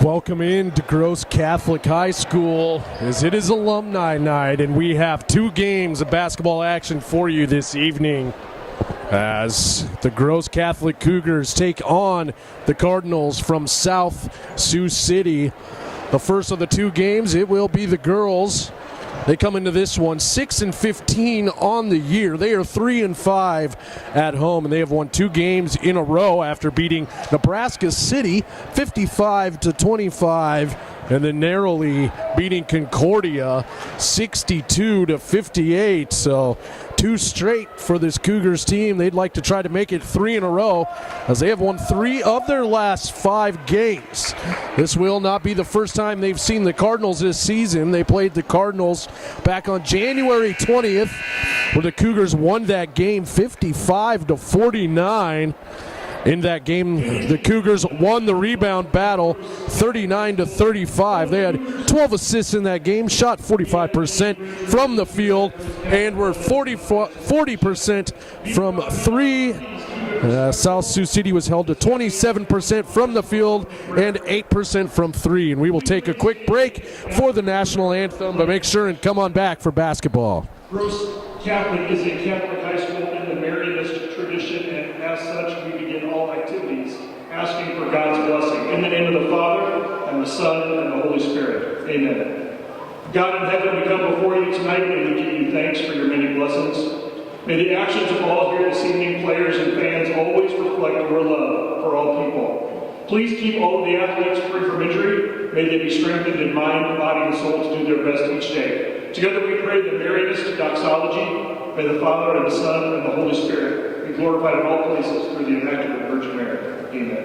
Welcome in to Gross Catholic High School as it is alumni night, and we have two games of basketball action for you this evening as the Gross Catholic Cougars take on the Cardinals from South Sioux City. The first of the two games, it will be the girls. They come into this one 6-15 on the year. They are 3-5 at home, and they have won two games in a row after beating Nebraska City 55-25, and then narrowly beating Concordia 62-58. So two straight for this Cougars team. They'd like to try to make it three in a row as they have won three of their last five games. This will not be the first time they've seen the Cardinals this season. They played the Cardinals back on January 20th, where the Cougars won that game 55-49. In that game, the Cougars won the rebound battle 39-35. They had 12 assists in that game, shot 45% from the field, and were 40% from three. South Sioux City was held to 27% from the field and 8% from three. And we will take a quick break for the national anthem, but make sure and come on back for basketball. Gross Catholic is a Catholic high school in the Marianist tradition, and as such, we begin all activities asking for God's blessing. In the name of the Father, and the Son, and the Holy Spirit. Amen. God in heaven, we come before you tonight, and we give you thanks for your many blessings. May the actions of all here this evening, players and fans, always reflect your love for all people. Please keep all of the athletes free from injury. May they be strengthened in mind, body, and soul to do their best each day. Together we pray the Marianist doxology. May the Father, and the Son, and the Holy Spirit be glorified in all places through the Immaculate Virgin Mary. Amen.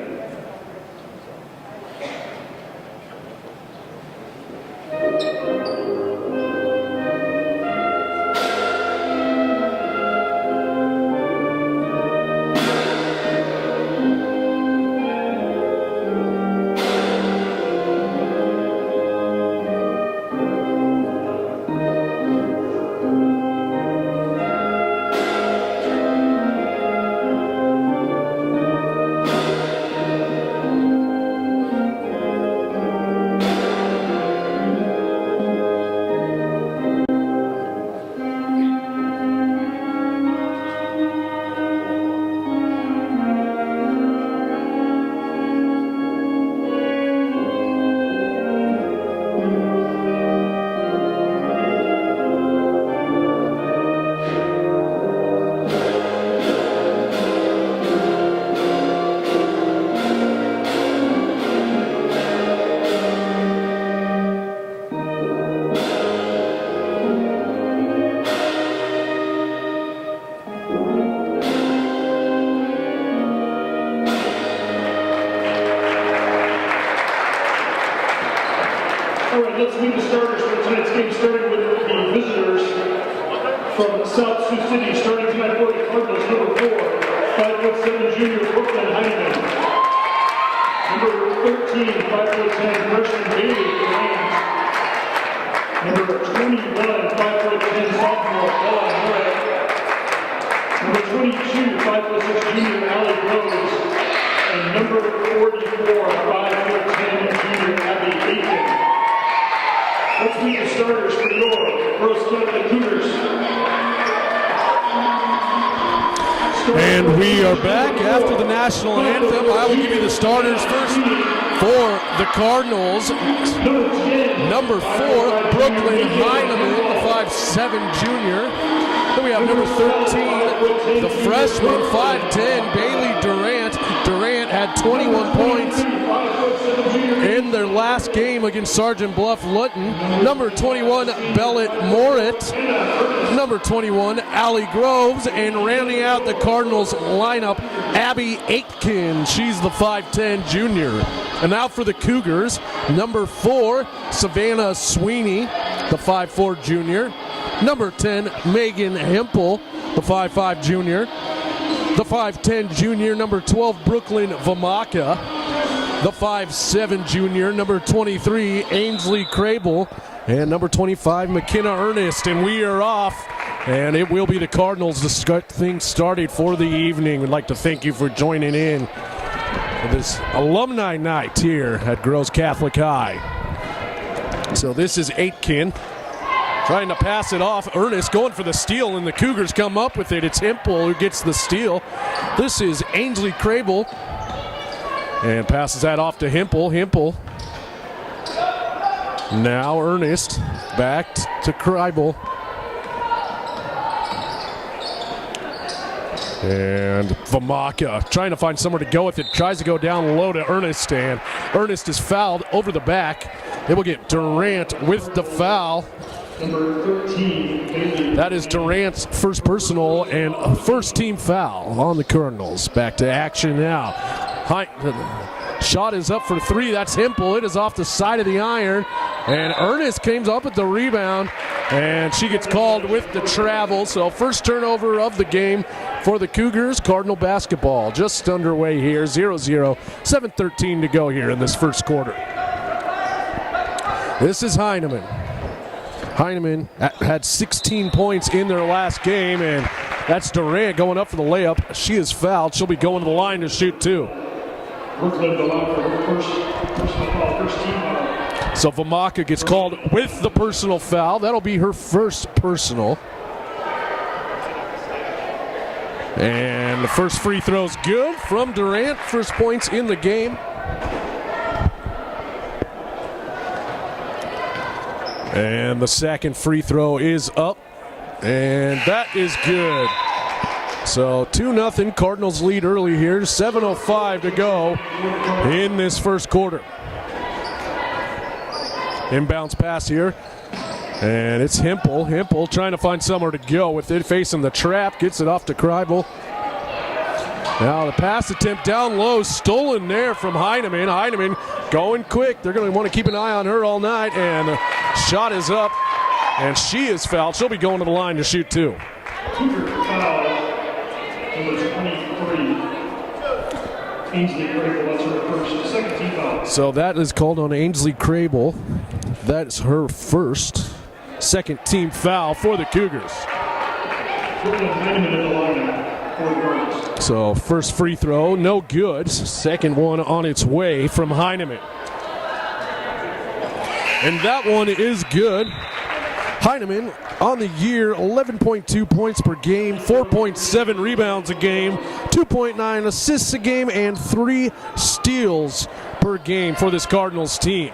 Let's meet the starters for tonight's game, starting with the visitors from South Sioux City. Starting tonight for the Cardinals, number 4, 5'7" junior Brooklyn Heineman. Number 13, 5'10" freshman Bailey Durant. Number 21, 5'10" sophomore Ella Moret. Number 22, 5'6" junior Allie Groves. And number 44, 5'10" junior Abby Aiken. Let's meet the starters for your Gross Catholic Cougars. And we are back after the national anthem. I will give you the starters first for the Cardinals. Number 4, Brooklyn Heineman, the 5'7" junior. Then we have number 13, the freshman, 5'10", Bailey Durant. Durant had 21 points in their last game against Sergeant Bluff Luton. Number 21, Bellet Morit. Number 21, Allie Groves. And rounding out the Cardinals lineup, Abby Aitken. She's the 5'10" junior. And now for the Cougars, number 4, Savannah Sweeney, the 5'4" junior. Number 10, Megan Hempel, the 5'5" junior. The 5'10" junior, number 12, Brooklyn Vamaka. The 5'7" junior, number 23, Ainsley Crable. And number 25, McKenna Ernest. And we are off. And it will be the Cardinals to get things started for the evening. We'd like to thank you for joining in. this alumni night here at Groves Catholic High. So this is Aitken trying to pass it off. Ernest going for the steal, and the Cougars come up with it. It's Hempel who gets the steal. This is Ainsley Crable, and passes that off to Hempel. Hempel. Now Ernest back to Crable. And Vamaka trying to find somewhere to go with it. Tries to go down low to Ernest, and Ernest is fouled over the back. It will get Durant with the foul. Number 13. That is Durant's first personal and a first team foul on the Cardinals. Back to action now. Shot is up for three. That's Hempel. It is off the side of the iron. And Ernest comes up with the rebound. And she gets called with the travel. So first turnover of the game for the Cougars. Cardinal basketball just underway here. 0-0. 7:13 to go here in this first quarter. This is Heineman. Heineman had 16 points in their last game. And that's Durant going up for the layup. She is fouled. She'll be going to the line to shoot two. Brooklyn allowed for her first team foul. So Vamaka gets called with the personal foul. That'll be her first personal. And the first free throw's good from Durant. First points in the game. And the second free throw is up. And that is good. So 2-0 Cardinals lead early here. 7:05 to go in this first quarter. Inbounds pass here. And it's Hempel. Hempel trying to find somewhere to go with it. Facing the trap. Gets it off to Cribel. Now the pass attempt down low. Stolen there from Heineman. Heineman going quick. They're going to want to keep an eye on her all night. And the shot is up. And she is fouled. She'll be going to the line to shoot two. Cougar foul. Number 23. Ainsley Crable. That's her first. Second team foul. So that is called on Ainsley Crable. That's her second team foul for the Cougars. So first free throw, no good. Second one on its way from Heineman. And that one is good. Heineman on the year, 11.2 points per game, 4.7 rebounds a game, 2.9 assists a game, and 3 steals per game for this Cardinals team.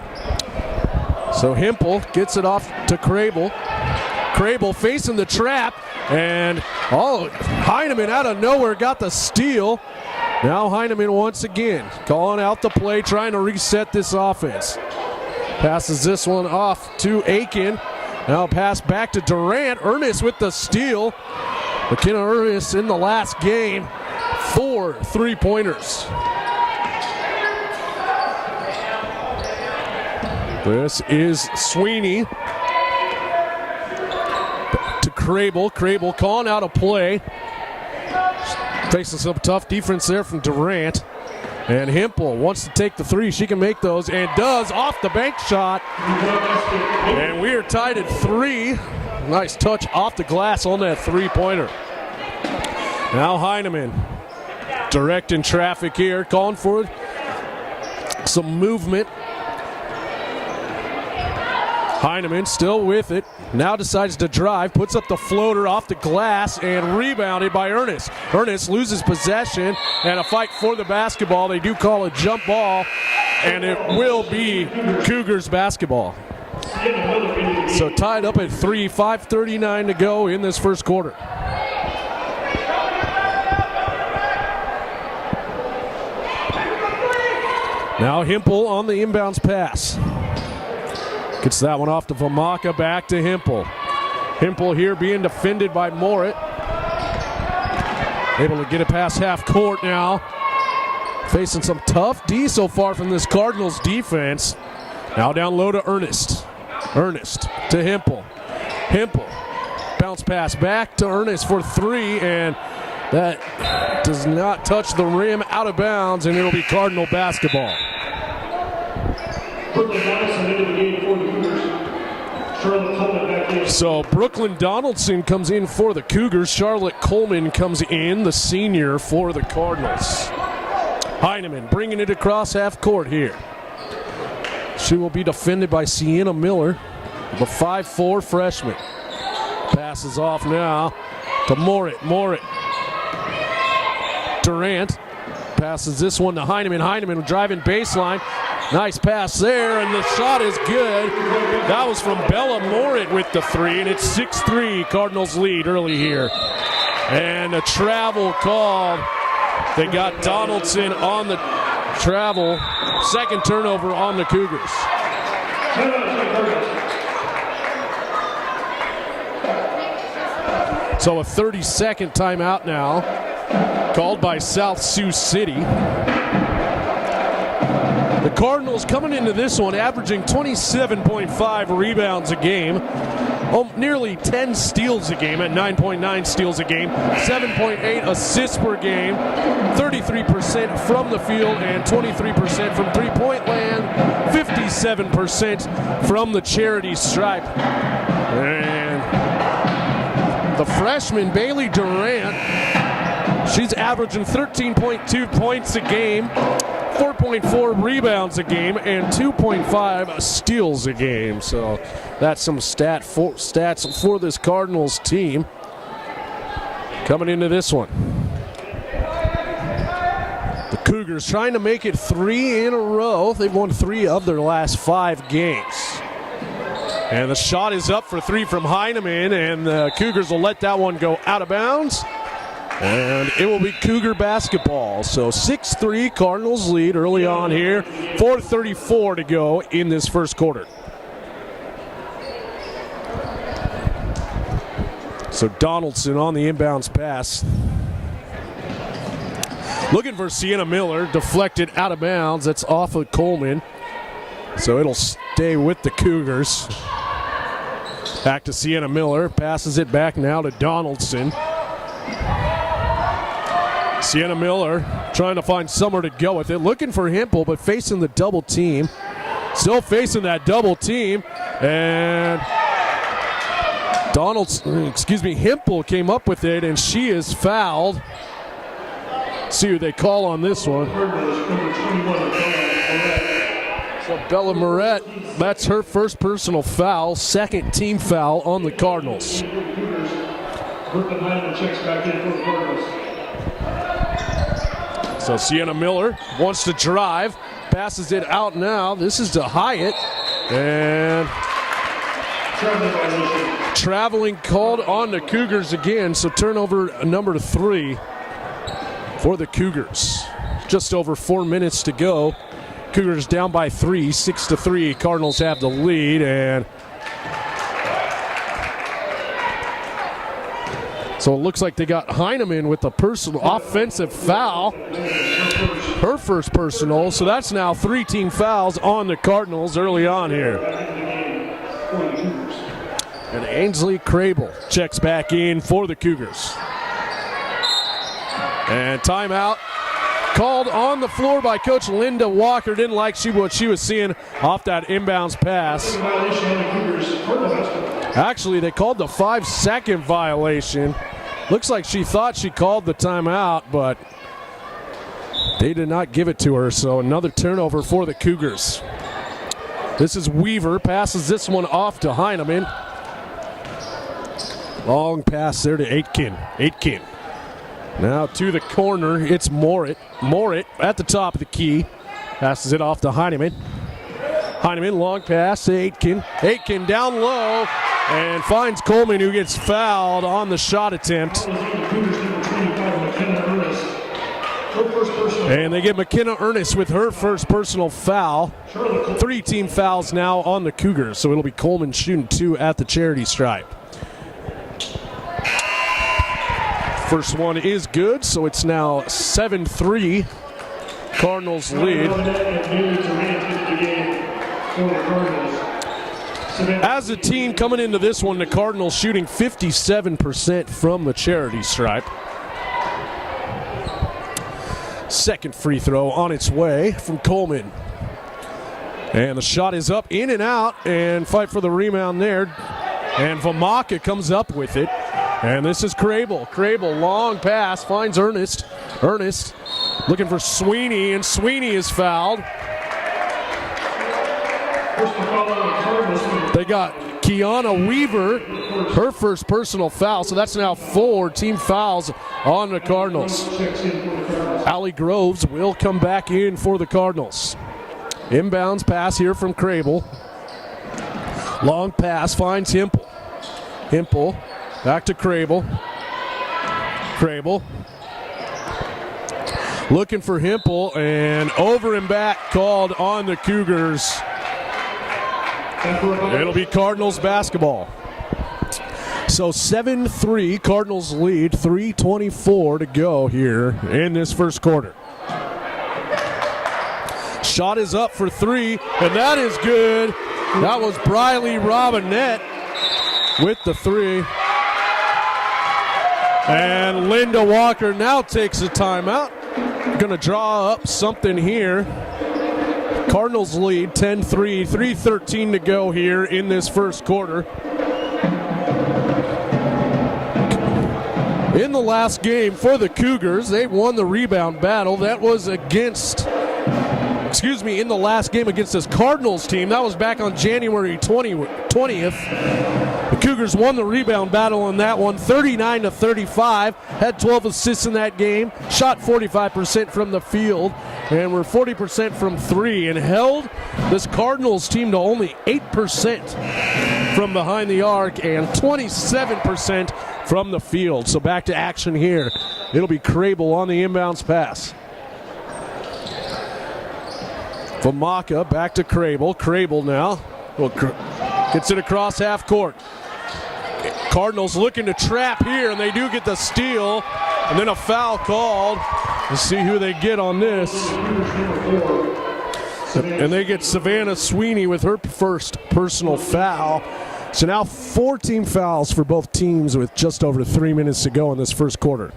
So Hempel gets it off to Crable. Crable facing the trap, and Heineman out of nowhere got the steal. Now Heineman once again calling out the play, trying to reset this offense. Passes this one off to Aiken. Now pass back to Durant. Ernest with the steal. McKenna Ernest in the last game, 4 3-pointers. This is Sweeney to Crable. Crable calling out a play. Facing some tough defense there from Durant. And Hempel wants to take the three. She can make those and does off the bank shot. And we are tied at 3. Nice touch off the glass on that 3-pointer. Now Heineman directing traffic here, calling for some movement. Heineman still with it. Now decides to drive, puts up the floater off the glass, and rebounded by Ernest. Ernest loses possession, and a fight for the basketball. They do call a jump ball, and it will be Cougars basketball. So tied up at 3, 5:39 to go in this first quarter. Now Hempel on the inbounds pass. Gets that one off to Vamaka, back to Hempel. Hempel here being defended by Morit. Able to get it past half court now. Facing some tough D so far from this Cardinals defense. Now down low to Ernest. Ernest to Hempel. Hempel. Bounce pass back to Ernest for 3, and that does not touch the rim, out of bounds, and it'll be Cardinal basketball. So Brooklyn Donaldson comes in for the Cougars. Charlotte Coleman comes in, the senior, for the Cardinals. Heineman bringing it across half court here. She will be defended by Sienna Miller, the 5'4" freshman. Passes off now to Morit. Durant passes this one to Heineman. Heineman driving baseline. Nice pass there, and the shot is good. That was from Bella Morit with the three, and it's 6-3. Cardinals lead early here. And a travel call. They got Donaldson on the travel. Second turnover on the Cougars. So a 30-second timeout now, called by South Sioux City. The Cardinals coming into this one averaging 27.5 rebounds a game, nearly 10 steals a game at 9.9 steals a game, 7.8 assists per game, 33% from the field and 23% from three-point land, 57% from the charity stripe. And the freshman Bailey Durant, she's averaging 13.2 points a game, 4.4 rebounds a game, and 2.5 steals a game. So that's some stats for this Cardinals team coming into this one. The Cougars trying to make it 3 in a row. They've won 3 of their last 5 games. And the shot is up for 3 from Heineman, and the Cougars will let that one go out of bounds. And it will be Cougar basketball. So 6-3, Cardinals lead early on here. 4:34 to go in this first quarter. So Donaldson on the inbounds pass. Looking for Sienna Miller, deflected out of bounds. That's off of Coleman. So it'll stay with the Cougars. Back to Sienna Miller, passes it back now to Donaldson. Sienna Miller trying to find somewhere to go with it. Looking for Hempel, but facing the double team. Still facing that double team. And Hempel came up with it, and she is fouled. See who they call on this one. So Bella Moret, that's her first personal foul, second team foul on the Cardinals. So Sienna Miller wants to drive, passes it out now. This is to Hyatt, and traveling called on the Cougars again. So turnover number 3 for the Cougars. Just over 4 minutes to go. Cougars down by 3, 6-3. Cardinals have the lead, and so it looks like they got Heineman with a personal offensive foul. Her first personal, so that's now 3 team fouls on the Cardinals early on here. And Ainsley Crable checks back in for the Cougars. And timeout called on the floor by Coach Linda Walker. Didn't like what she was seeing off that inbounds pass. Actually, they called the 5-second violation. Looks like she thought she called the timeout, but they did not give it to her. So another turnover for the Cougars. This is Weaver, passes this one off to Heineman. Long pass there to Aitken. Now to the corner, it's Morit. Morit at the top of the key. Passes it off to Heineman. Heineman, long pass to Aitken. Aitken down low and finds Coleman, who gets fouled on the shot attempt. And they get McKenna Ernest with her first personal foul. 3 team fouls now on the Cougars, so it'll be Coleman shooting 2 at the charity stripe. First one is good, so it's now 7-3. Cardinals lead. As a team coming into this one, the Cardinals shooting 57% from the charity stripe. Second free throw on its way from Coleman. And the shot is up, in and out, and fight for the rebound there. And Vamaka comes up with it. And this is Crable. Crable, long pass, finds Ernest. Ernest Looking for Sweeney, and Sweeney is fouled. They got Kiana Weaver, her first personal foul, so that's now 4 team fouls on the Cardinals. Allie Groves will come back in for the Cardinals. Inbounds pass here from Crable. Long pass finds Hempel. Hempel back to Crable. Crable looking for Hempel, and over and back called on the Cougars. It'll be Cardinals basketball. So 7-3, Cardinals lead, 3:24 to go here in this first quarter. Shot is up for 3, and that is good. That was Briley Robinette with the 3. And Linda Walker now takes a timeout. Going to draw up something here. Cardinals lead 10-3, 3:13 to go here in this first quarter. In the last game for the Cougars, they won the rebound battle. That was against, in the last game against this Cardinals team. That was back on January 20th. The Cougars won the rebound battle on that one, 39-35. Had 12 assists in that game. Shot 45% from the field, and were 40% from 3, and held this Cardinals team to only 8% from behind the arc and 27% from the field. So back to action here. It'll be Crable on the inbounds pass. Famaka back to Crable. Crable now gets it across half court. Cardinals looking to trap here, and they do get the steal, and then a foul called. Let's see who they get on this. And they get Savannah Sweeney with her first personal foul. So now 4 team fouls for both teams with just over 3 minutes to go in this first quarter.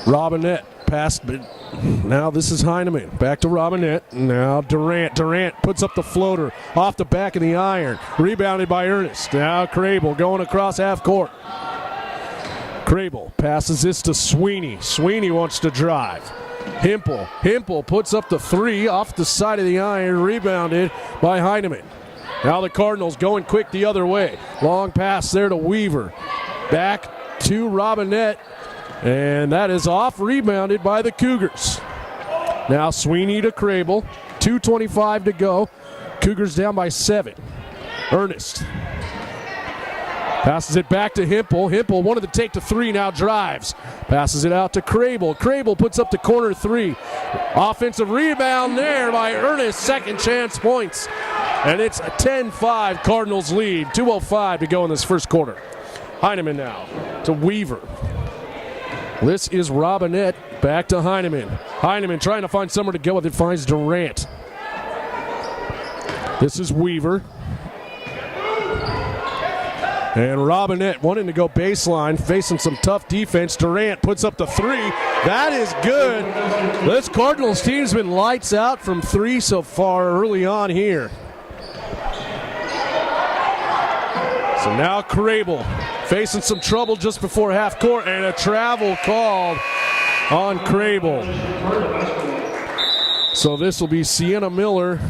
Robinette passed, but now this is Heineman. Back to Robinette. Now Durant. Durant puts up the floater off the back of the iron. Rebounded by Ernest. Now Crable going across half court. Crable passes this to Sweeney. Sweeney wants to drive. Hempel puts up the 3 off the side of the iron. Rebounded by Heineman. Now the Cardinals going quick the other way. Long pass there to Weaver. Back to Robinette. And that is off, rebounded by the Cougars. Now Sweeney to Crable. 2:25 to go. Cougars down by 7. Ernest passes it back to Hempel. Hempel wanted to take the 3, now drives. Passes it out to Crable. Crable puts up the corner 3. Offensive rebound there by Ernest. Second chance points. And it's a 10-5 Cardinals lead. 2:05 to go in this first quarter. Heineman now to Weaver. This is Robinette. Back to Heineman. Heineman trying to find somewhere to go with it. Finds Durant. This is Weaver. And Robinette wanting to go baseline, facing some tough defense. Durant puts up the 3. That is good. This Cardinals team's been lights out from 3 so far early on here. So now Crable facing some trouble just before half court, and a travel called on Crable. So this will be Sienna Miller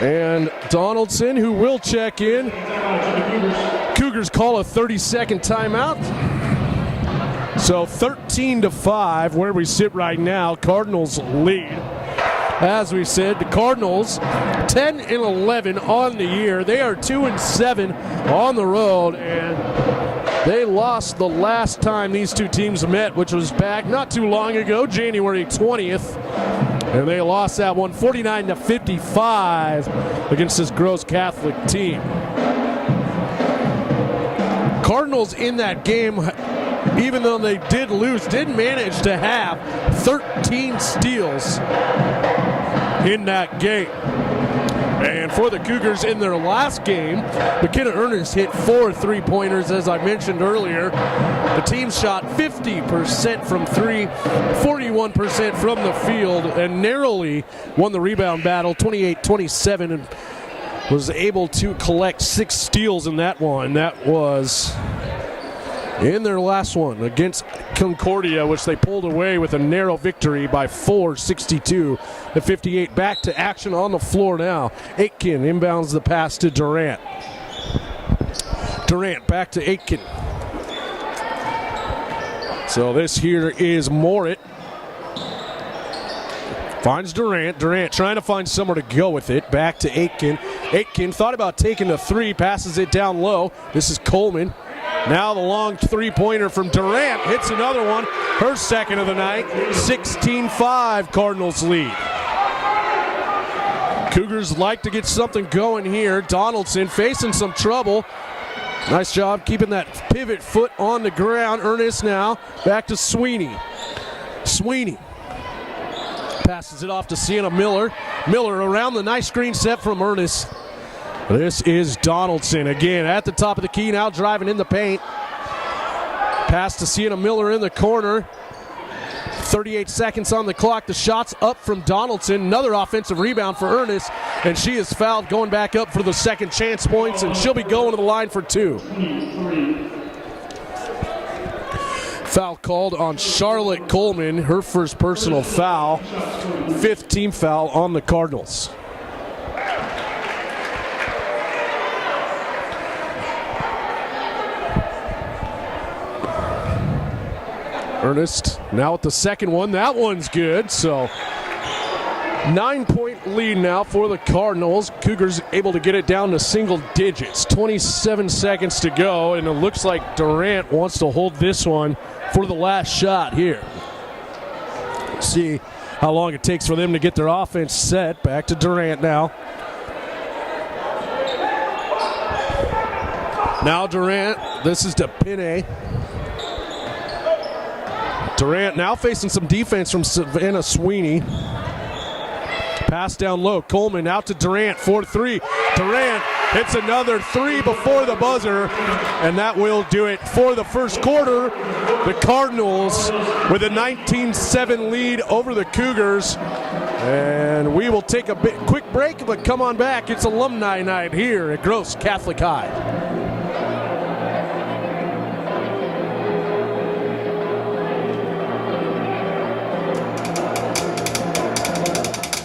and Donaldson, who will check in. Cougars call a 30-second timeout. So 13-5 where we sit right now. Cardinals lead. As we said, the Cardinals 10-11 on the year. They are 2-7 on the road, and they lost the last time these two teams met, which was back not too long ago, January 20th. And they lost that one 49-55 against this Gross Catholic team. Cardinals in that game, even though they did lose, did manage to have 13 steals in that game. And for the Cougars in their last game, McKenna Ernest hit 4 3-pointers, as I mentioned earlier. The team shot 50% from 3, 41% from the field, and narrowly won the rebound battle 28-27 and was able to collect 6 steals in that one. That was in their last one against Concordia, which they pulled away with a narrow victory by 4, 62-58. Back to action on the floor now. Aitken inbounds the pass to Durant. Durant back to Aitken. So this here is Morit. Finds Durant. Durant trying to find somewhere to go with it. Back to Aitken. Aitken thought about taking the three, passes it down low. This is Coleman. Now the long three-pointer from Durant hits another one. Her second of the night. 16-5 Cardinals lead. Cougars like to get something going here. Donaldson facing some trouble. Nice job keeping that pivot foot on the ground. Ernest now back to Sweeney. Sweeney passes it off to Sienna Miller. Miller around the nice screen set from Ernest. This is Donaldson again at the top of the key, now driving in the paint. Pass to Sienna Miller in the corner. 38 seconds on the clock. The shot's up from Donaldson. Another offensive rebound for Ernest, and she is fouled going back up for the second chance points, and she'll be going to the line for two. Foul called on Charlotte Coleman, her first personal foul. 5th team foul on the Cardinals. Ernest now with the second one. That one's good. So 9-point lead now for the Cardinals. Cougars able to get it down to single digits. 27 seconds to go, and it looks like Durant wants to hold this one for the last shot here. See how long it takes for them to get their offense set. Back to Durant now. Now Durant. This is to Pinay. Durant now facing some defense from Savannah Sweeney. Pass down low. Coleman out to Durant. 4-3. Durant hits another three before the buzzer, and that will do it for the first quarter. The Cardinals with a 19-7 lead over the Cougars. And we will take a quick break, but come on back. It's alumni night here at Gross Catholic High.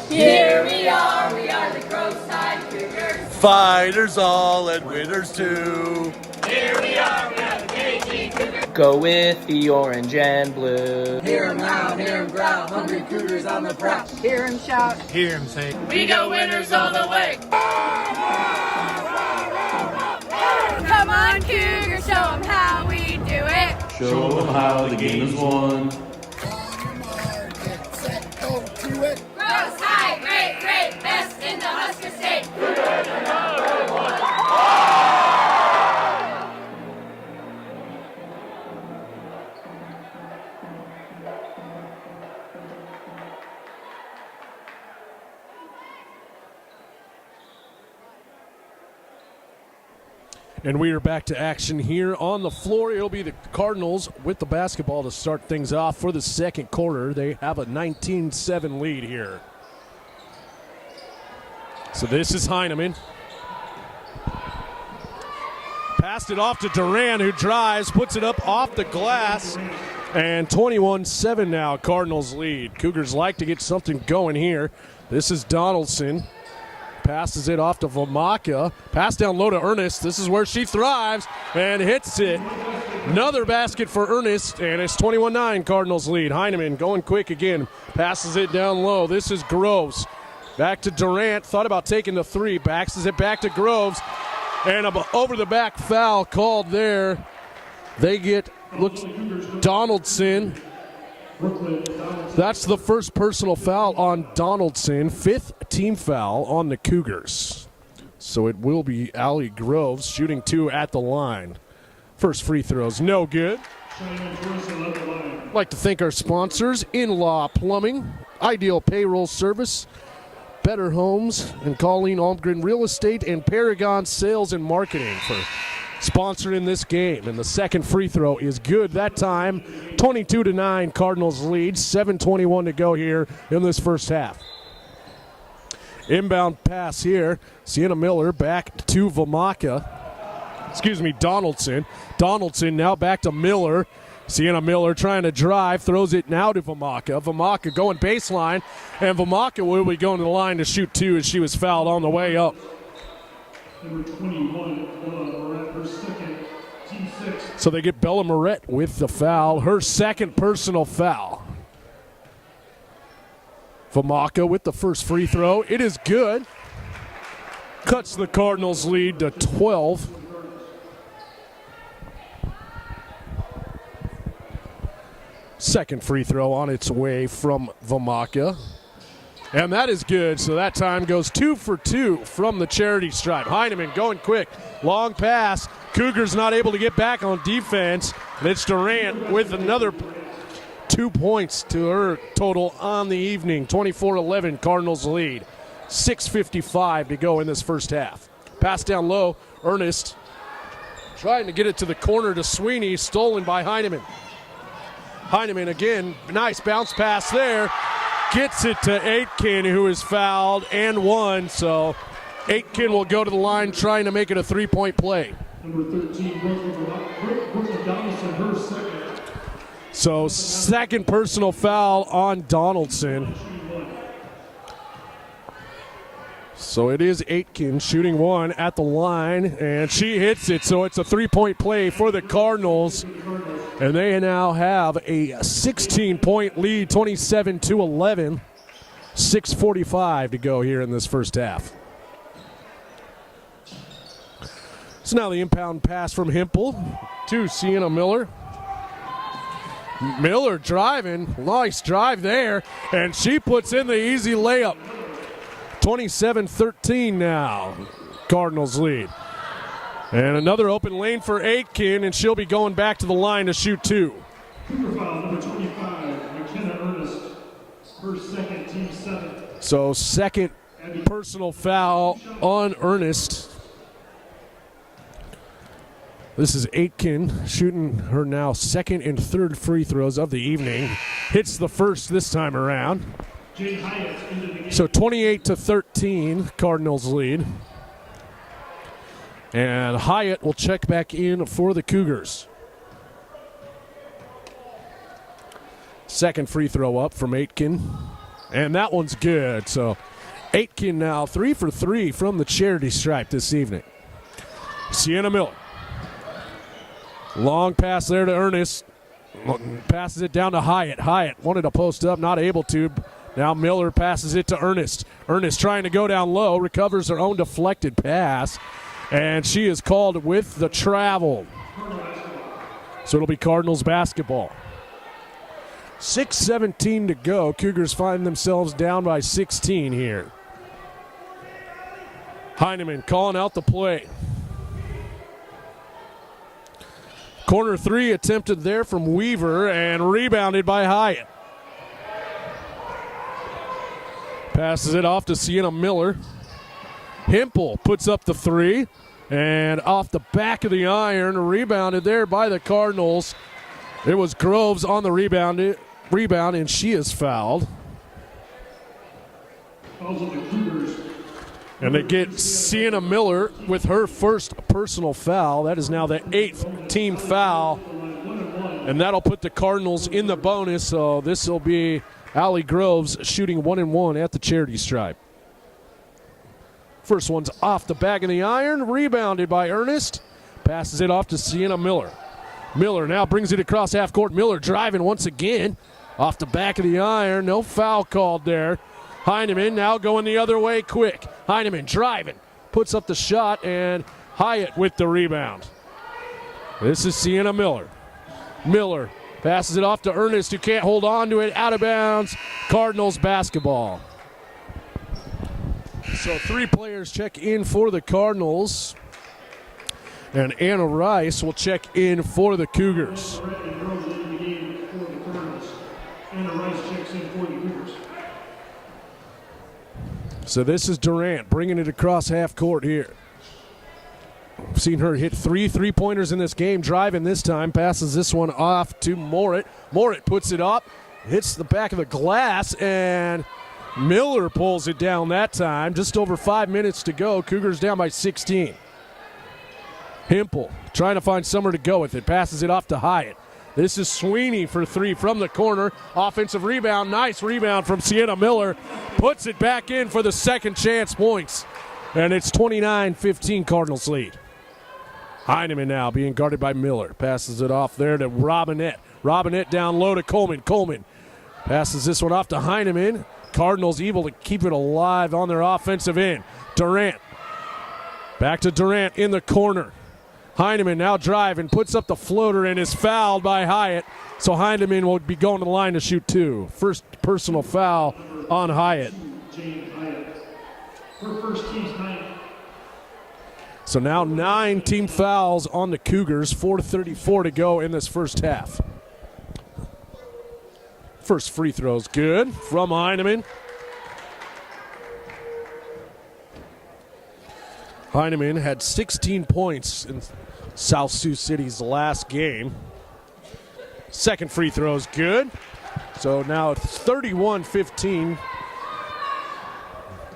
Here we are the Gross-Side Cougars. Fighters all and winners too. Here we are the KG Cougars. Go with the orange and blue. Hear 'em loud, hear 'em growl, hungry Cougars on the prowl. Hear 'em shout, Hear him say, we go winners all the way. Come on Cougars, show 'em how we do it. show them how the game is won. Gross-Side, great, great, best in the Husker State. And we are back to action here on the floor. It'll be the Cardinals with the basketball to start things off for the second quarter. They have a 19-7 lead here. So this is Heineman. Passed it off to Duran, who drives, puts it up off the glass. And 21-7 now, Cardinals lead. Cougars like to get something going here. This is Donaldson. Passes it off to Vomaka. Pass down low to Ernest. This is where she thrives and hits it. Another basket for Ernest, and it's 21-9 Cardinals lead. Heineman going quick again. Passes it down low. This is Groves. Back to Durant. Thought about taking the three. Passes it back to Groves. And an over-the-back foul called there. They get, looks, Donaldson. That's the first personal foul on Donaldson. 5th team foul on the Cougars. So it will be Allie Groves shooting 2 at the line. First free throw's no good. I'd like to thank our sponsors, In-Law Plumbing, Ideal Payroll Service, Better Homes, and Colleen Almgren Real Estate, and Paragon Sales and Marketing for sponsoring this game. And the second free throw is good that time. 22-9 Cardinals lead. 7:21 to go here in this first half. Inbound pass here. Sienna Miller back to Vomaka. Donaldson. Donaldson now back to Miller. Sienna Miller trying to drive, throws it now to Vamaka. Vamaka going baseline, and Vamaka will be going to the line to shoot two as she was fouled on the way up. Number 21, Moret, her second, team 6. So they get Bella Moret with the foul, her second personal foul. Vamaka with the first free throw. It is good. Cuts the Cardinals' lead to 12. Second free throw on its way from Vamaka. And that is good, so that time goes 2 for 2 from the charity stripe. Heineman going quick. Long pass. Cougars not able to get back on defense. And it's Durant with another 2 points to her total on the evening. 24-11 Cardinals lead. 6:55 to go in this first half. Pass down low. Ernest trying to get it to the corner to Sweeney. Stolen by Heineman. Heineman again, nice bounce pass there. Gets it to Aitken, who is fouled and one. So Aitken will go to the line trying to make it a three-point play. Number 13, Brooklyn Donaldson, her second. So second personal foul on Donaldson. So it is Aitken shooting one at the line, and she hits it. So it's a three-point play for the Cardinals. And they now have a 16-point lead, 27-11. 6:45 to go here in this first half. So now the inbound pass from Hempel to Sienna Miller. Miller driving, nice drive there, and she puts in the easy layup. 27-13 now, Cardinals lead. And another open lane for Aitken, and she'll be going back to the line to shoot two. Cougar foul, number 25, McKenna Ernest, her second, team 7. So second personal foul on Ernest. This is Aitken shooting her now second and third free throws of the evening. Hits the first this time around. So 28-13, Cardinals lead. And Hyatt will check back in for the Cougars. Second free throw up from Aitken. And that one's good. So Aitken now 3 for 3 from the charity stripe this evening. Sienna Miller. Long pass there to Ernest. Passes it down to Hyatt. Hyatt wanted to post up, not able to. Now Miller passes it to Ernest. Ernest trying to go down low, recovers her own deflected pass. And she is called with the travel. So it'll be Cardinals basketball. 6:17 to go. Cougars find themselves down by 16 here. Heineman calling out the play. Corner three attempted there from Weaver and rebounded by Hyatt. Passes it off to Sienna Miller. Hempel puts up the three, and off the back of the iron, rebounded there by the Cardinals. It was Groves on the rebound, and she is fouled. And they get Sienna Miller with her first personal foul. That is now the 8th team foul, and that'll put the Cardinals in the bonus. So this will be Allie Groves shooting 1-1 at the charity stripe. First one's off the back of the iron, rebounded by Ernest. Passes it off to Sienna Miller. Miller now brings it across half court. Miller driving once again. Off the back of the iron, no foul called there. Heineman now going the other way quick. Heineman driving, puts up the shot, and Hyatt with the rebound. This is Sienna Miller. Miller passes it off to Ernest, who can't hold on to it. Out of bounds. Cardinals basketball. So 3 players check in for the Cardinals. And Anna Rice will check in for the Cougars. So this is Durant bringing it across half court here. I've seen her hit 3 3-pointers in this game, driving this time, passes this one off to Morit. Morit puts it up, hits the back of the glass, and Miller pulls it down that time. Just over 5 minutes to go. Cougars down by 16. Hempel trying to find somewhere to go with it. Passes it off to Hyatt. This is Sweeney for three from the corner. Offensive rebound. Nice rebound from Sienna Miller. Puts it back in for the second chance points. And it's 29-15 Cardinals lead. Heineman now being guarded by Miller. Passes it off there to Robinette. Robinette down low to Coleman. Coleman passes this one off to Heineman. Cardinals able to keep it alive on their offensive end. Durant. Back to Durant in the corner. Heineman now driving, puts up the floater and is fouled by Hyatt. So Heineman will be going to the line to shoot two. First personal foul on Hyatt. So now 9 team fouls on the Cougars, 4:34 to go in this first half. First free throw's good from Heineman. Heineman had 16 points in South Sioux City's last game. Second free throw's good. So now it's 31-15.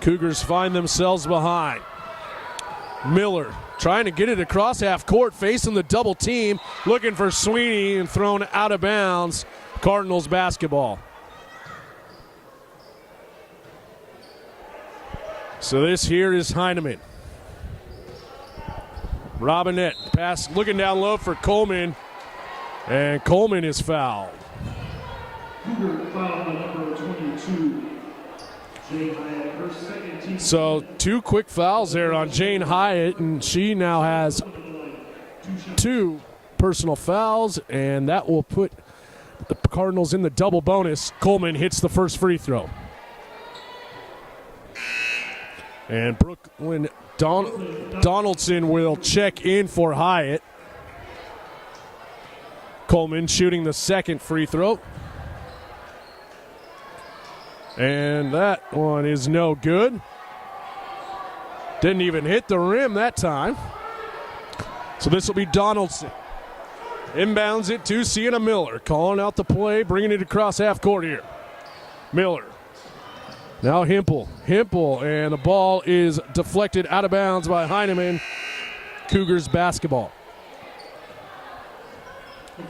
Cougars find themselves behind. Miller trying to get it across half court, facing the double team, looking for Sweeney and thrown out of bounds. Cardinals basketball. So this here is Heineman. Robinette pass looking down low for Coleman, and Coleman is fouled. So 2 quick fouls there on Jane Hyatt, and she now has 2 personal fouls, and that will put the Cardinals in the double bonus. Coleman hits the first free throw. And Brooklyn Donaldson will check in for Hyatt. Coleman shooting the second free throw. And that one is no good. Didn't even hit the rim that time. So this will be Donaldson. Inbounds it to Sienna Miller. Calling out the play, bringing it across half court here. Miller. Now Hempel, and the ball is deflected out of bounds by Heineman. Cougars basketball.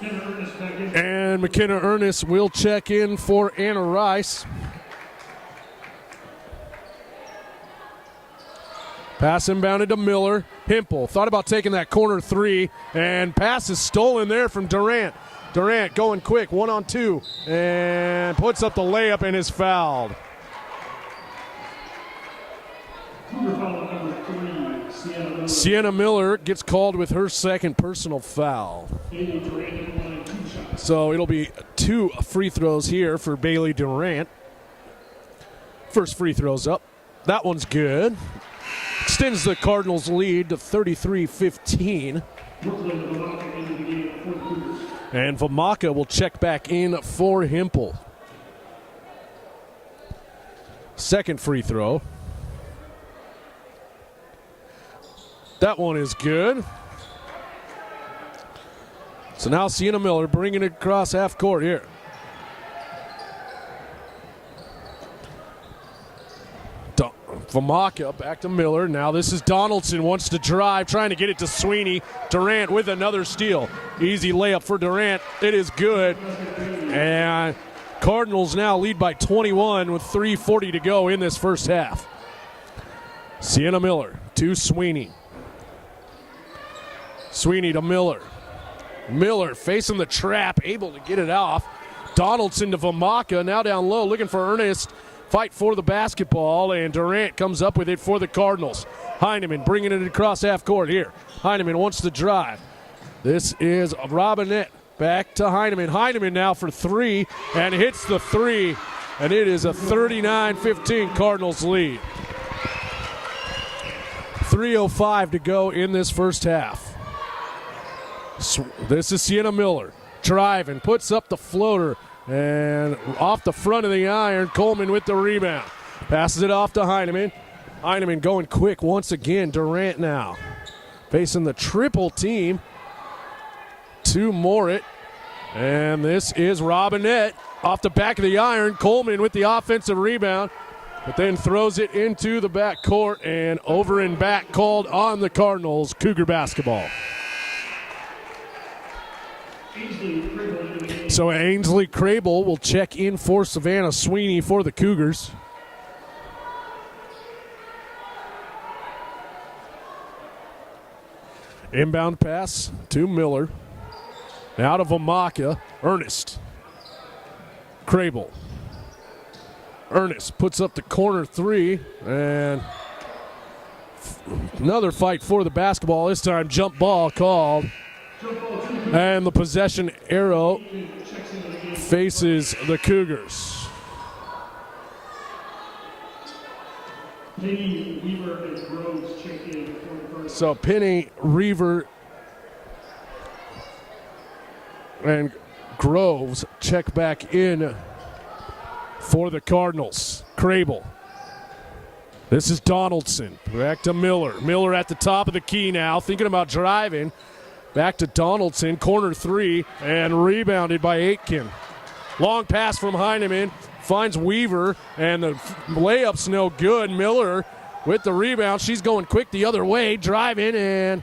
And McKenna Ernest will check in for Anna Rice. Pass inbounded to Miller. Hempel thought about taking that corner three, and pass is stolen there from Durant. Durant going quick, 1-on-2, and puts up the layup and is fouled. Sienna Miller gets called with her second personal foul. So it'll be 2 free throws here for Bailey Durant. First free throw's up. That one's good. Extends the Cardinals' lead to 33-15. And Vamaka will check back in for Hempel. Second free throw. That one is good. So now Sienna Miller bringing it across half court here. Vamaka back to Miller. Now this is Donaldson, wants to drive, trying to get it to Sweeney. Durant with another steal. Easy layup for Durant. It is good. And Cardinals now lead by 21 with 3:40 to go in this first half. Sienna Miller to Sweeney. Sweeney to Miller. Miller facing the trap, able to get it off. Donaldson to Vamaka, now down low, looking for Ernest. Fight for the basketball, and Durant comes up with it for the Cardinals. Heineman bringing it across half court here. Heineman wants to drive. This is Robinette. Back to Heineman. Heineman now for 3, and hits the 3, and it is a 39-15 Cardinals lead. 3:05 to go in this first half. This is Sienna Miller. Driving, puts up the floater. And off the front of the iron, Coleman with the rebound. Passes it off to Heineman. Heineman going quick once again. Durant now facing the triple team to Morit. And this is Robinette off the back of the iron. Coleman with the offensive rebound, but then throws it into the back court, and over and back called on the Cardinals. Cougar basketball. So Ainsley Crable will check in for Savannah Sweeney for the Cougars. Inbound pass to Miller. Now to Vamaka. Ernest. Crable. Ernest puts up the corner three, and another fight for the basketball. This time jump ball called. And the possession arrow faces the Cougars. Penny, Weaver, and Groves check in for the first. So Penny, Reaver, and Groves check back in for the Cardinals. Crable. This is Donaldson. Back to Miller. Miller at the top of the key now, thinking about driving. Back to Donaldson, corner three, and rebounded by Aitken. Long pass from Heineman, finds Weaver, and the layup's no good. Miller with the rebound. She's going quick the other way, driving, and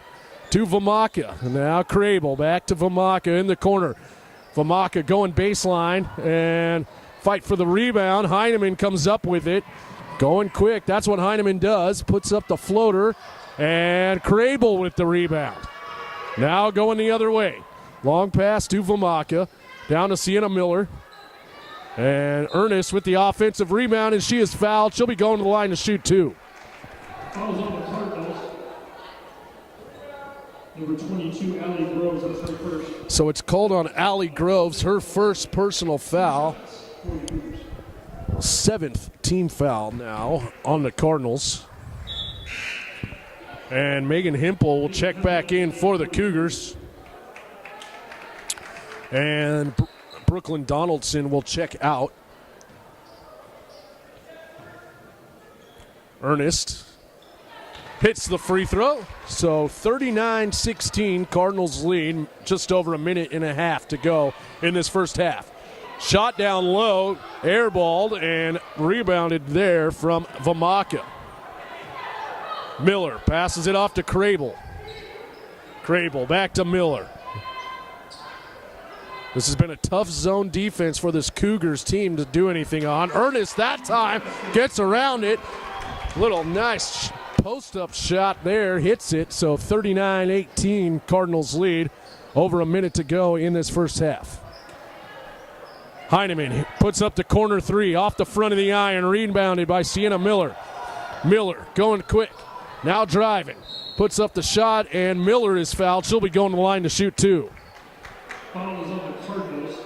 to Vamaka. Now Crable, back to Vamaka in the corner. Vamaka going baseline, and fight for the rebound. Heineman comes up with it. Going quick, that's what Heineman does. Puts up the floater, and Crable with the rebound. Now going the other way. Long pass to Vamaka. Down to Sienna Miller. And Ernest with the offensive rebound, and she is fouled. She'll be going to the line to shoot two. Fouls on the Cardinals. Number 22, Allie Groves, that's her first. So it's called on Allie Groves, her first personal foul. Seventh team foul now on the Cardinals. And Megan Hempel will check back in for the Cougars. And Brooklyn Donaldson will check out. Ernest hits the free throw. So 39-16, Cardinals lead. Just over a minute and a half to go in this first half. Shot down low, airballed, and rebounded there from Vamaka. Miller passes it off to Crable. Crable back to Miller. This has been a tough zone defense for this Cougars team to do anything on. Ernest that time gets around it. Little nice post-up shot there, hits it. So 39-18, Cardinals lead. Over a minute to go in this first half. Heineman puts up the corner three off the front of the iron, rebounded by Sienna Miller. Miller going quick. Now driving, puts up the shot, and Miller is fouled. She'll be going to the line to shoot two. Foul is on the Cardinals.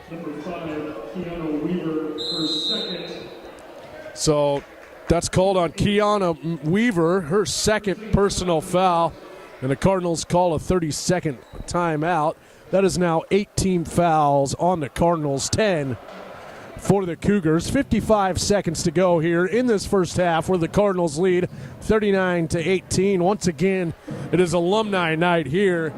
Number 5, Kiana Weaver, her second. So that's called on Kiana Weaver, her second personal foul, and the Cardinals call a 30-second timeout. That is now 18 fouls on the Cardinals, 10 for the Cougars. 55 seconds to go here in this first half where the Cardinals lead 39-18. Once again, it is alumni night here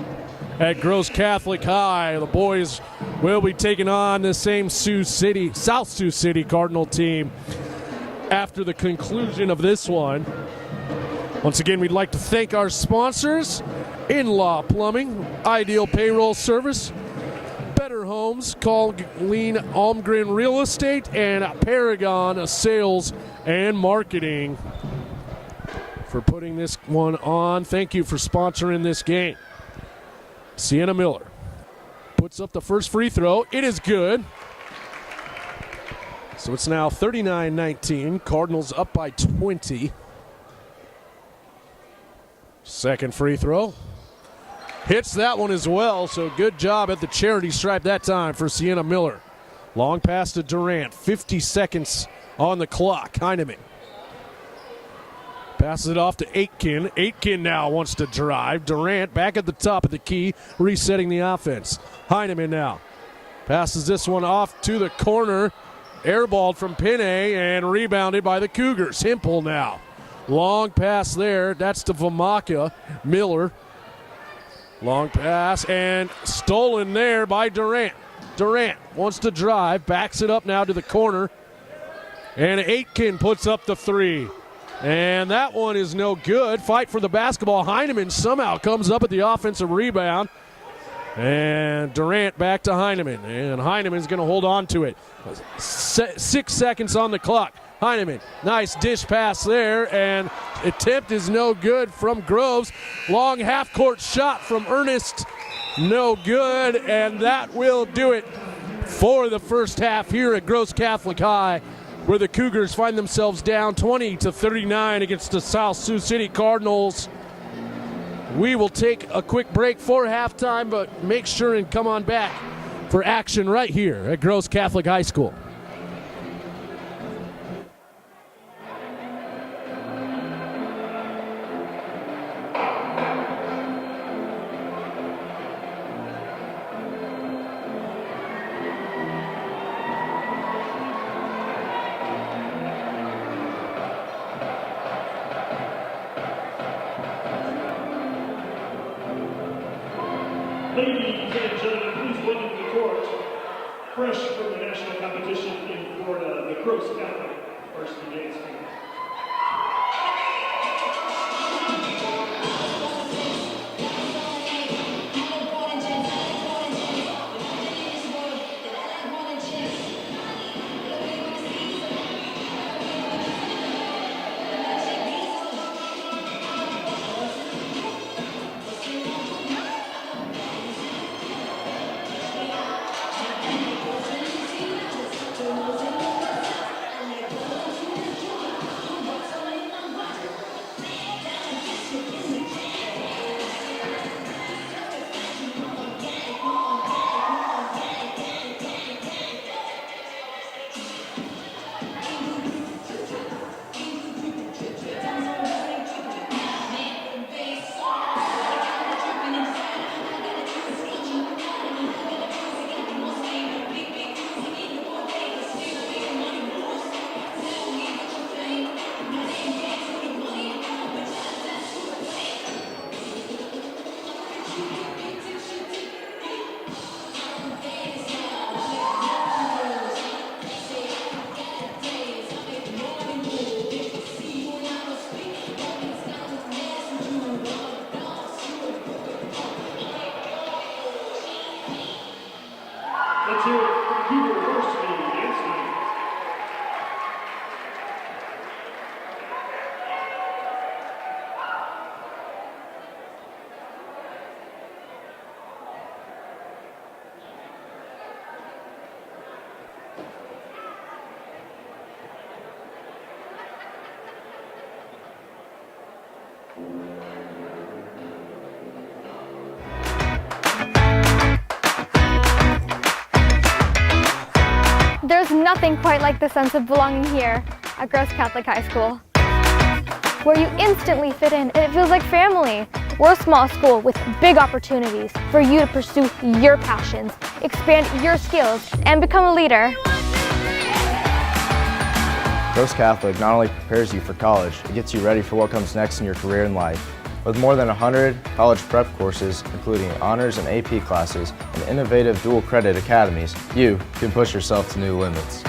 at Gross Catholic High. The boys will be taking on the same South Sioux City Cardinal team after the conclusion of this one. Once again, we'd like to thank our sponsors, In-Law Plumbing, Ideal Payroll Service, Better Homes, Colleen Almgren Real Estate, and Paragon Sales and Marketing for putting this one on. Thank you for sponsoring this game. Sienna Miller puts up the first free throw. It is good. So it's now 39-19. Cardinals up by 20. Second free throw. Hits that one as well, so good job at the charity stripe that time for Sienna Miller. Long pass to Durant, 50 seconds on the clock. Heineman passes it off to Aitken. Aitken now wants to drive. Durant back at the top of the key, resetting the offense. Heineman now passes this one off to the corner. Airballed from Pinay and rebounded by the Cougars. Hempel now. Long pass there. That's to Vamaka. Miller. Long pass and stolen there by Durant. Durant wants to drive. Backs it up now to the corner. And Aitken puts up the three. And that one is no good. Fight for the basketball. Heineman somehow comes up at the offensive rebound. And Durant back to Heineman, and Heineman's going to hold on to it. 6 seconds on the clock. Heineman, nice dish pass there, and attempt is no good from Groves. Long half-court shot from Ernest, no good, and that will do it for the first half here at Gross Catholic High, where the Cougars find themselves down 20-39 against the South Sioux City Cardinals. We will take a quick break for halftime, but make sure and come on back for action right here at Gross Catholic High School. Ladies and gentlemen, please welcome to the court, fresh from the national competition in Florida, the Gross Catholic varsity dance team. Let's hear it from Cougar varsity dance team. There's nothing quite like the sense of belonging here at Gross Catholic High School, where you instantly fit in and it feels like family. We're a small school with big opportunities for you to pursue your passions, expand your skills, and become a leader. Gross Catholic not only prepares you for college, it gets you ready for what comes next in your career and life. With more than 100 college prep courses, including honors and AP classes, and innovative dual credit academies, you can push yourself to new limits.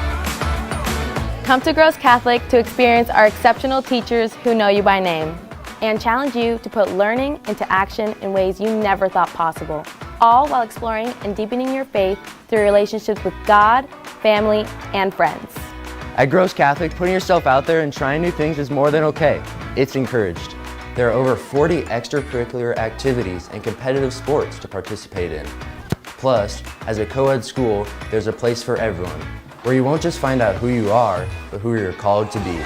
Come to Gross Catholic to experience our exceptional teachers who know you by name and challenge you to put learning into action in ways you never thought possible, all while exploring and deepening your faith through relationships with God, family, and friends. At Gross Catholic, putting yourself out there and trying new things is more than okay. It's encouraged. There are over 40 extracurricular activities and competitive sports to participate in. Plus, as a co-ed school, there's a place for everyone, where you won't just find out who you are, but who you're called to be.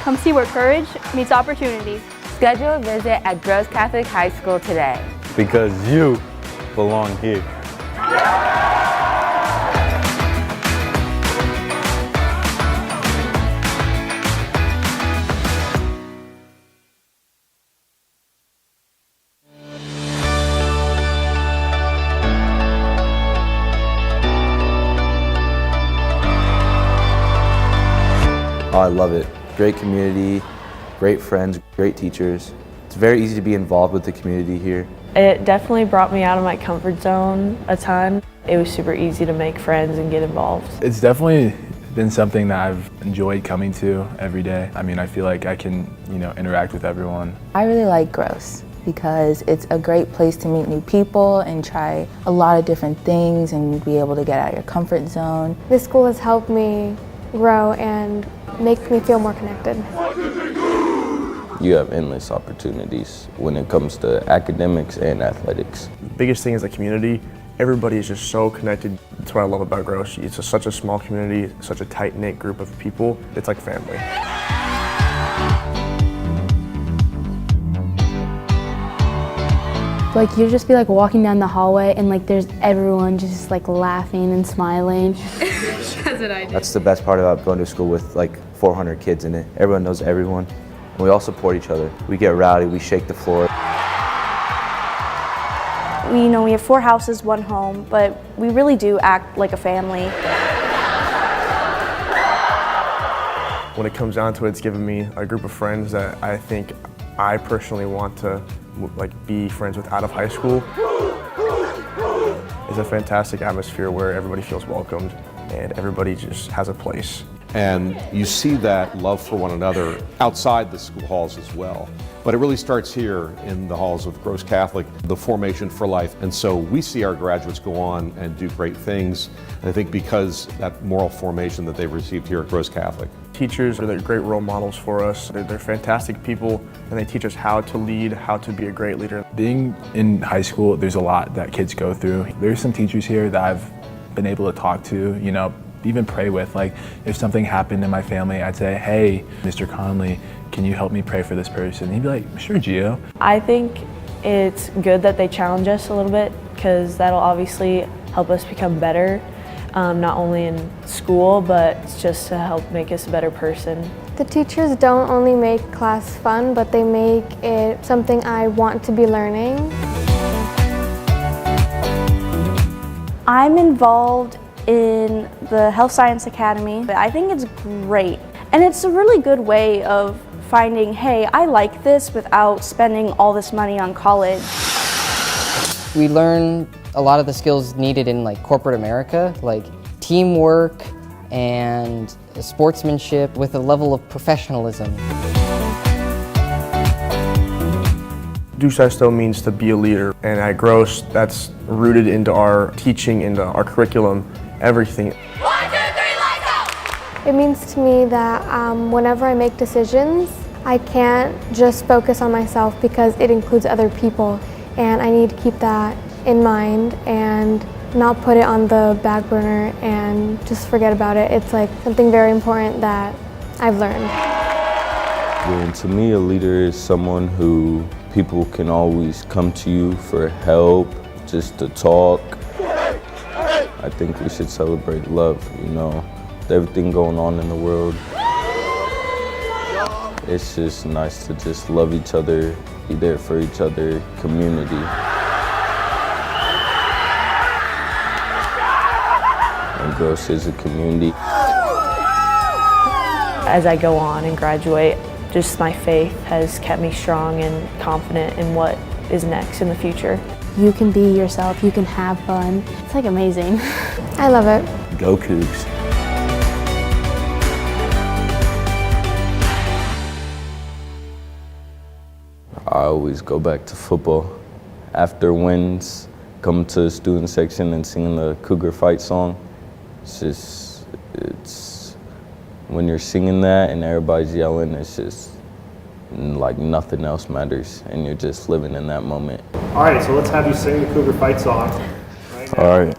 Come see where courage meets opportunity. Schedule a visit at Gross Catholic High School today. Because you belong here. Oh, I love it. Great community, great friends, great teachers. It's very easy to be involved with the community here. It definitely brought me out of my comfort zone a ton. It was super easy to make friends and get involved. It's definitely been something that I've enjoyed coming to every day. I mean, I feel like I can, interact with everyone. I really like Gross. because it's a great place to meet new people and try a lot of different things and be able to get out of your comfort zone. This school has helped me grow and make me feel more connected. You have endless opportunities when it comes to academics and athletics. The biggest thing is the community. Everybody is just so connected. That's what I love about Gross. It's just such a small community, such a tight-knit group of people. It's like family. Like you just be like walking down the hallway and like there's everyone just like laughing and smiling. That's the best part about going to school with like 400 kids in it. Everyone knows everyone. And we all support each other. We get rowdy, we shake the floor. We have 4 houses, 1 home, but we really do act like a family. When it comes down to it, it's given me a group of friends that I think I personally want to be friends with out of high school. It's a fantastic atmosphere where everybody feels welcomed and everybody just has a place. And you see that love for one another outside the school halls as well. But it really starts here in the halls of Gross Catholic, the formation for life. And so we see our graduates go on and do great things. And I think because that moral formation that they've received here at Gross Catholic. Teachers are great role models for us. They're fantastic people and they teach us how to lead, how to be a great leader. Being in high school, there's a lot that kids go through. There's some teachers here that I've been able to talk to, even pray with. Like if something happened in my family, I'd say, hey, Mr. Conley, can you help me pray for this person? And he'd be like, sure, Gio. I think it's good that they challenge us a little bit because that'll obviously help us become better, not only in school, but just to help make us a better person. The teachers don't only make class fun, but they make it something I want to be learning. I'm involved in the Health Science Academy. I think it's great. And it's a really good way of finding, hey, I like this without spending all this money on college. We learn a lot of the skills needed in like corporate America, like teamwork and sportsmanship with a level of professionalism. Do Sesto means to be a leader, and at Gross, that's rooted into our teaching, into our curriculum, everything. 1, 2, 3, lights out! It means to me that whenever I make decisions, I can't just focus on myself because it includes other people, and I need to keep that in mind and not put it on the back burner and just forget about it. It's like something very important that I've learned. And to me, a leader is someone who people can always come to you for help, just to talk. I think we should celebrate love, with everything going on in the world. It's just nice to just love each other, be there for each other, community. And Gross is a community. As I go on and graduate, just my faith has kept me strong and confident in what is next in the future. You can be yourself, you can have fun. It's like amazing. I love it. Go Cougs. I always go back to football. After wins, come to the student section and sing the Cougar fight song. It's when you're singing that and everybody's yelling, it's just like nothing else matters and you're just living in that moment. All right, so let's have you sing the Cougar fight song. Right now. All right.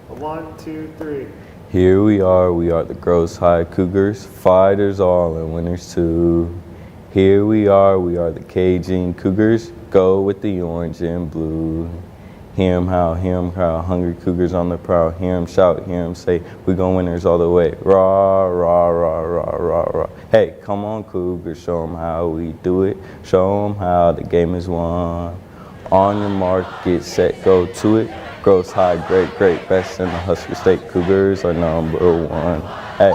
A 1, 2, 3. Here we are the Gross High Cougars, fighters all and winners too. Here we are the Cajun Cougars, go with the orange and blue. Hear 'em howl, hungry Cougars on the prowl. Hear 'em shout, hear 'em say, we gon' winners all the way. Rah, rah, rah, rah, rah, rah. Hey, come on Cougars, show 'em how we do it. Show 'em how the game is won. On your mark, get set, go to it. Gross High, great, best in the Husker State. Cougars are number 1. Hey.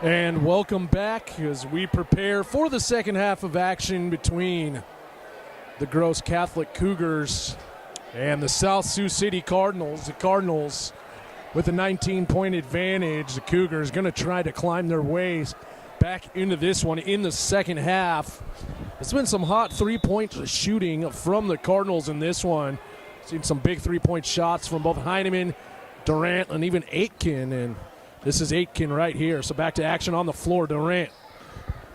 And welcome back as we prepare for the second half of action between the Gross Catholic Cougars And the South Sioux City Cardinals, with a 19-point advantage. The Cougars going to try to climb their ways back into this one in the second half. There's been some hot three-point shooting from the Cardinals in this one. Seen some big three-point shots from both Heineman, Durant, and even Aitken. And this is Aitken right here. So back to action on the floor. Durant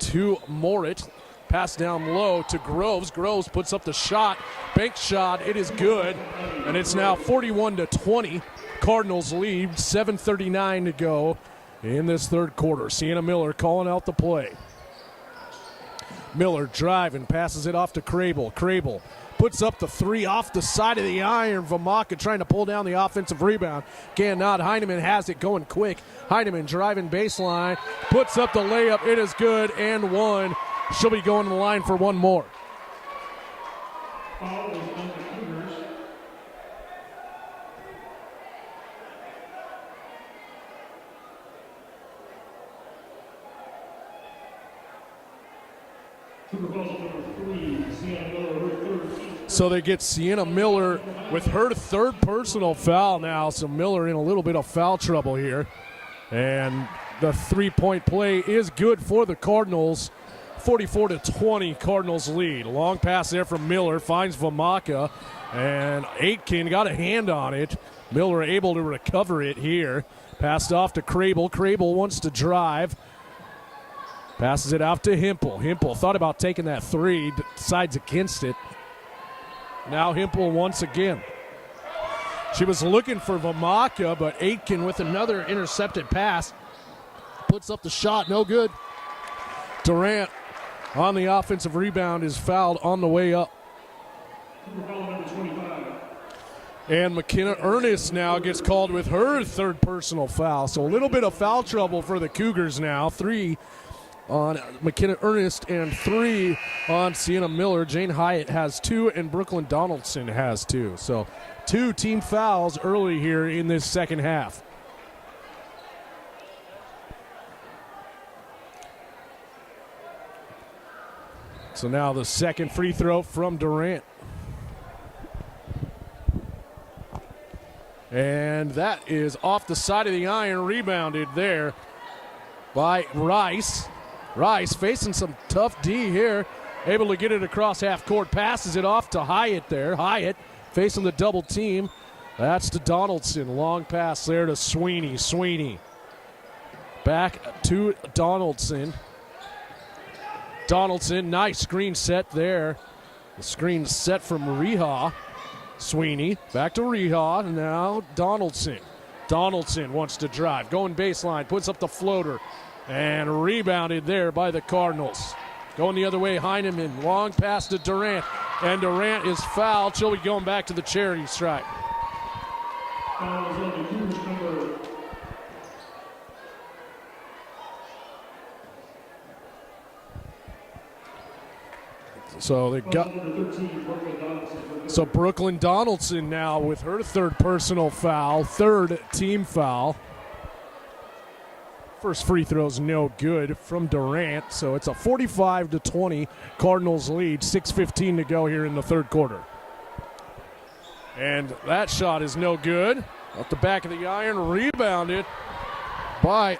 to Moritz. Pass down low to Groves. Groves puts up the shot. Bank shot. It is good. And it's now 41-20. Cardinals lead. 7:39 to go in this third quarter. Sienna Miller calling out the play. Miller driving. Passes it off to Crable. Crable puts up the three off the side of the iron. Vamaka trying to pull down the offensive rebound. Cannot. Heineman has it going quick. Heineman driving baseline. Puts up the layup. It is good and one. She'll be going to the line for one more. Foul is on the Cougars. Cougar foul number 3, Sienna Miller, her third. So they get Sienna Miller with her third personal foul now. So Miller in a little bit of foul trouble here. And the three-point play is good for the Cardinals. 44-20, Cardinals lead. Long pass there from Miller, finds Vamaka, and Aitken got a hand on it. Miller able to recover it here. Passed off to Crable. Crable wants to drive. Passes it out to Hempel. Hempel thought about taking that three, decides against it. Now Hempel once again. She was looking for Vamaka, but Aitken with another intercepted pass. Puts up the shot, no good. Durant on the offensive rebound is fouled on the way up. And McKenna Ernest now gets called with her third personal foul. So a little bit of foul trouble for the Cougars now. 3 on McKenna Ernest and 3 on Sienna Miller. Jane Hyatt has 2 and Brooklyn Donaldson has 2. So 2 team fouls early here in this second half. So now the second free throw from Durant. And that is off the side of the iron, rebounded there by Rice. Rice facing some tough D here, able to get it across half court, passes it off to Hyatt there. Hyatt facing the double team. That's to Donaldson. Long pass there to Sweeney. Sweeney back to Donaldson. Donaldson, nice screen set there. The screen set from Reha. Sweeney, back to Reha, and now Donaldson. Donaldson wants to drive, going baseline, puts up the floater, and rebounded there by the Cardinals. Going the other way, Heineman, long pass to Durant, and Durant is fouled. She'll be going back to the charity stripe. Foul is on the Cougars number. So they got. So Brooklyn Donaldson now with her third personal foul, third team foul. First free throw's no good from Durant, so it's a 45-20 Cardinals lead. 6:15 to go here in the third quarter. And that shot is no good. Off the back of the iron, rebounded by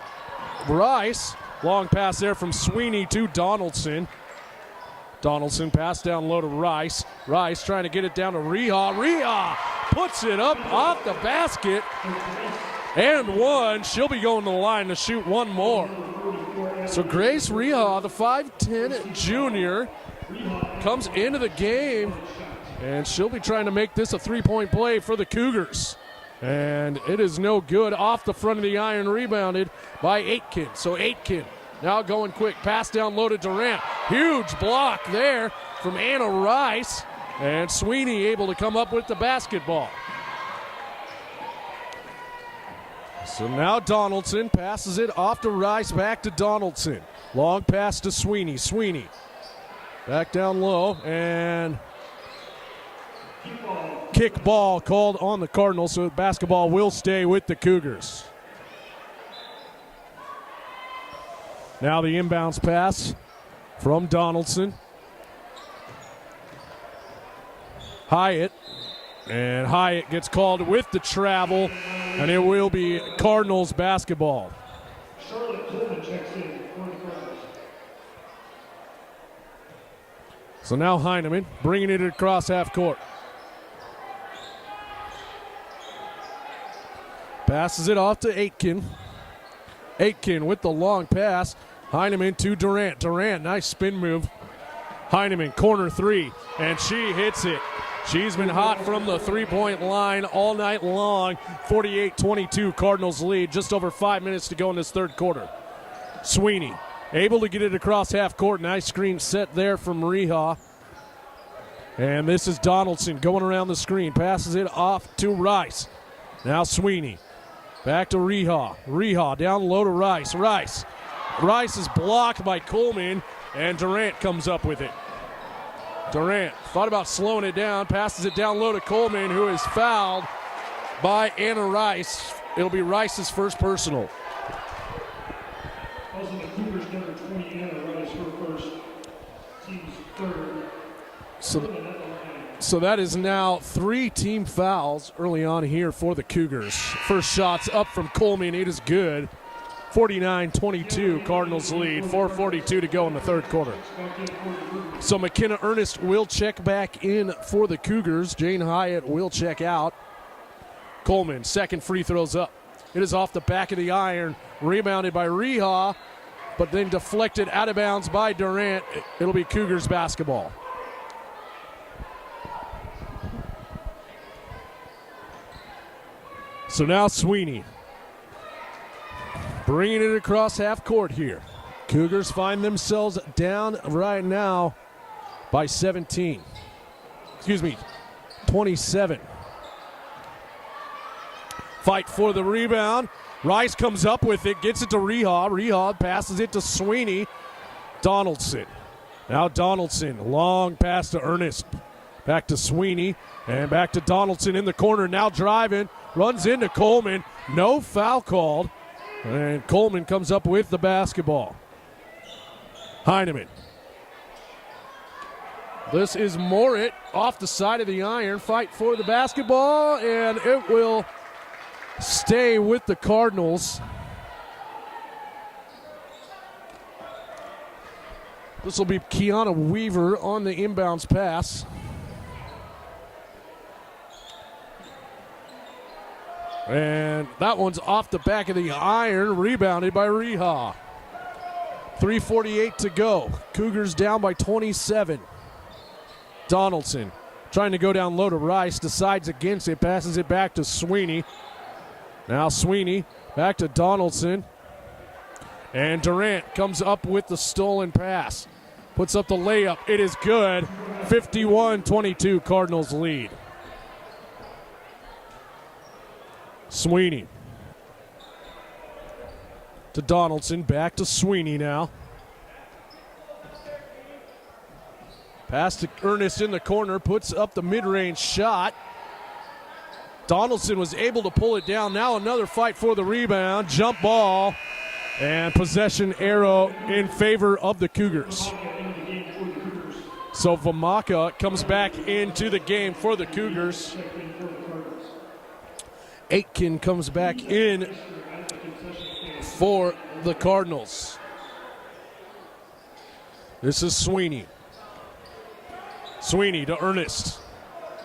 Rice. Long pass there from Sweeney to Donaldson. Donaldson pass down low to Rice. Rice trying to get it down to Reha. Reha puts it up off the basket. And one. She'll be going to the line to shoot one more. So Grace Reha, the 5'10 junior, comes into the game. And she'll be trying to make this a three-point play for the Cougars. And it is no good. Off the front of the iron, rebounded by Aitken. So Aitken now going quick, pass down low to Durant. Huge block there from Anna Rice. And Sweeney able to come up with the basketball. So now Donaldson passes it off to Rice, back to Donaldson. Long pass to Sweeney. Sweeney back down low, and kick ball called on the Cardinals, so basketball will stay with the Cougars. Now the inbounds pass from Donaldson. Hyatt And Hyatt gets called with the travel, and it will be Cardinals basketball. Charlotte Coleman checks in for the Cardinals. So now Heineman bringing it across half court. Passes it off to Aitken. Aitken with the long pass. Heineman to Durant. Durant, nice spin move. Heineman, corner three, and she hits it. She's been hot from the three-point line all night long. 48-22, Cardinals lead. Just over 5 minutes to go in this third quarter. Sweeney able to get it across half court. Nice screen set there from Reha. And this is Donaldson going around the screen. Passes it off to Rice. Now Sweeney. Back to Reha. Reha down low to Rice. Rice is blocked by Coleman, and Durant comes up with it. Durant thought about slowing it down, passes it down low to Coleman, who is fouled by Anna Rice. It'll be Rice's first personal. Also, the Cougars number 20, Anna Rice, her first, team's third. So that is now 3 team fouls early on here for the Cougars. First shot's up from Coleman. It is good. 49-22, Cardinals lead. 4:42 to go in the third quarter. So McKenna Ernest will check back in for the Cougars. Jane Hyatt will check out. Coleman, second free throw's up. It is off the back of the iron. Rebounded by Reha, but then deflected out of bounds by Durant. It'll be Cougars basketball. So now Sweeney bringing it across half court here. Cougars find themselves down right now by 17. 27. Fight for the rebound. Rice comes up with it, gets it to Reha. Reha passes it to Sweeney. Donaldson. Now Donaldson, long pass to Ernest. Back to Sweeney, and back to Donaldson in the corner, now driving. Runs into Coleman. No foul called. And Coleman comes up with the basketball. Heineman. This is Morit off the side of the iron. Fight for the basketball, and it will stay with the Cardinals. This will be Kiana Weaver on the inbounds pass. And that one's off the back of the iron, rebounded by Reha. 3:48 to go. Cougars down by 27. Donaldson trying to go down low to Rice, decides against it, passes it back to Sweeney. Now Sweeney back to Donaldson. And Durant comes up with the stolen pass. Puts up the layup. It is good. 51-22, Cardinals lead. Sweeney to Donaldson, back to Sweeney now. Pass to Ernest in the corner, puts up the mid-range shot. Donaldson was able to pull it down. Now another fight for the rebound, jump ball, and possession arrow in favor of the Cougars. So Vamaka comes back into the game for the Cougars. Aitken comes back in for the Cardinals. This is Sweeney. Sweeney to Ernest.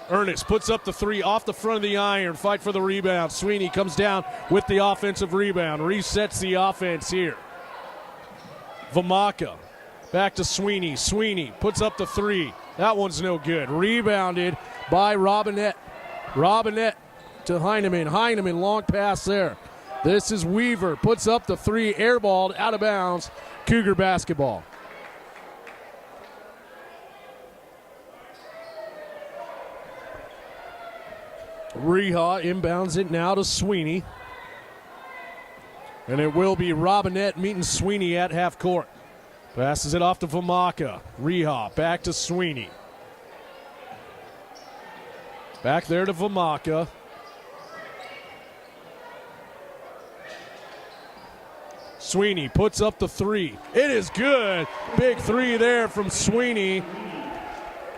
Ernest puts up the three off the front of the iron. Fight for the rebound. Sweeney comes down with the offensive rebound. Resets the offense here. Vamaka back to Sweeney. Sweeney puts up the three. That one's no good. Rebounded by Robinette. Robinette to Heineman. Heineman, long pass there. This is Weaver. Puts up the three, airballed, out of bounds. Cougar basketball. Reha inbounds it now to Sweeney. And it will be Robinette meeting Sweeney at half court. Passes it off to Vamaka. Reha back to Sweeney. Back there to Vamaka. Sweeney puts up the three. It is good. Big three there from Sweeney.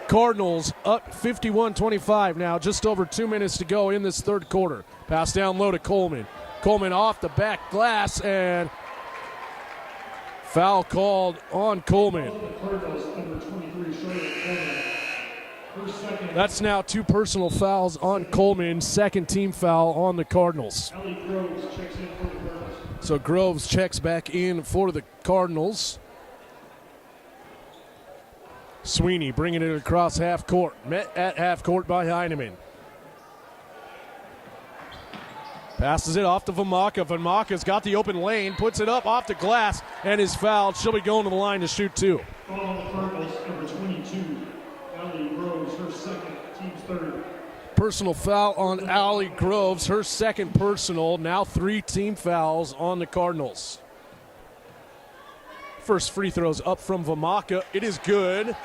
Cardinals up 51-25 now, just over 2 minutes to go in this third quarter. Pass down low to Coleman. Coleman off the back glass, and foul called on Coleman. That's now 2 personal fouls on Coleman, second team foul on the Cardinals. So Groves checks back in for the Cardinals. Sweeney bringing it across half court. Met at half court by Heineman. Passes it off to Vamaka. Vamaka's got the open lane, puts it up off the glass, and is fouled. She'll be going to the line to shoot 2. Foul on the Cardinals, number 22, Allie Groves, her second, team's third. Personal foul on Allie Groves, her second personal. Now 3 team fouls on the Cardinals. First free throw's up from Vamaka. It is good.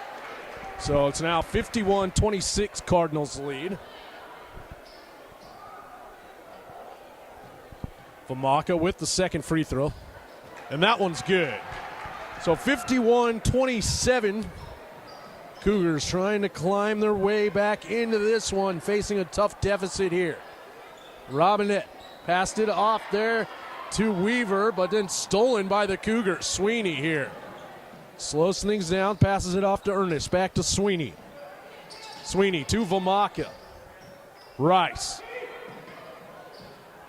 So it's now 51-26 Cardinals lead. Vamaka with the second free throw. And that one's good. So 51-27. Cougars trying to climb their way back into this one, facing a tough deficit here. Robinette passed it off there to Weaver, but then stolen by the Cougars. Sweeney here. Slows things down, passes it off to Ernest. Back to Sweeney. Sweeney to Vamaka. Rice.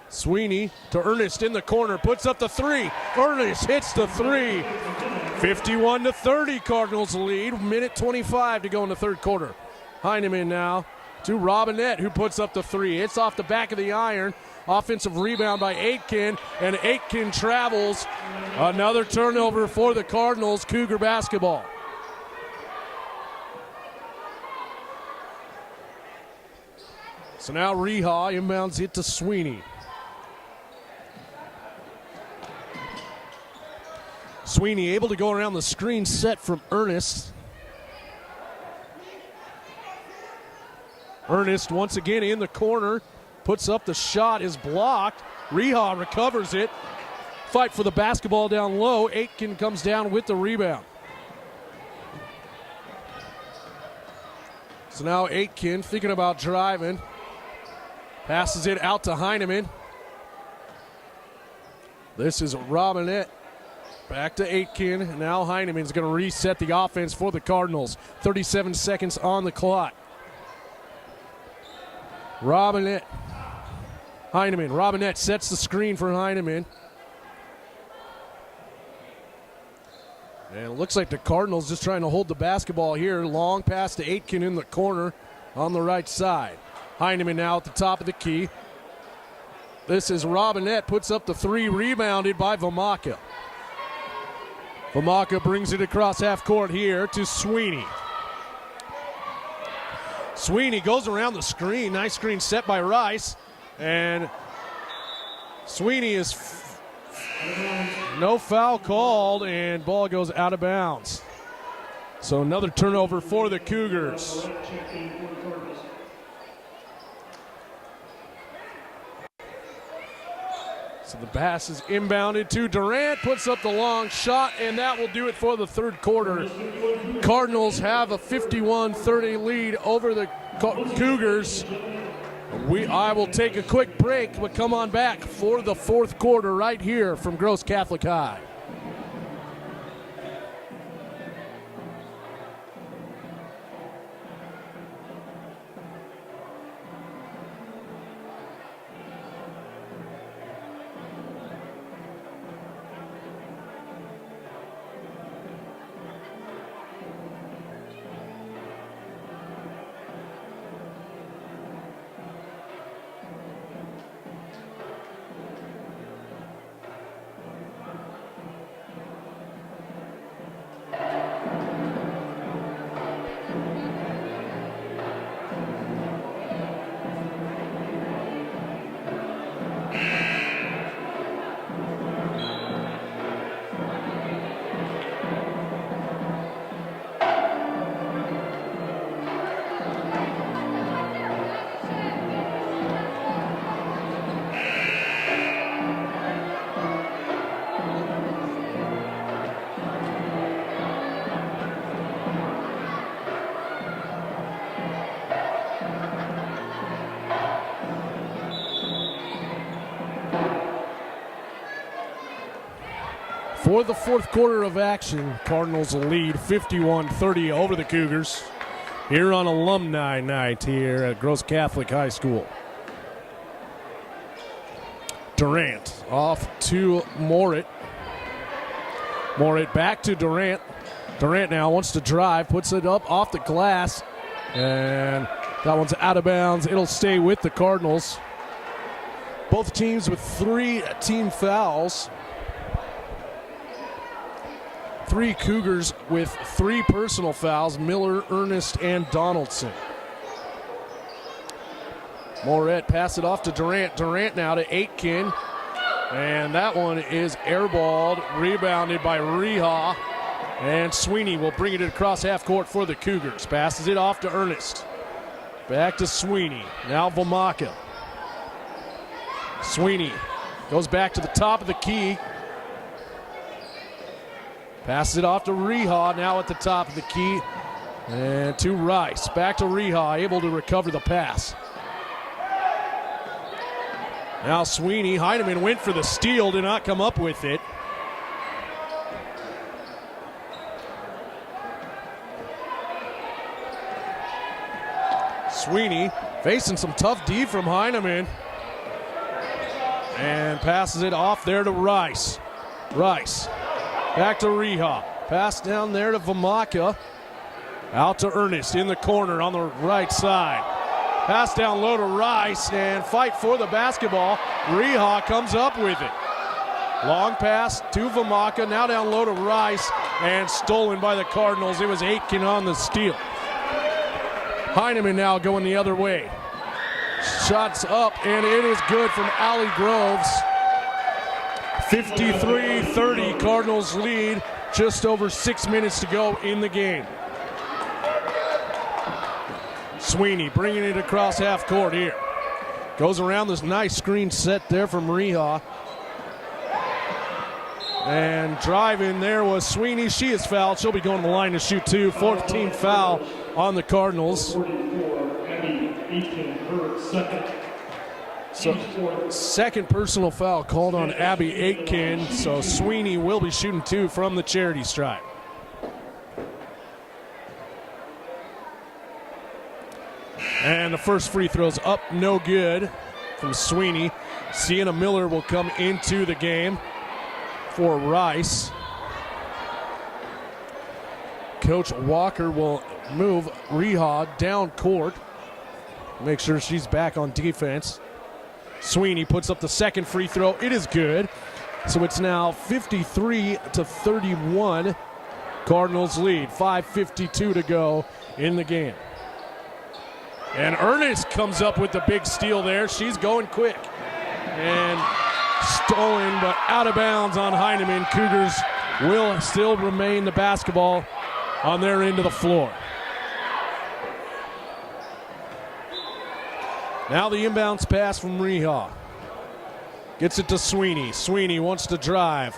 Sweeney to Ernest in the corner, puts up the 3. Ernest hits the 3. 51-30 Cardinals lead. Minute 25 to go in the third quarter. Heineman now to Robinette, who puts up the 3. It's off the back of the iron. Offensive rebound by Aitken, and Aitken travels. Another turnover for the Cardinals. Cougar basketball. So now Reha inbounds it to Sweeney. Sweeney able to go around the screen set from Ernest. Ernest once again in the corner. Puts up the shot, is blocked. Reha recovers it. Fight for the basketball down low. Aitken comes down with the rebound. So now Aitken thinking about driving. Passes it out to Heineman. This is Robinette. Back to Aitken. And now Heineman's going to reset the offense for the Cardinals. 37 seconds on the clock. Robinette. Heineman. Robinette sets the screen for Heineman. And it looks like the Cardinals just trying to hold the basketball here. Long pass to Aitken in the corner on the right side. Heineman now at the top of the key. This is Robinette. Puts up the 3, rebounded by Vamaka. Vamaka brings it across half court here to Sweeney. Sweeney goes around the screen. Nice screen set by Rice. And Sweeney is no foul called, and ball goes out of bounds. So another turnover for the Cougars. So the pass is inbounded to Durant, puts up the long shot, and that will do it for the third quarter. Cardinals have a 51-30 lead over the Cougars. I will take a quick break, but come on back for the fourth quarter right here from Gross Catholic High. For the fourth quarter of action, Cardinals lead 51-30 over the Cougars here on Alumni Night here at Gross Catholic High School. Durant off to Morit. Morit back to Durant. Durant now wants to drive, puts it up off the glass, and that one's out of bounds. It'll stay with the Cardinals. Both teams with 3 team fouls. 3 Cougars with 3 personal fouls, Miller, Ernest, and Donaldson. Moret pass it off to Durant. Durant now to Aitken. And that one is airballed, rebounded by Reha. And Sweeney will bring it across half court for the Cougars. Passes it off to Ernest. Back to Sweeney. Now Vamaka. Sweeney goes back to the top of the key. Passes it off to Reha, now at the top of the key. And to Rice. Back to Reha, able to recover the pass. Now Sweeney. Heineman went for the steal, did not come up with it. Sweeney facing some tough D from Heineman. And passes it off there to Rice. Rice. Back to Reha. Pass down there to Vamaka. Out to Ernest in the corner on the right side. Pass down low to Rice and fight for the basketball. Reha comes up with it. Long pass to Vamaka. Now down low to Rice and stolen by the Cardinals. It was Aitken on the steal. Heineman now going the other way. Shots up and it is good from Allie Groves. 53-30, Cardinals lead, just over 6 minutes to go in the game. Sweeney bringing it across half court here. Goes around this nice screen set there from Reha. And driving there was Sweeney. She is fouled. She'll be going to the line to shoot 2. 4th team foul on the Cardinals. So, second personal foul called on Abby Aitken, so Sweeney will be shooting 2 from the charity stripe. And the first free throw's up, no good from Sweeney. Sienna Miller will come into the game for Rice. Coach Walker will move Reha down court, make sure she's back on defense. Sweeney puts up the second free throw. It is good. So it's now 53-31. Cardinals lead. 5:52 to go in the game. And Ernest comes up with the big steal there. She's going quick. And stolen, but out of bounds on Heineman. Cougars will still remain the basketball on their end of the floor. Now the inbounds pass from Reha. Gets it to Sweeney. Sweeney wants to drive.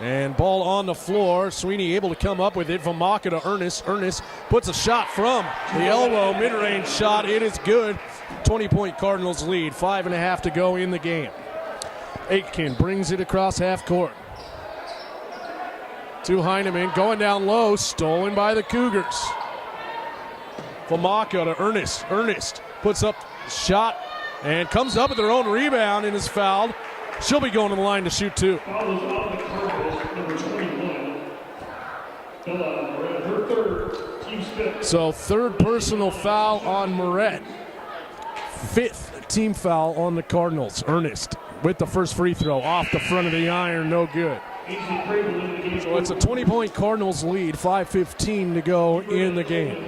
And ball on the floor. Sweeney able to come up with it. Vamaka to Ernest. Ernest puts a shot from the elbow. Mid-range shot. It is good. 20-point Cardinals lead. 5.5 to go in the game. Aitken brings it across half court. To Heineman. Going down low. Stolen by the Cougars. Vamaka to Ernest. Ernest puts up shot and comes up with her own rebound and is fouled. She'll be going to the line to shoot 2. So third personal foul on Moret. 5th team foul on the Cardinals. Ernest with the first free throw off the front of the iron, no good. So it's a 20-point Cardinals lead, 5:15 to go in the game.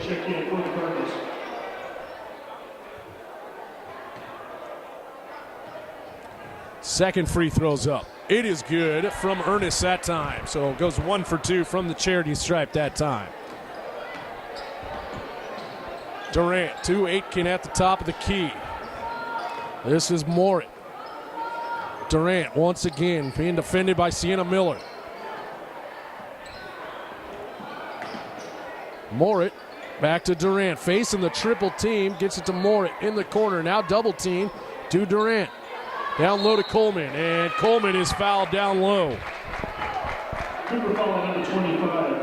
Second free throw's up. It is good from Ernest that time. So it goes 1 for 2 from the charity stripe that time. Durant to Aitken at the top of the key. This is Morit. Durant once again being defended by Sienna Miller. Morit back to Durant. Facing the triple team. Gets it to Morit in the corner. Now double team to Durant. Down low to Coleman, and Coleman is fouled down low. Cougar foul number 25.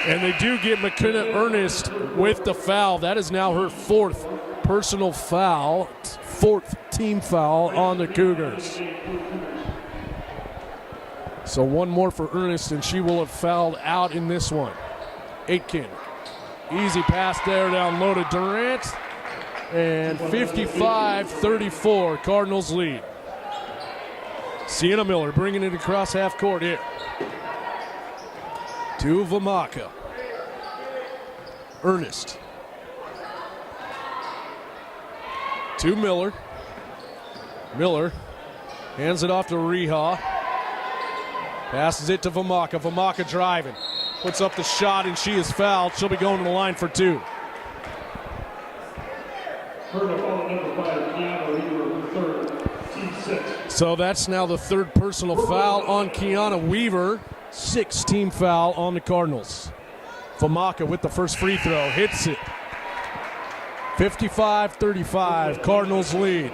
And they do get McKenna Ernest with the foul. That is now her fourth personal foul, fourth team foul on the Cougars. So one more for Ernest, and she will have fouled out in this one. Aitken, easy pass there down low to Durant. And 55-34, Cardinals lead. Sienna Miller bringing it across half court here. To Vamaka. Ernest. To Miller. Miller hands it off to Reha. Passes it to Vamaka. Vamaka driving. Puts up the shot, and she is fouled. She'll be going to the line for two. So that's now the third personal foul on Kiana Weaver. Sixth team foul on the Cardinals. Vamaka with the first free throw. Hits it. 55-35. Cardinals lead.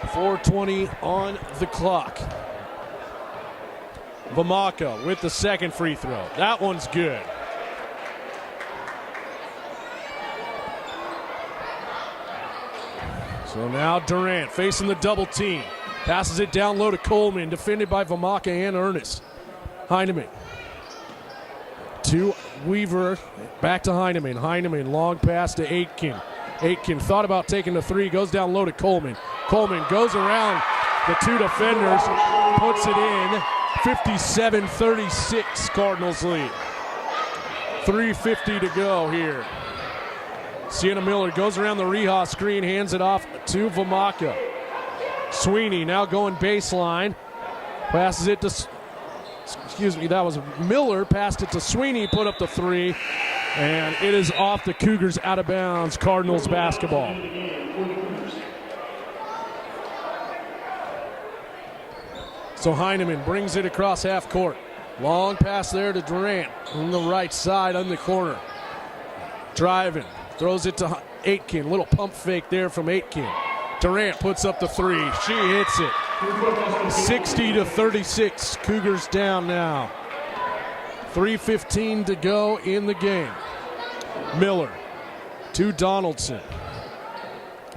4:20 on the clock. Vamaka with the second free throw. That one's good. So now Durant facing the double team. Passes it down low to Coleman, defended by Vamaka and Ernest. Heineman to Weaver, back to Heineman. Heineman, long pass to Aitken. Aitken thought about taking the three, goes down low to Coleman. Coleman goes around the two defenders, puts it in. 57-36, Cardinals lead. 3:50 to go here. Sienna Miller goes around the Reha screen, hands it off to Vamaka. Sweeney now going baseline. Passes it to, that was Miller. Passed it to Sweeney, put up the three. And it is off the Cougars, out of bounds. Cardinals basketball. So Heineman brings it across half court. Long pass there to Durant on the right side on the corner. Driving. Throws it to Aitken. Little pump fake there from Aitken. Durant puts up the three. She hits it. 60-36. Cougars down now. 3:15 to go in the game. Miller to Donaldson.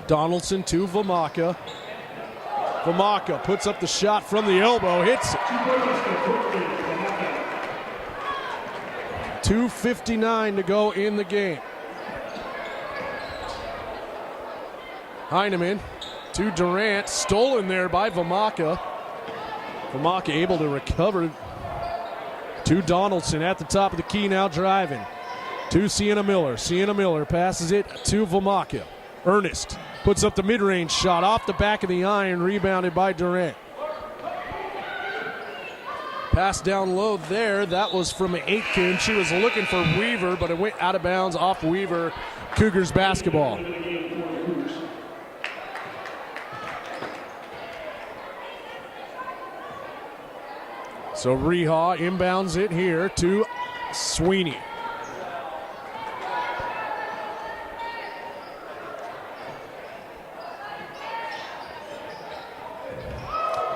Donaldson to Vamaka. Vamaka puts up the shot from the elbow. Hits it. 2:59 to go in the game. Heineman to Durant, stolen there by Vamaka. Vamaka able to recover to Donaldson at the top of the key, now driving to Sienna Miller. Sienna Miller passes it to Vamaka. Ernest puts up the mid-range shot off the back of the iron, rebounded by Durant. Pass down low there, that was from Aitken. She was looking for Weaver, but it went out of bounds off Weaver. Cougars basketball. So Reha inbounds it here to Sweeney.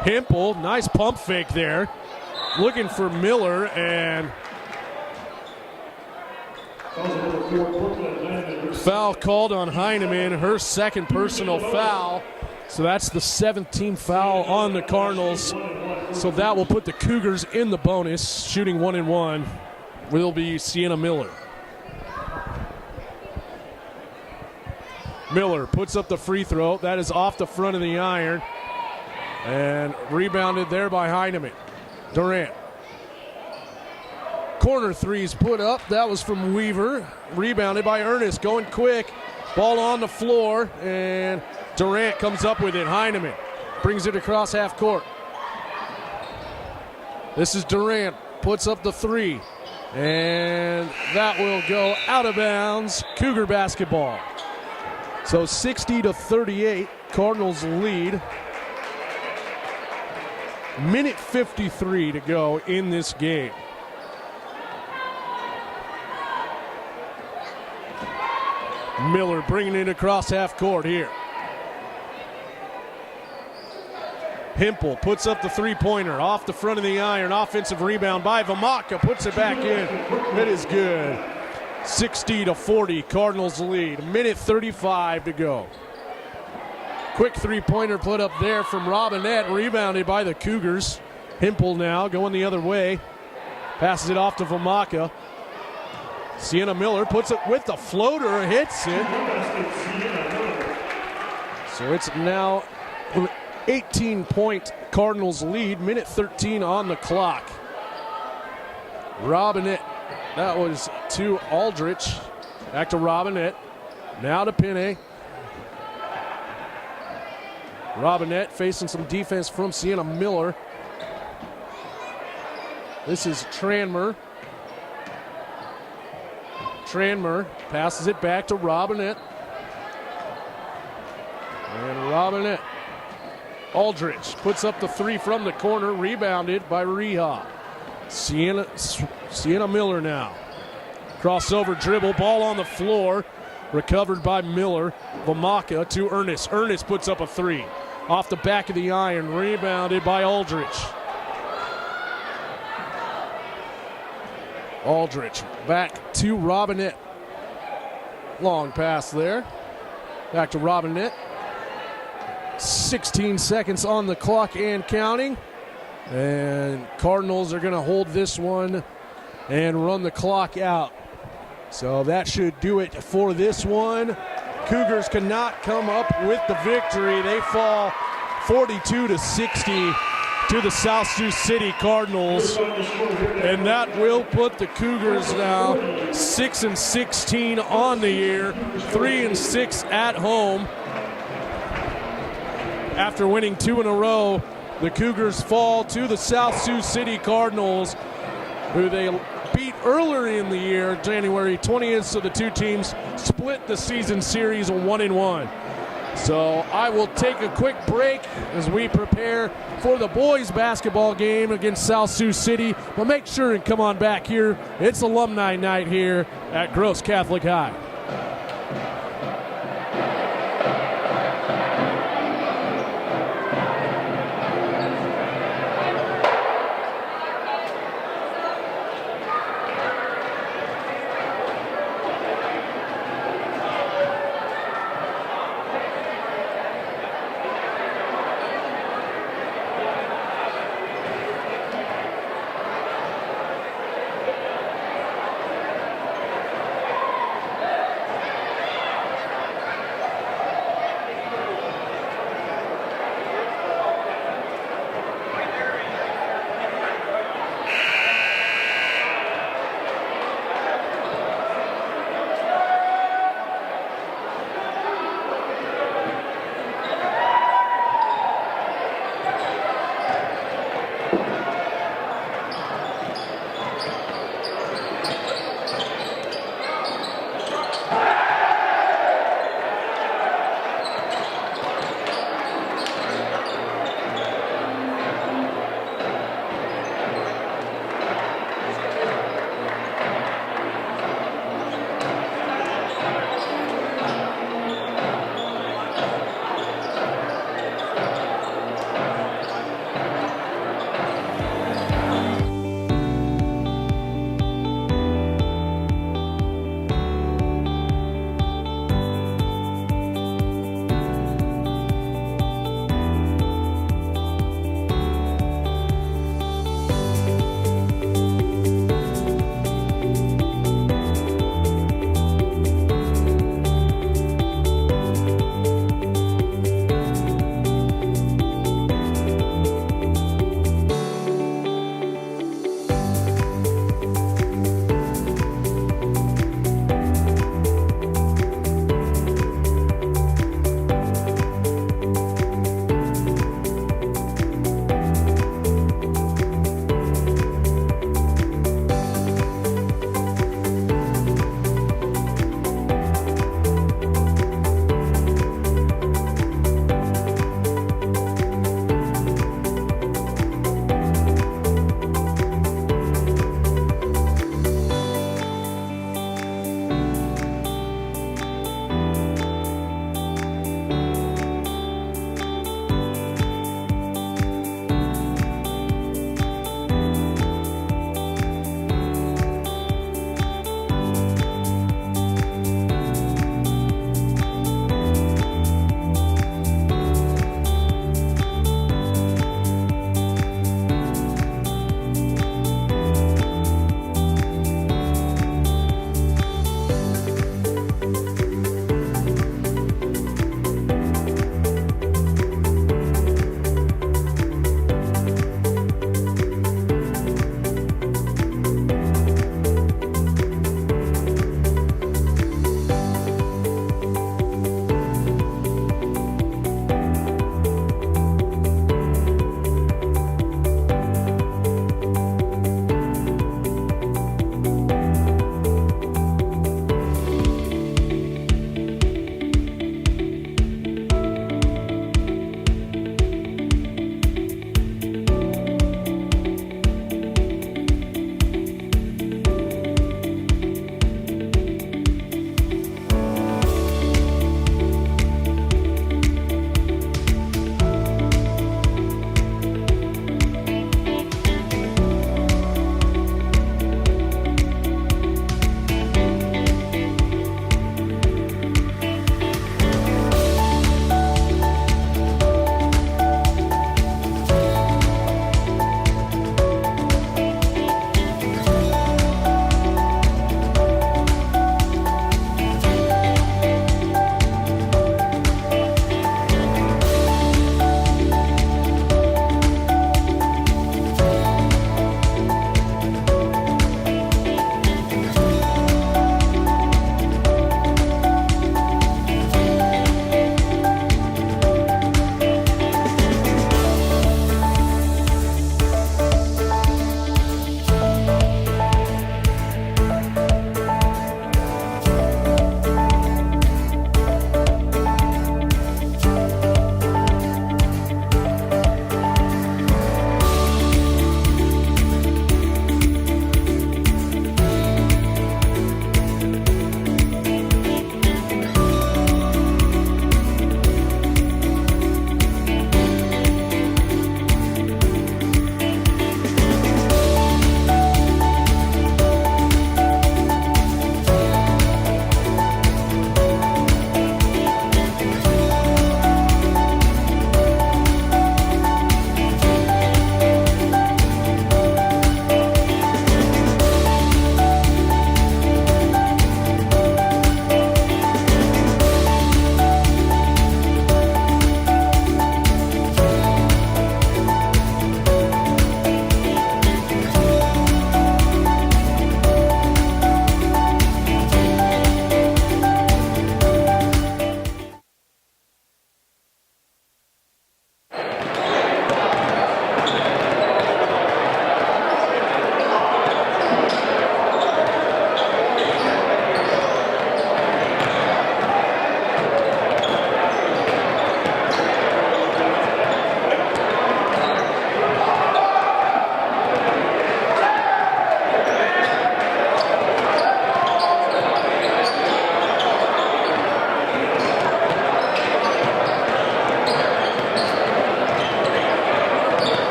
Hempel, nice pump fake there. Looking for Miller, and foul called on Heineman, her second personal foul. So that's the 7th team foul on the Cardinals. So that will put the Cougars in the bonus. Shooting 1-1 will be Sienna Miller. Miller puts up the free throw. That is off the front of the iron. And rebounded there by Heineman. Durant. Corner threes put up. That was from Weaver. Rebounded by Ernest. Going quick. Ball on the floor. And Durant comes up with it. Heineman brings it across half court. This is Durant. Puts up the three. And that will go out of bounds. Cougar basketball. So 60-38. Cardinals lead. Minute 53 to go in this game. Miller bringing it across half court here. Hempel puts up the three-pointer off the front of the iron. Offensive rebound by Vamaka, puts it back in. It is good. 60-40, Cardinals lead. 1:35 to go. Quick three-pointer put up there from Robinette, rebounded by the Cougars. Hempel now going the other way. Passes it off to Vamaka. Sienna Miller puts it with the floater, hits it. So it's now 18-point Cardinals lead, 1:13 on the clock. Robinette, that was to Aldrich. Back to Robinette. Now to Pinay. Robinette facing some defense from Sienna Miller. This is Tranmer. Tranmer passes it back to Robinette. And Robinette. Aldrich puts up the three from the corner, rebounded by Reha. Sienna Miller now. Crossover dribble, ball on the floor, recovered by Miller. Vamaka to Ernest. Ernest puts up a three. Off the back of the iron, rebounded by Aldrich. Aldrich back to Robinette. Long pass there. Back to Robinette. 16 seconds on the clock and counting. And Cardinals are going to hold this one and run the clock out. So that should do it for this one. Cougars cannot come up with the victory. They fall 42-60 to the South Sioux City Cardinals. And that will put the Cougars now 6-16 on the year, 3-6 at home. After winning 2 in a row, the Cougars fall to the South Sioux City Cardinals, who they beat earlier in the year, January 20th, so the two teams split the season series 1-1. So I will take a quick break as we prepare for the boys basketball game against South Sioux City, but make sure and come on back here. It's alumni night here at Gross Catholic High.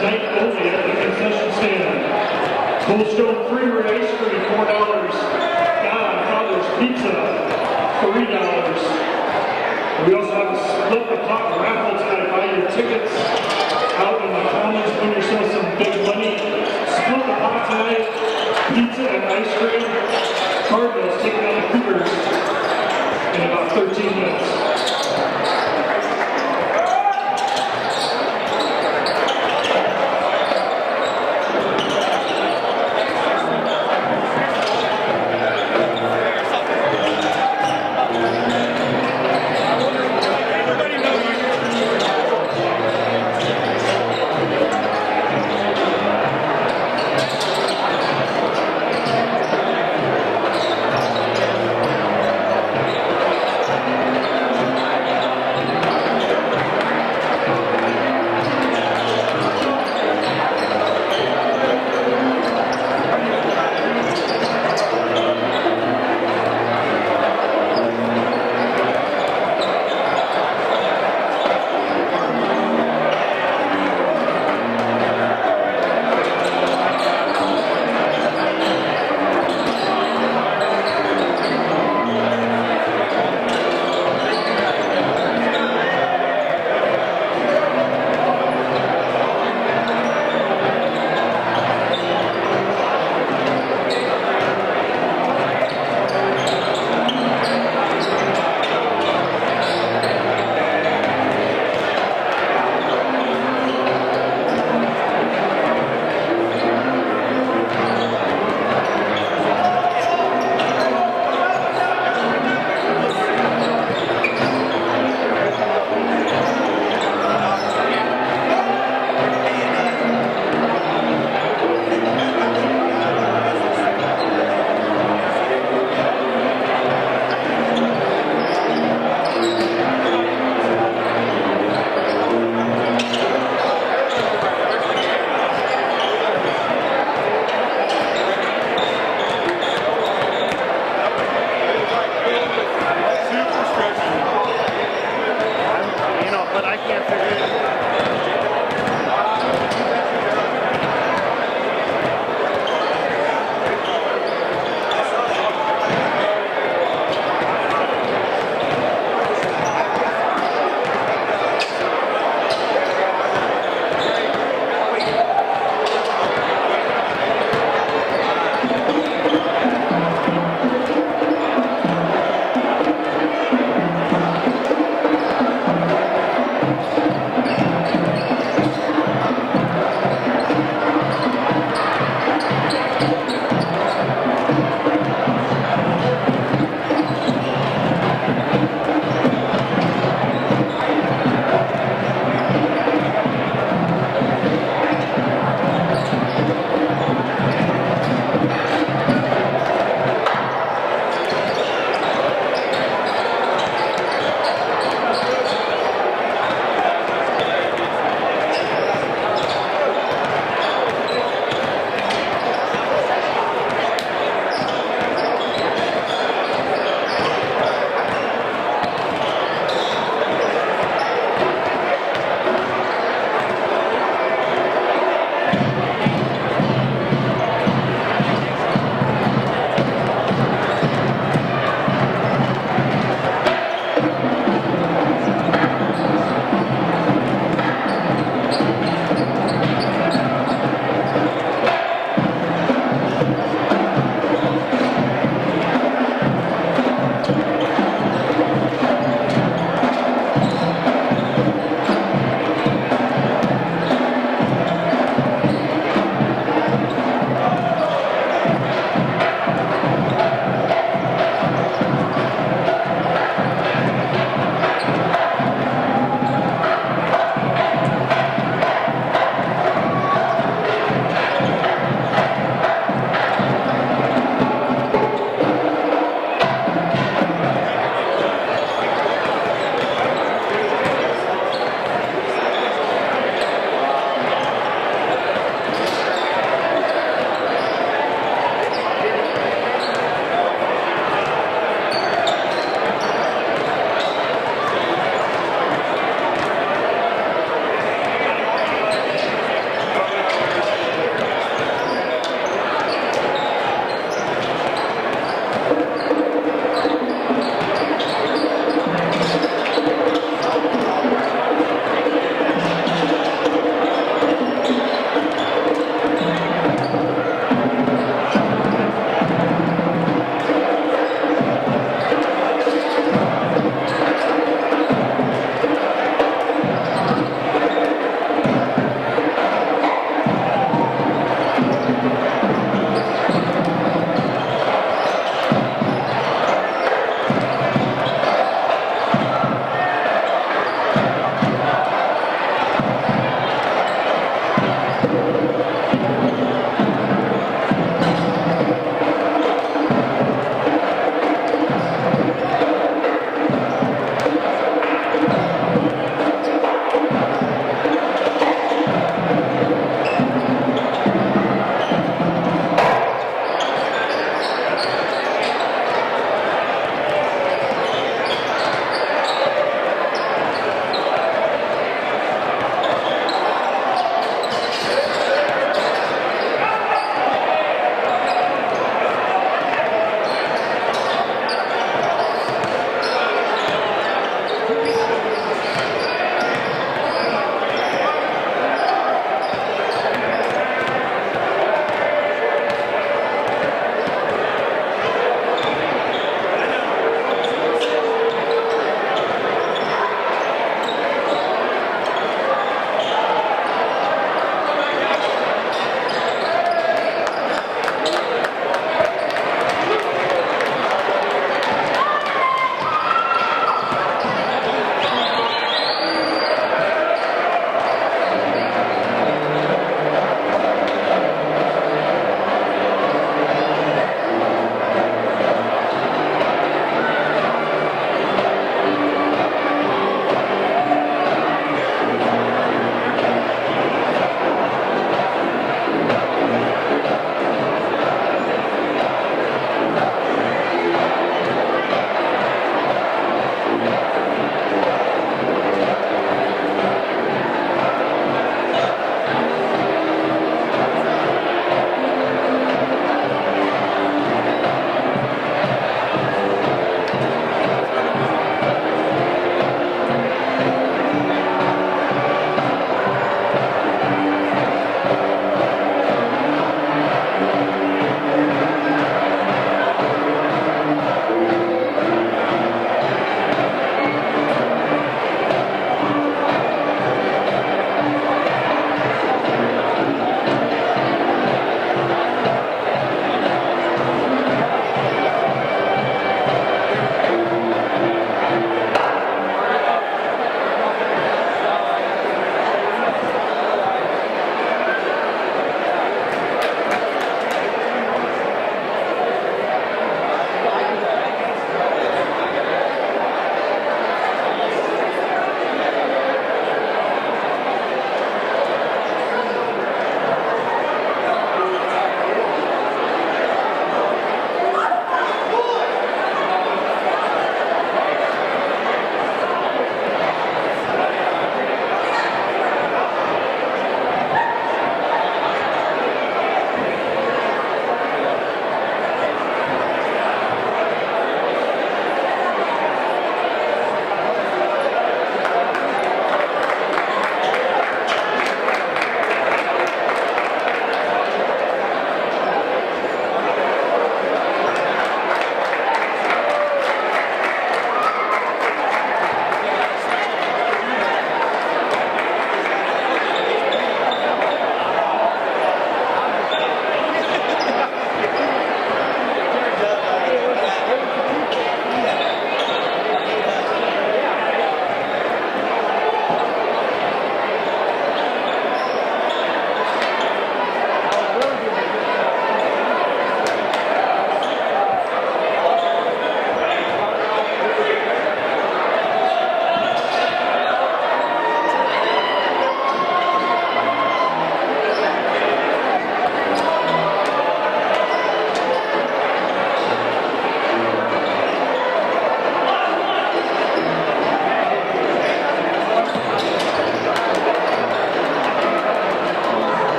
tonight only at the concession stand. Cold Stone Creamery Ice Cream, $4. Godfather's Pizza, $3. We also have a split the pot raffle tonight. Buy your tickets out in the commons, win yourself some big money. Split the pot tonight, pizza and ice cream. Cardinals taking on the Cougars in about 13 minutes.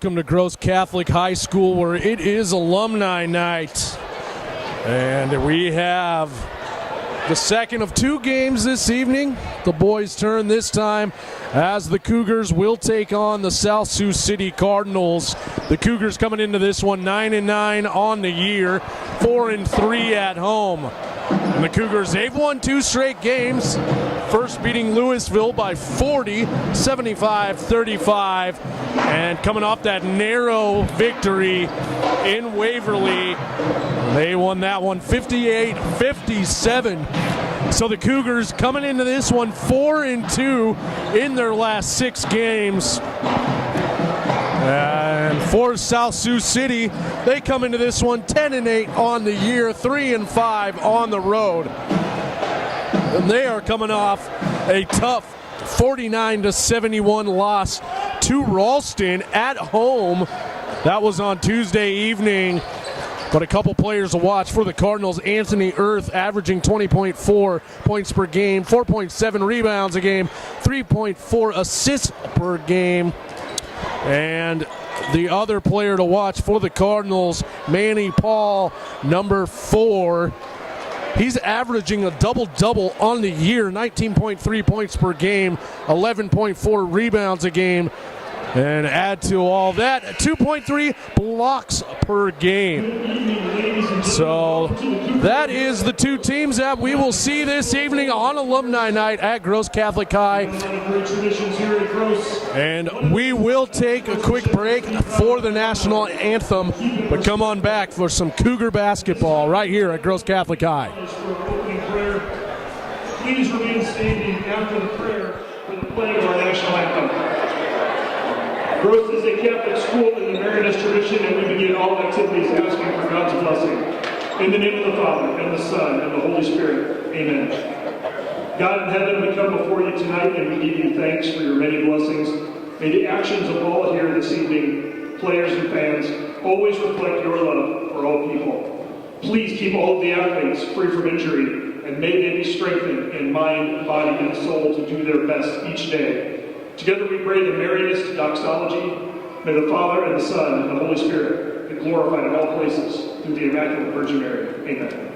welcome to Gross Catholic High School, where it is alumni night. And we have the second of two games this evening. The boys' turn this time as the Cougars will take on the South Sioux City Cardinals. The Cougars coming into this one 9-9 on the year, 4-3 at home. And the Cougars, they've won 2 straight games. First beating Louisville by 40, 75-35. And coming off that narrow victory in Waverly, they won that one 58-57. So the Cougars coming into this one 4-2 in their last 6 games. And for South Sioux City, they come into this one 10-8 on the year, 3-5 on the road. And they are coming off a tough 49-71 loss to Ralston at home. That was on Tuesday evening. But a couple players to watch for the Cardinals. Anthony Earth averaging 20.4 points per game, 4.7 rebounds a game, 3.4 assists per game. And the other player to watch for the Cardinals, Manny Paul, number 4. He's averaging a double-double on the year, 19.3 points per game, 11.4 rebounds a game. And add to all that, 2.3 blocks per game. So that is the two teams that we will see this evening on Alumni Night at Gross Catholic High. And we will take a quick break for the national anthem, but come on back for some Cougar basketball right here at Gross Catholic High. Please remain standing after the prayer for the playing of our national anthem. Gross is a Catholic school in the Marianist tradition, and we begin all activities asking for God's blessing. In the name of the Father, and the Son, and the Holy Spirit. Amen. God in heaven, we come before you tonight, and we give you thanks for your many blessings. May the actions of all here this evening, players and fans, always reflect your love for all people. Please keep all of the athletes free from injury, and may they be strengthened in mind, body, and soul to do their best each day. Together we pray the Marianist doxology. May the Father and the Son and the Holy Spirit be glorified in all places through the Immaculate Virgin Mary. Amen.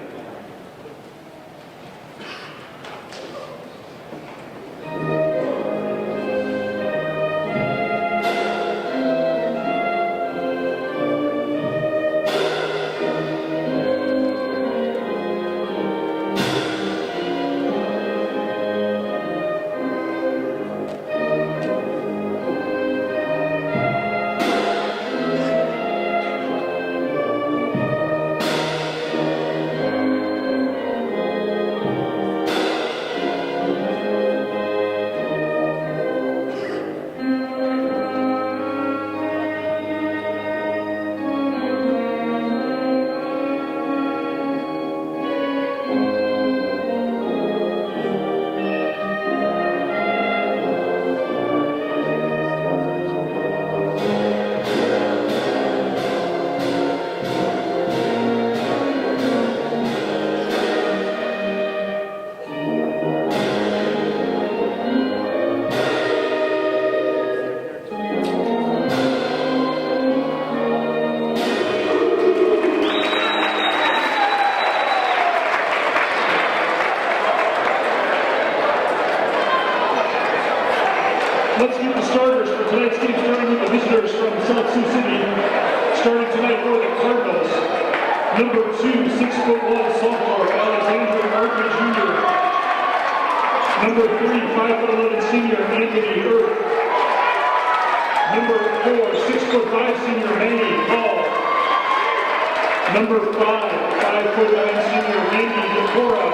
Let's get the starters for tonight's game, starting with the visitors from South Sioux City. Starting tonight for the Cardinals, number 2, 6'1" sophomore, Alexander Martin Jr. Number 3, 5'11" senior, Anthony Earth. Number 4, 6'5" senior, Manny Paul. Number 5, 5'9" senior, Randy Decora.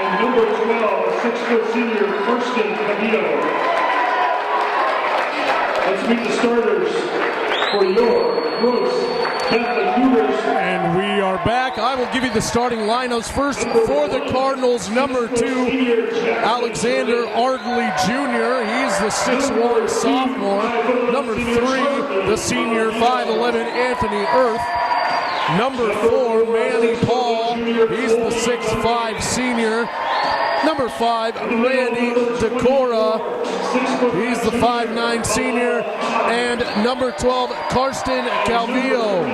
And number 12, 6' senior, Kirsten Camillo. Let's meet the starters for your Gross Catholic Cougars. And we are back. I will give you the starting lineups. First for the Cardinals, number 2, Alexander Ardley Jr. He's the 6'1" sophomore. Number 3, the senior 5'11" Anthony Earth. Number 4, Manny Paul. He's the 6'5" senior. Number 5, Randy Decora. He's the 5'9" senior. And number 12, Karsten Calvillo.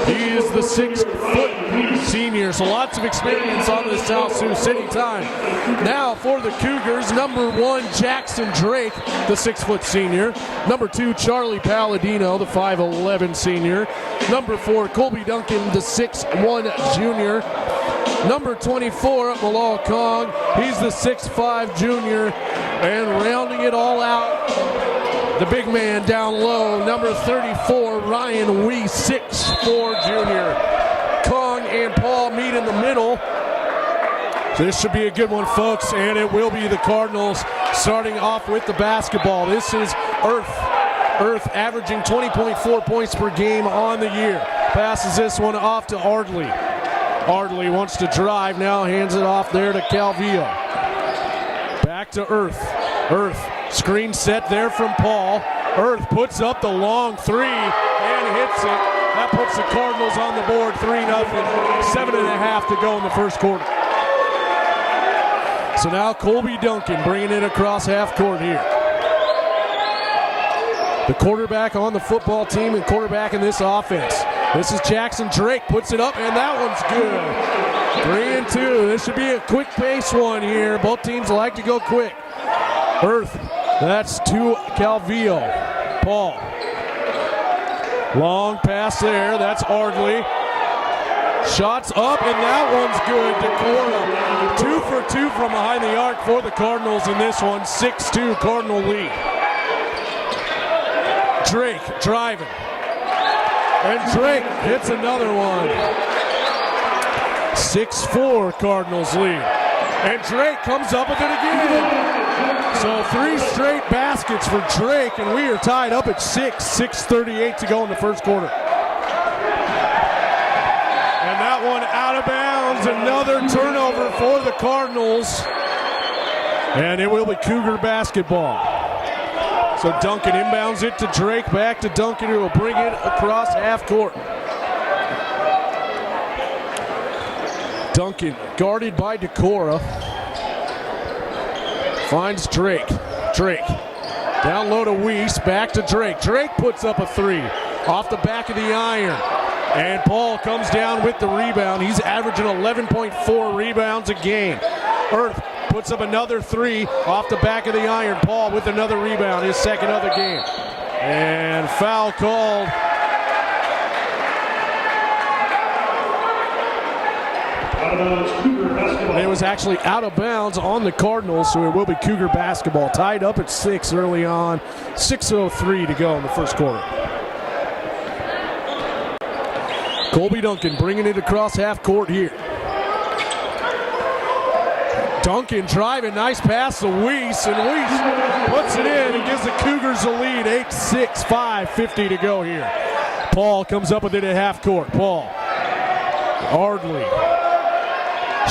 He is the 6-foot senior. So lots of experience on the South Sioux City time. Now for the Cougars, number 1, Jackson Drake, the 6-foot senior. Number 2, Charlie Palladino, the 5'11" senior. Number 4, Colby Duncan, the 6'1" junior. Number 24, Malal Kong, he's the 6'5" junior. And rounding it all out, the big man down low, number 34, Ryan Wee, 6'4" junior. Kong and Paul meet in the middle. This should be a good one, folks, and it will be the Cardinals starting off with the basketball. This is Earth averaging 20.4 points per game on the year. Passes this one off to Ardley. Ardley wants to drive, now hands it off there to Calvillo. Back to Earth. Screen set there from Paul. Earth puts up the long 3 and hits it. That puts the Cardinals on the board, 3-0. 7.5 to go in the first quarter. So now Colby Duncan bringing it across half court here. The quarterback on the football team and quarterback in this offense. This is Jackson Drake, puts it up, and that one's good. 3-2. This should be a quick pace one here. Both teams like to go quick. Earth, that's to Calvillo. Paul. Long pass there, that's Ardley. Shots up, and that one's good. Decora, 2 for 2 from behind the arc for the Cardinals in this one. 6-2 Cardinal lead. Drake driving. And Drake hits another one. 6-4 Cardinals lead. And Drake comes up with it again. So 3 straight baskets for Drake, and we are tied up at 6:38 to go in the first quarter. And that one out of bounds, another turnover for the Cardinals. And it will be Cougar basketball. So Duncan inbounds it to Drake, back to Duncan, who will bring it across half court. Duncan guarded by Decora. Finds Drake. Down low to Weiss, back to Drake. Drake puts up a 3 off the back of the iron. And Paul comes down with the rebound. He's averaging 11.4 rebounds a game. Earth puts up another 3 off the back of the iron. Paul with another rebound, his second of the game. And foul called. It was actually out of bounds on the Cardinals, so it will be Cougar basketball. Tied up at 6 early on. 6:03 to go in the first quarter. Colby Duncan bringing it across half court here. Duncan driving, nice pass to Weiss, and Weiss puts it in and gives the Cougars a lead. 8-6, 5:50 to go here. Paul comes up with it at half court. Paul. Ardley.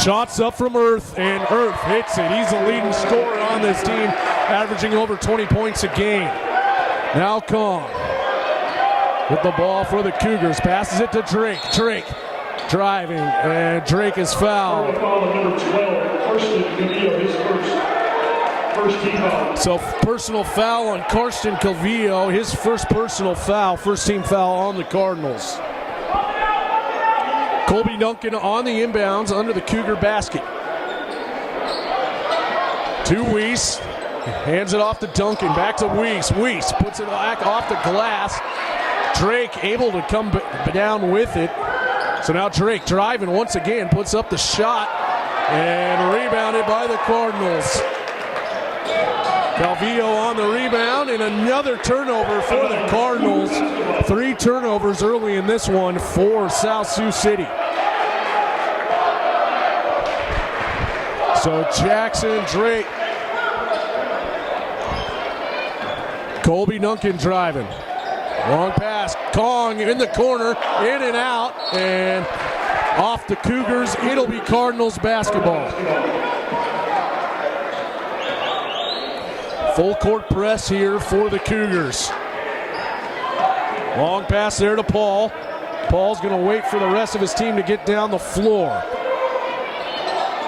Shots up from Earth, and Earth hits it. He's the leading scorer on this team, averaging over 20 points a game. Now Kong with the ball for the Cougars. Passes it to Drake. Drake driving, and Drake is fouled. So personal foul on Karsten Calvillo, his first personal foul, first team foul on the Cardinals. Colby Duncan on the inbounds under the Cougar basket. To Weiss, hands it off to Duncan, back to Weiss. Weiss puts it back off the glass. Drake able to come down with it. So now Drake driving once again, puts up the shot, and rebounded by the Cardinals. Calvillo on the rebound, and another turnover for the Cardinals. 3 turnovers early in this one for South Sioux City. So Jackson, Drake, Colby Duncan driving. Long pass, Kong in the corner, in and out, and off the Cougars. It'll be Cardinals basketball. Full court press here for the Cougars. Long pass there to Paul. Paul's going to wait for the rest of his team to get down the floor.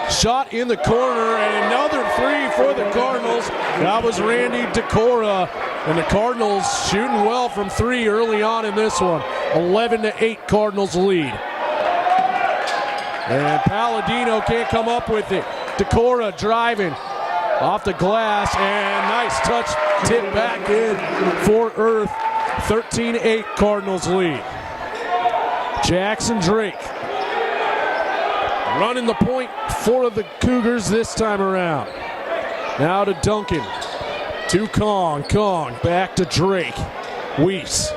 Shot in the corner, and another three for the Cardinals. That was Randy Decora. And the Cardinals shooting well from three early on in this one. 11-8 Cardinals lead. And Palladino can't come up with it. Decora driving off the glass, and nice touch, tip back in for Earth. 13-8 Cardinals lead. Jackson Drake running the point for the Cougars this time around. Now to Duncan. To Kong. Kong back to Drake. Weiss.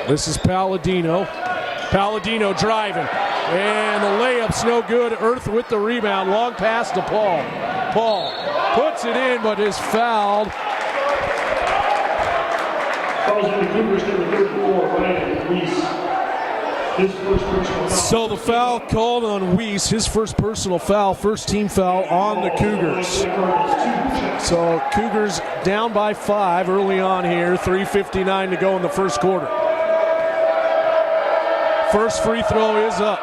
This is Palladino. Palladino driving. And the layup's no good. Earth with the rebound. Long pass to Paul. Paul puts it in, but is fouled. So the foul called on Weiss, his first personal foul, first team foul on the Cougars. So Cougars down by 5 early on here, 3:59 to go in the first quarter. First free throw is up,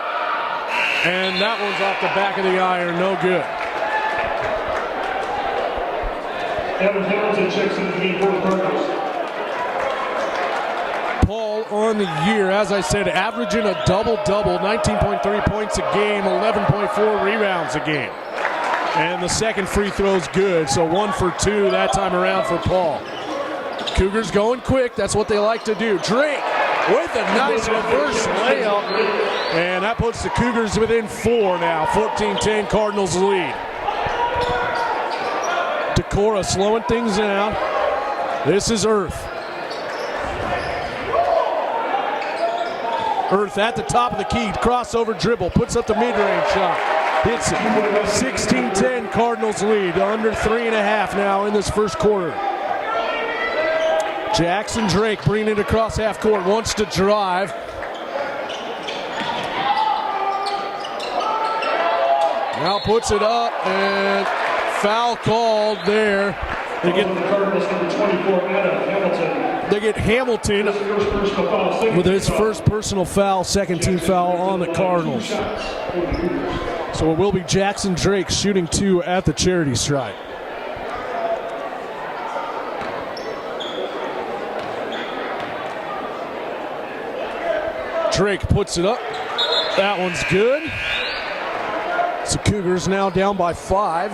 and that one's off the back of the iron, no good. Evan Hamilton checks into the game for the Cardinals. Paul on the year, as I said, averaging a double-double, 19.3 points a game, 11.4 rebounds a game. And the second free throw's good, so 1 for 2 that time around for Paul. Cougars going quick, that's what they like to do. Drake with a nice reverse layup, and that puts the Cougars within 4 now, 14-10 Cardinals lead. Decora slowing things down. This is Earth. Earth at the top of the key, crossover dribble, puts up the mid-range shot, hits it. 16-10 Cardinals lead, under 3.5 now in this first quarter. Jackson Drake bringing it across half court, wants to drive. Now puts it up, and foul called there. They get Hamilton with his first personal foul, second team foul on the Cardinals. So it will be Jackson Drake shooting 2 at the charity stripe. Drake puts it up. That one's good. So Cougars now down by 5.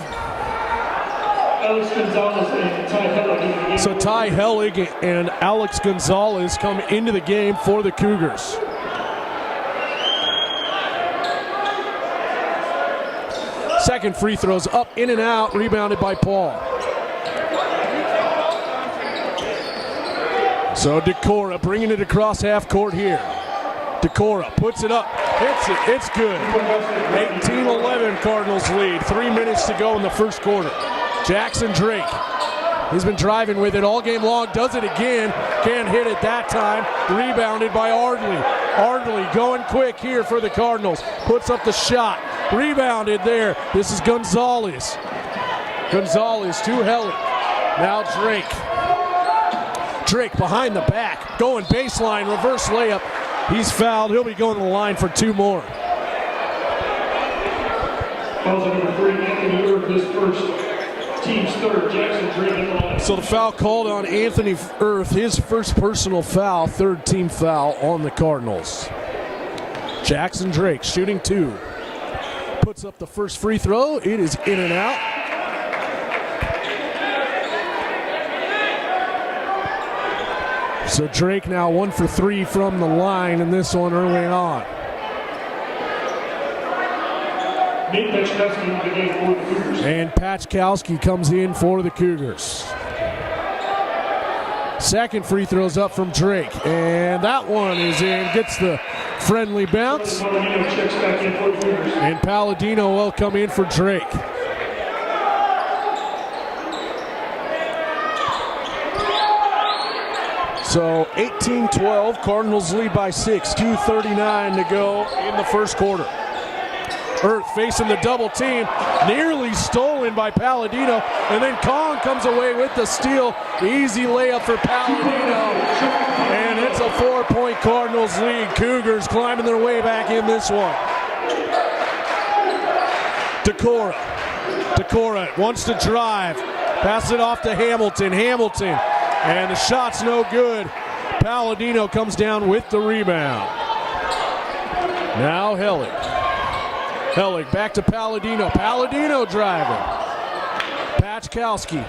So Ty Hellig and Alex Gonzalez come into the game for the Cougars. Second free throws up, in and out, rebounded by Paul. So Decora bringing it across half court here. Decora puts it up, hits it, it's good. 18-11 Cardinals lead, 3 minutes to go in the first quarter. Jackson Drake, he's been driving with it all game long, does it again, can't hit it that time, rebounded by Ardley. Ardley going quick here for the Cardinals, puts up the shot, rebounded there, this is Gonzalez. Gonzalez to Hellig, now Drake. Drake behind the back, going baseline, reverse layup, he's fouled, he'll be going to the line for 2 more. Fouls number 3, Anthony Earth, his first. Team's third, Jackson Drake. So the foul called on Anthony Earth, his first personal foul, third team foul on the Cardinals. Jackson Drake shooting 2. Puts up the first free throw. It is in and out. So Drake now 1 for 3 from the line in this one early on. And Pachkowski comes in for the Cougars. Second free throw's up from Drake, and that one is in, gets the friendly bounce. And Palladino will come in for Drake. So 18-12, Cardinals lead by 6, 2:39 to go in the first quarter. Earth facing the double team, nearly stolen by Palladino, and then Kong comes away with the steal. Easy layup for Palladino, and it's a 4-point Cardinals Cardinals lead. Cougars climbing their way back in this one. Decora wants to drive. Passes it off to Hamilton. And the shot's no good. Palladino comes down with the rebound. Now Hellig back to Palladino. Palladino driving. Patchkowski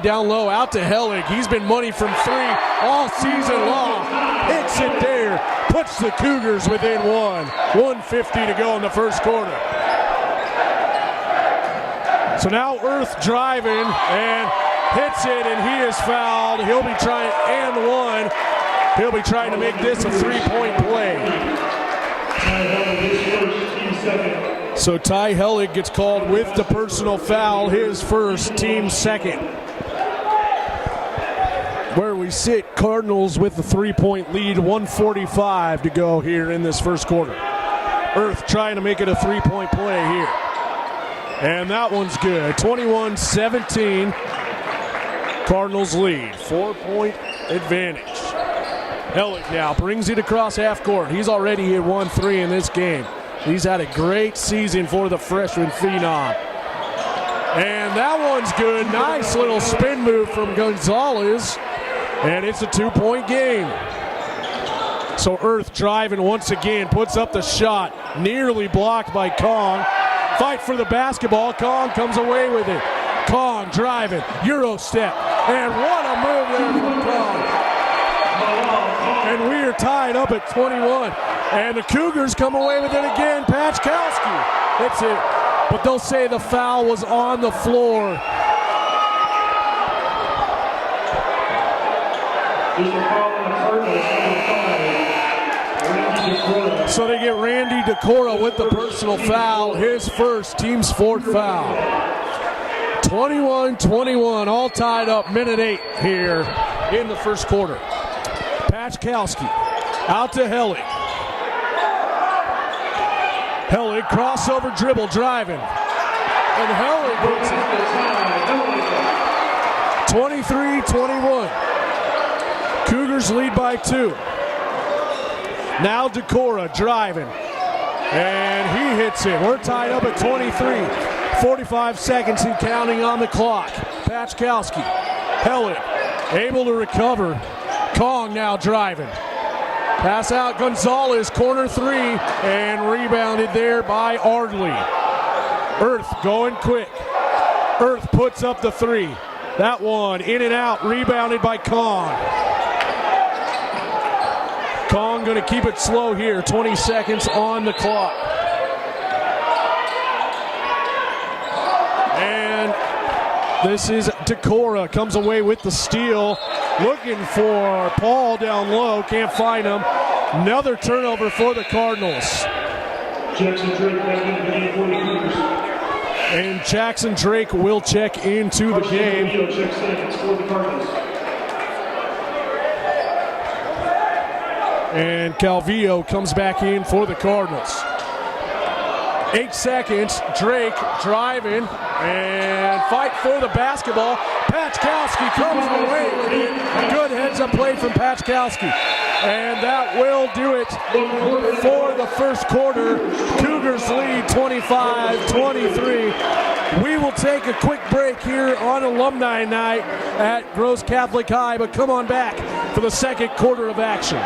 down low, out to Hellig. He's been money from three all season long. Hits it there. Puts the Cougars within one. 1:50 to go in the first quarter. So now Earth driving and hits it, and he is fouled. He'll be trying to make this a three-point play. So Ty Hellig gets called with the personal foul, his first, team second. Where we sit, Cardinals with the three-point lead, 1:45 to go here in this first quarter. Earth trying to make it a three-point play here. And that one's good. 21-17. Cardinals lead. 4-point advantage. Hellig now brings it across half court. He's already hit 1-3 in this game. He's had a great season for the freshman phenom. And that one's good. Nice little spin move from Gonzalez. And it's a 2-point game. So Earth driving once again, puts up the shot. Nearly blocked by Kong. Fight for the basketball. Kong comes away with it. Kong driving, Euro step. And what a move there from Kong. And we are tied up at 21. And the Cougars come away with it again. Patchkowski hits it. But they'll say the foul was on the floor. So they get Randy Decora with the personal foul, his first, team's fourth foul. 21-21, all tied up, minute 8 here in the first quarter. Patchkowski out to Hellig. Hellig crossover dribble driving. And Hellig gets it. 23-21. Cougars lead by 2. Now Decora driving. And he hits it. We're tied up at 23. 45 seconds and counting on the clock. Patchkowski. Hellig able to recover. Kong now driving. Pass out Gonzalez, corner 3, and rebounded there by Ardley. Earth going quick. Earth puts up the 3. That one in and out, rebounded by Kong. Kong going to keep it slow here, 20 seconds on the clock. And this is Decora, comes away with the steal. Looking for Paul down low, can't find him. Another turnover for the Cardinals. And Jackson Drake will check into the game. And Calvillo comes back in for the Cardinals. 8 seconds, Drake driving and fight for the basketball. Patchkowski comes away with it. Good heads-up play from Patchkowski. And that will do it for the first quarter. Cougars lead 25-23. We will take a quick break here on Alumni Night at Gross Catholic High, but come on back for the second quarter of action.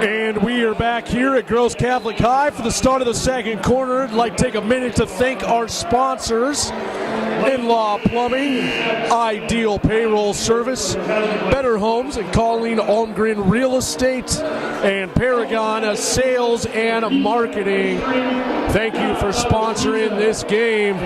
And we are back here at Gross Catholic High for the start of the second quarter. I'd like to take a minute to thank our sponsors. In-Law Plumbing, Ideal Payroll Service, Better Homes and Colleen Almgren Real Estate, and Paragon Sales and Marketing. Thank you for sponsoring this game.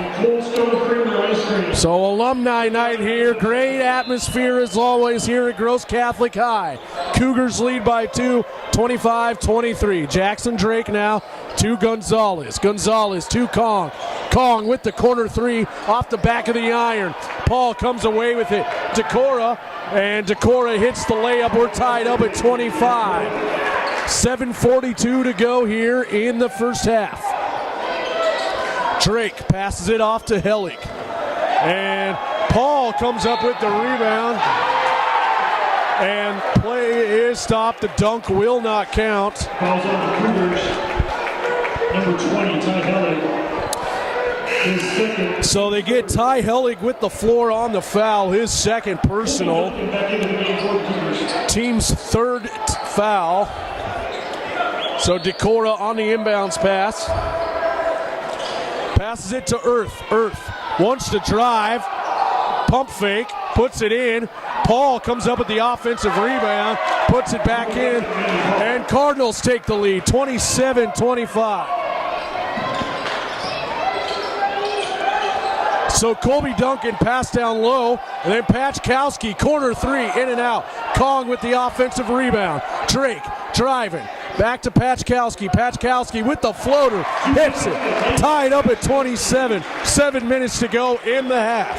So alumni night here, great atmosphere as always here at Gross Catholic High. Cougars lead by 2, 25-23. Jackson Drake now to Gonzalez. Gonzalez to Kong. Kong with the corner three off the back of the iron. Paul comes away with it. Decora, and Decora hits the layup. We're tied up at 25. 7:42 to go here in the first half. Drake passes it off to Hellig. And Paul comes up with the rebound. And play is stopped. The dunk will not count. Fouls on the Cougars. Number 20, Ty Hellig. His second. So they get Ty Hellig with the floor on the foul, his second personal. Team's third foul. So Decora on the inbounds pass. Passes it to Earth. Earth wants to drive. Pump fake. Puts it in. Paul comes up with the offensive rebound. Puts it back in. And Cardinals take the lead. 27-25. So Colby Duncan passed down low. And then Pachkowski, corner three, in and out. Kong with the offensive rebound. Drake driving. Back to Pachkowski. Pachkowski with the floater. Hits it. Tied up at 27. 7 minutes to go in the half.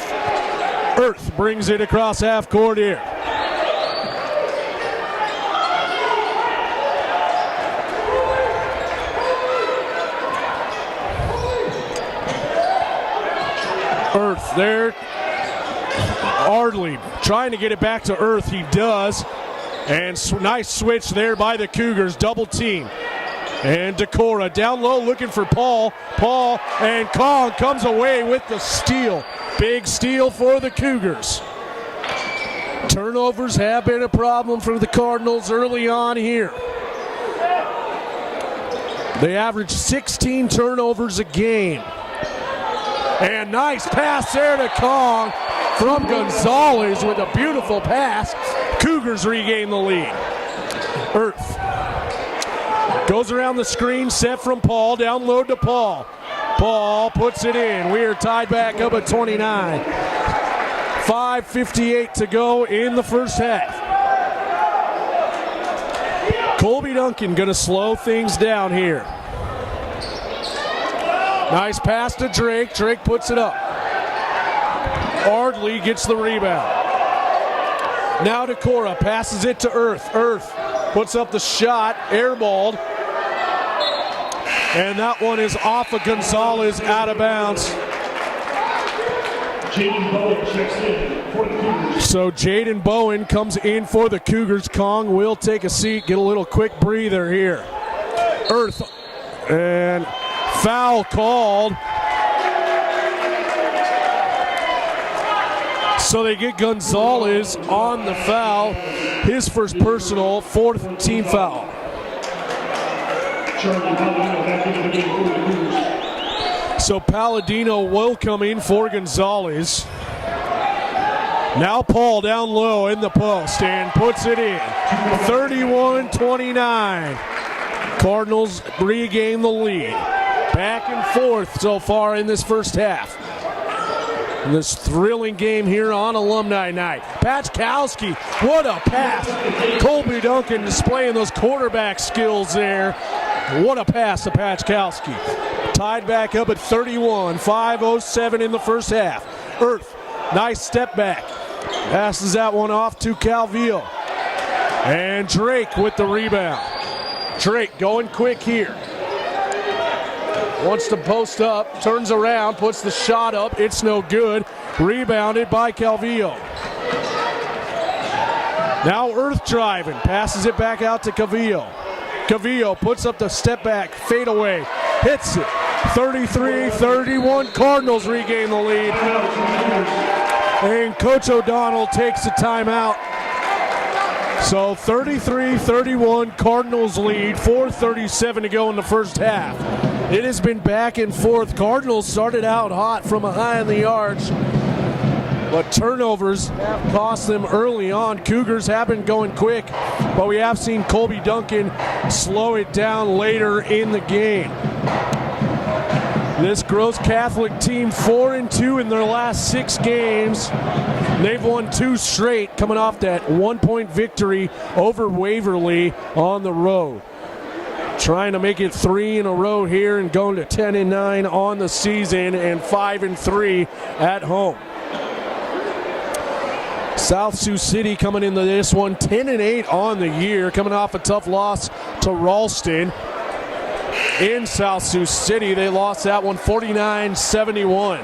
Earth brings it across half court here. Earth there. Ardley trying to get it back to Earth. He does. And nice switch there by the Cougars. Double team. And Decora down low looking for Paul. Paul and Kong comes away with the steal. Big steal for the Cougars. Turnovers have been a problem for the Cardinals early on here. They average 16 turnovers a game. And nice pass there to Kong from Gonzalez with a beautiful pass. Cougars regain the lead. Earth goes around the screen, set from Paul, down low to Paul. Paul puts it in. We are tied back up at 29. 5:58 to go in the first half. Colby Duncan going to slow things down here. Nice pass to Drake. Drake puts it up. Ardley gets the rebound. Now Decora passes it to Earth. Earth puts up the shot, airballed. And that one is off of Gonzalez, out of bounds. Jaden Bowen checks in for the Cougars. So Jaden Bowen comes in for the Cougars. Kong will take a seat, get a little quick breather here. Earth, and foul called. So they get Gonzalez on the foul. His first personal, fourth team foul. So Palladino will come in for Gonzalez. Now Paul down low in the post and puts it in. 31-29. Cardinals regain the lead. Back and forth so far in this first half. In this thrilling game here on Alumni Night. Pachkowski, what a pass. Colby Duncan displaying those quarterback skills there. What a pass to Pachkowski. Tied back up at 31, 5:07 in the first half. Earth, nice step back. Passes that one off to Calvillo. And Drake with the rebound. Drake going quick here. Wants to post up, turns around, puts the shot up. It's no good. Rebounded by Calvillo. Now Earth driving, passes it back out to Calvillo. Calvillo puts up the step back, fade away, hits it. 33-31, Cardinals regain the lead. And Coach O'Donnell takes a timeout. So 33-31, Cardinals lead, 4:37 to go in the first half. It has been back and forth. Cardinals started out hot from behind the arch, but turnovers have cost them early on. Cougars have been going quick, but we have seen Colby Duncan slow it down later in the game. This Gross Catholic team 4-2 in their last 6 games. They've won 2 straight, coming off that 1-point victory over Waverly on the road. Trying to make it 3 in a row here and going to 10-9 on the season and 5-3 at home. South Sioux City coming into this one 10-8 on the year, coming off a tough loss to Ralston. In South Sioux City, they lost that one 49-71.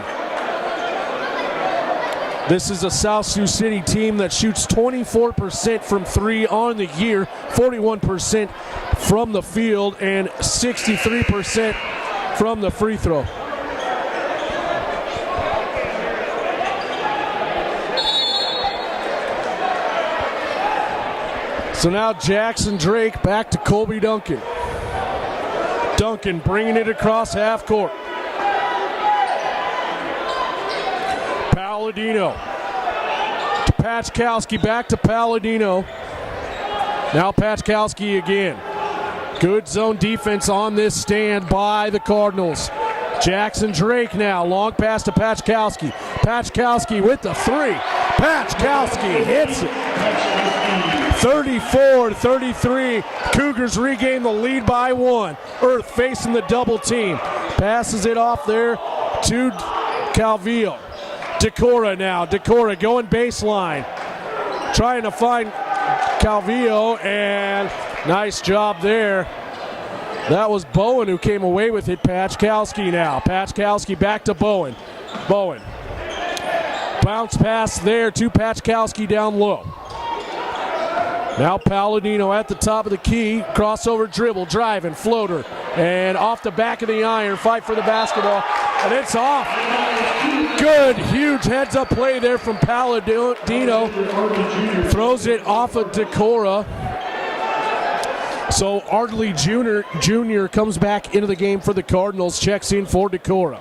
This is a South Sioux City team that shoots 24% from 3 on the year, 41% from the field, and 63% from the free throw. So now Jackson Drake back to Colby Duncan. Duncan bringing it across half court. Palladino to Patchkowski, back to Palladino. Now Patchkowski again. Good zone defense on this stand by the Cardinals. Jackson Drake now, long pass to Patchkowski. Patchkowski with the 3. Patchkowski hits it. 34-33. Cougars regain the lead by 1. Earth facing the double team. Passes it off there to Calvillo. Decora now. Decora going baseline. Trying to find Calvillo, and nice job there. That was Bowen who came away with it. Patchkowski now. Patchkowski back to Bowen. Bowen. Bounce pass there to Patchkowski down low. Now Palladino at the top of the key. Crossover dribble, driving, floater. And off the back of the iron. Fight for the basketball. And it's off. Good, huge heads-up play there from Palladino. Throws it off of Decora. So Ardley Jr. comes back into the game for the Cardinals. Checks in for Decora.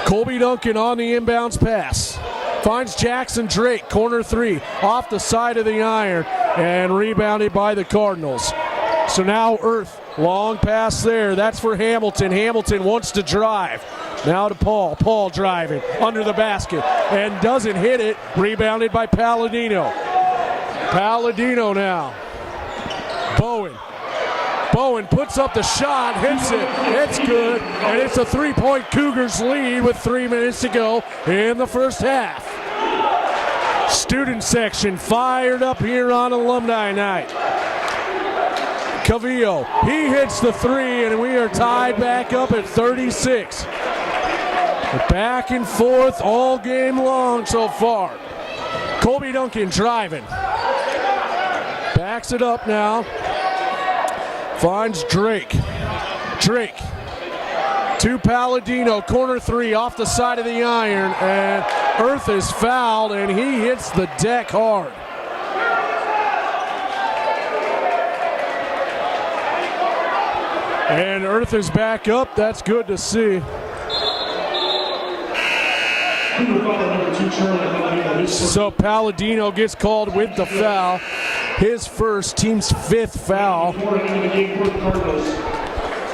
Colby Duncan on the inbounds pass. Finds Jackson Drake, corner 3, off the side of the iron, and rebounded by the Cardinals. So now Earth, long pass there. That's for Hamilton. Hamilton wants to drive. Now to Paul. Paul driving under the basket and doesn't hit it. Rebounded by Palladino. Palladino now. Bowen. Bowen puts up the shot, hits it. It's good, and it's a 3-point Cougars lead with 3 minutes to go in the first half. Student section fired up here on alumni night. Cavillo, he hits the 3, and we are tied back up at 36. Back and forth all game long so far. Colby Duncan driving. Backs it up now. Finds Drake. Drake to Palladino, corner 3 off the side of the iron, and Earth is fouled, and he hits the deck hard. And Earth is back up. That's good to see. So Palladino gets called with the foul. His first, team's 5th foul.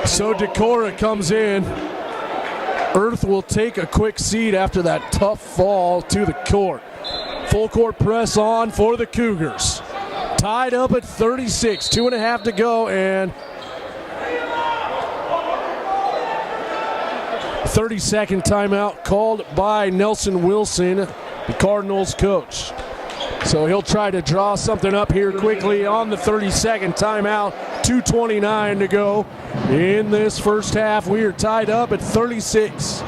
So Decora comes in. Earth will take a quick seat after that tough fall to the court. Full court press on for the Cougars. Tied up at 36, 2.5 to go, and 30-second timeout called by Nelson Wilson, the Cardinals coach. So he'll try to draw something up here quickly on the 30-second timeout. 2:29 to go in this first half. We are tied up at 36.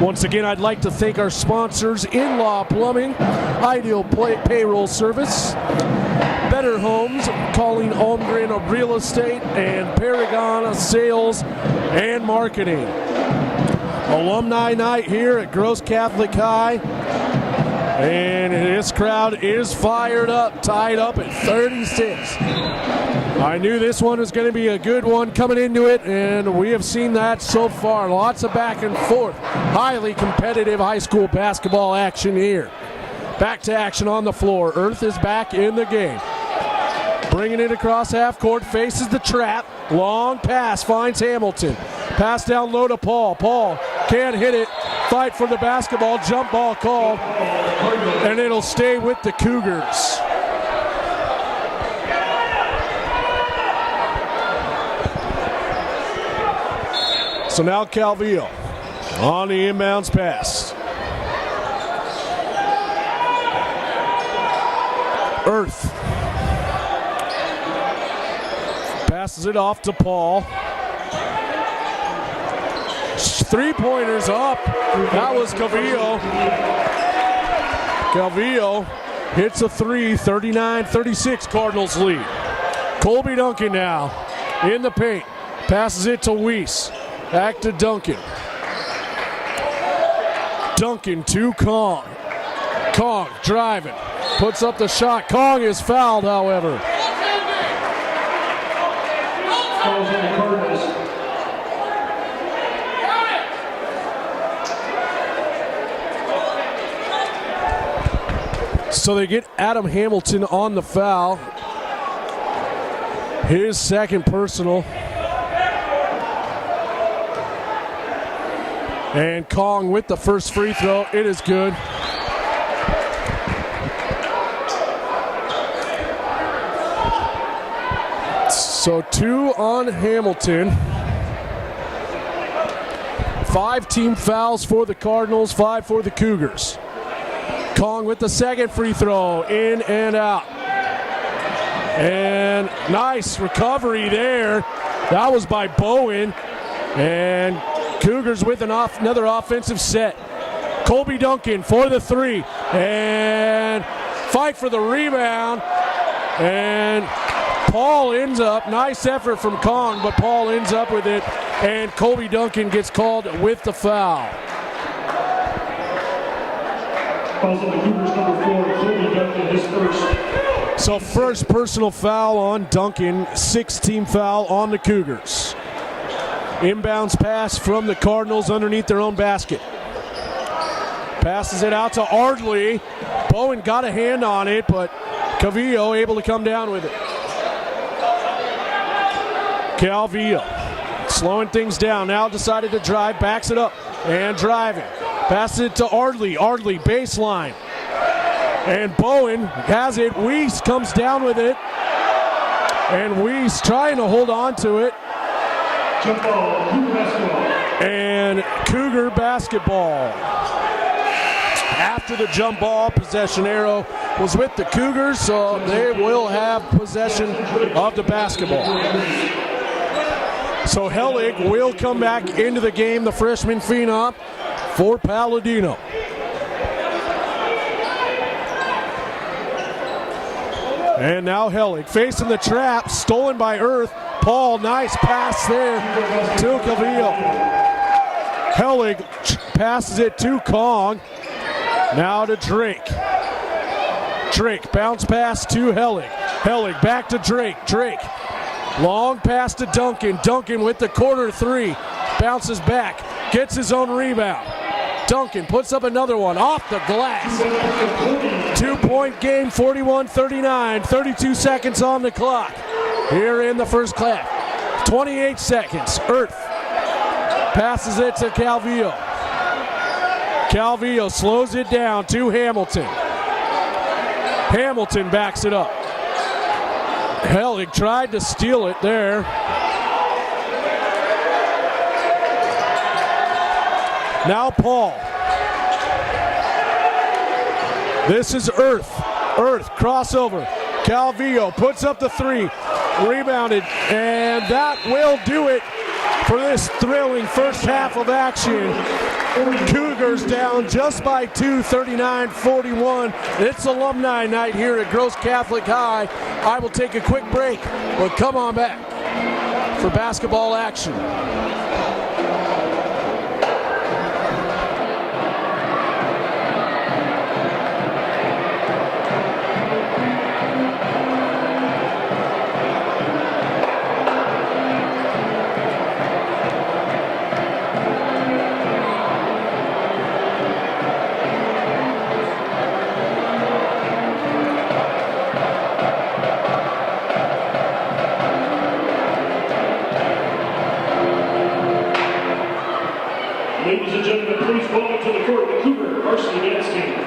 Once again, I'd like to thank our sponsors, In-Law Plumbing, Ideal Payroll Service, Better Homes, Calling Holmgren of Real Estate, and Paragon Sales and Marketing. Alumni night here at Gross Catholic High. And this crowd is fired up, tied up at 36. I knew this one was going to be a good one coming into it, and we have seen that so far. Lots of back and forth. Highly competitive high school basketball action here. Back to action on the floor. Earth is back in the game. Bringing it across half court, faces the trap. Long pass, finds Hamilton. Pass down low to Paul. Paul can't hit it. Fight for the basketball. Jump ball called. And it'll stay with the Cougars. So now Calvillo on the inbounds pass. Earth passes it off to Paul. 3-pointers up. That was Calvillo. Calvillo hits a three. 39-36 Cardinals lead. Colby Duncan now in the paint. Passes it to Weiss. Back to Duncan. Duncan to Kong. Kong driving. Puts up the shot. Kong is fouled, however. Fouls on the Cardinals. So they get Adam Hamilton on the foul. His second personal. And Kong with the first free throw. It is good. So 2 on Hamilton. 5 team fouls for the Cardinals, 5 for the Cougars. Kong with the second free throw, in and out. And nice recovery there. That was by Bowen. And Cougars with another offensive set. Colby Duncan for the three. And fight for the rebound. And Paul ends up, nice effort from Kong, but Paul ends up with it. And Colby Duncan gets called with the foul. Fouls on the Cougars, number 4, Colby Duncan, his first. So first personal foul on Duncan, 6th team foul on the Cougars. Inbounds pass from the Cardinals underneath their own basket. Passes it out to Ardley. Bowen got a hand on it, but Calvillo able to come down with it. Calvillo slowing things down. Now decided to drive, backs it up, and driving. Passes it to Ardley. Ardley baseline. And Bowen has it. Weiss comes down with it. And Weiss trying to hold on to it. Jump ball, Cougar basketball. And Cougar basketball. After the jump ball, possession arrow was with the Cougars, so they will have possession of the basketball. So Hellig will come back into the game, the freshman phenom, for Palladino. And now Hellig facing the trap, stolen by Earth. Paul, nice pass there to Calvillo. Hellig passes it to Kong. Now to Drake. Drake, bounce pass to Hellig. Hellig back to Drake. Drake, long pass to Duncan. Duncan with the corner three. Bounces back, gets his own rebound. Duncan puts up another one off the glass. 2-point game, 41-39. 32 seconds on the clock here in the first half. 28 seconds. Earth passes it to Calvillo. Calvillo slows it down to Hamilton. Hamilton backs it up. Hellig tried to steal it there. Now Paul. This is Earth. Earth crossover. Calvillo puts up the three. Rebounded. And that will do it for this thrilling first half of action. Cougars down just by 2, 39-41. It's alumni night here at Gross Catholic High. I will take a quick break, but come on back for basketball action. Ladies and gentlemen, please welcome to the court the Cougar varsity dance team.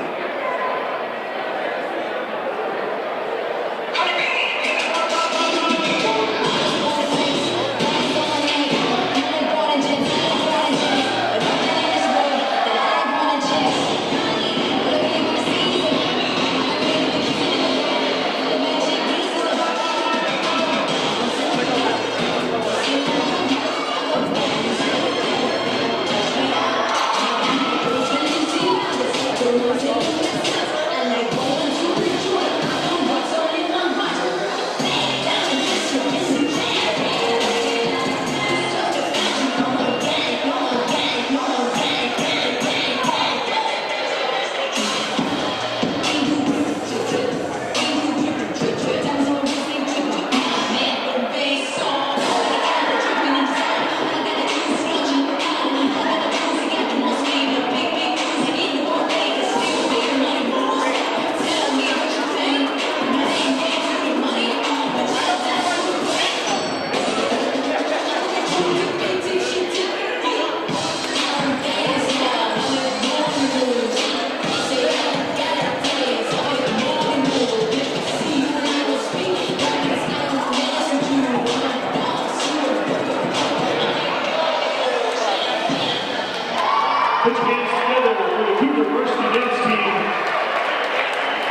Put your hands together for the Cougar varsity dance team.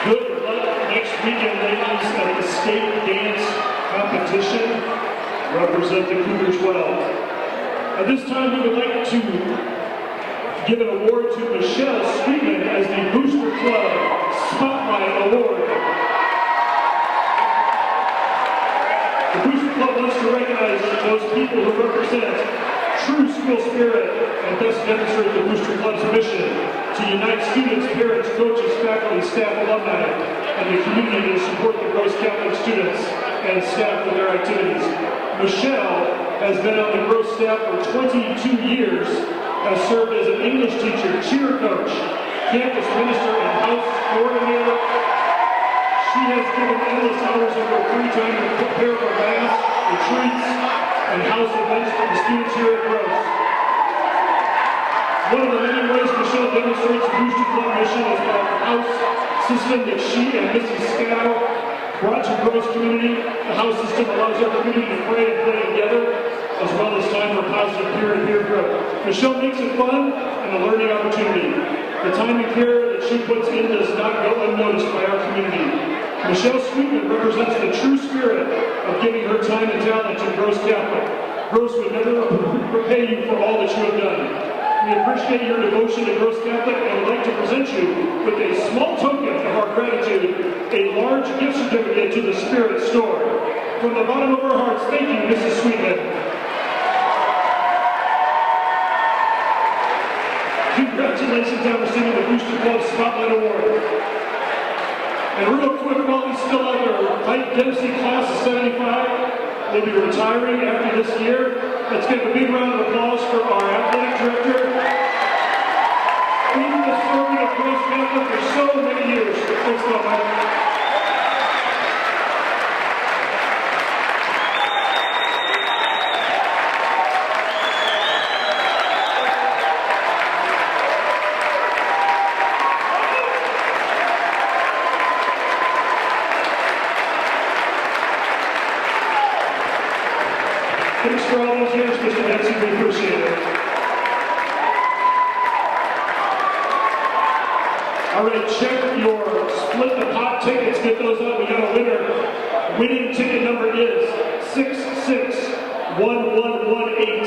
Good luck next weekend, ladies, at the state dance competition. Represent the Cougars well. At this time, we would like to give an award to Michelle Sweetman as the Booster Club Spotlight Award. The Booster Club wants to recognize those people who represent true school spirit and best demonstrate the Booster Club's mission to unite students, parents, coaches, faculty, staff, alumni, and the community to support the Gross Catholic students and staff with their activities. Michelle has been on the Gross staff for 22 years, has served as an English teacher, cheer coach, campus minister, and house coordinator. She has given endless hours of her free time to prepare for mass, retreats, and house events for the students here at Gross. One of the many ways Michelle demonstrates the Booster Club mission is by the house system that she and Mrs. Scow brought to Gross community. The house system allows our community to pray and play together, as well as time for positive peer-to-peer growth. Michelle makes it fun and a learning opportunity. The time and care that she puts in does not go unnoticed by our community. Michelle Sweetman represents the true spirit of giving her time and talent to Gross Catholic. Gross would never repay you for all that you have done. We appreciate your devotion to Gross Catholic and would like to present you with a small token of our gratitude, a large gift certificate to the Spirit Store. From the bottom of our hearts, thank you, Mrs. Sweetman. Congratulations on receiving the Booster Club Spotlight Award. And real quick, while he's still out there, Mike Dempsey, class of 75, will be retiring after this year. Let's give a big round of applause for our athletic director. Leading the serving of Gross Catholic for so many years. Thanks a lot, Mike. Thanks for all those years, Mr. Dempsey. We appreciate it. All right, check your split the pot tickets. Get those up. We got a winner. Winning ticket number is 661118.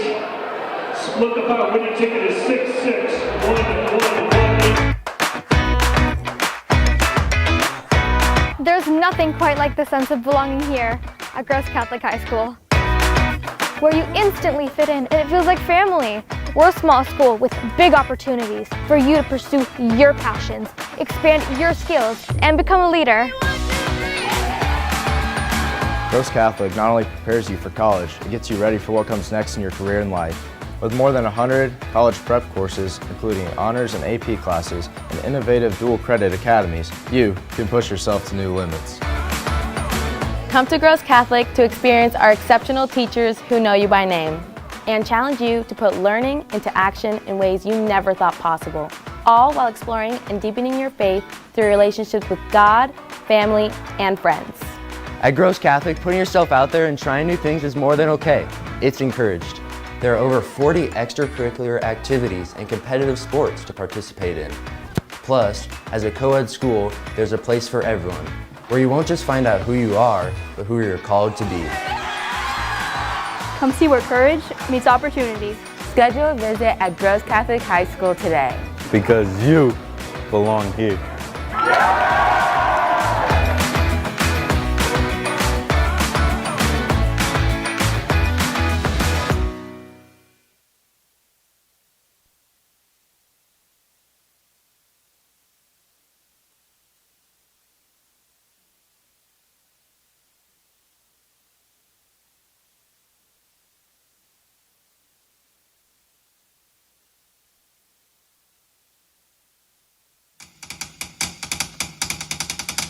Split the pot. Winning ticket is 661118. There's nothing quite like the sense of belonging here at Gross Catholic High School, where you instantly fit in and it feels like family. We're a small school with big opportunities for you to pursue your passions, expand your skills, and become a leader. Gross Catholic not only prepares you for college, it gets you ready for what comes next in your career and life. With more than 100 college prep courses, including honors and AP classes, and innovative dual credit academies, you can push yourself to new limits. Come to Gross Catholic to experience our exceptional teachers who know you by name. and challenge you to put learning into action in ways you never thought possible, all while exploring and deepening your faith through relationships with God, family, and friends. At Gross Catholic, putting yourself out there and trying new things is more than okay. It's encouraged. There are over 40 extracurricular activities and competitive sports to participate in. Plus, as a co-ed school, there's a place for everyone, where you won't just find out who you are, but who you're called to be. Come see where courage meets opportunity. Schedule a visit at Gross Catholic High School today. Because you belong here.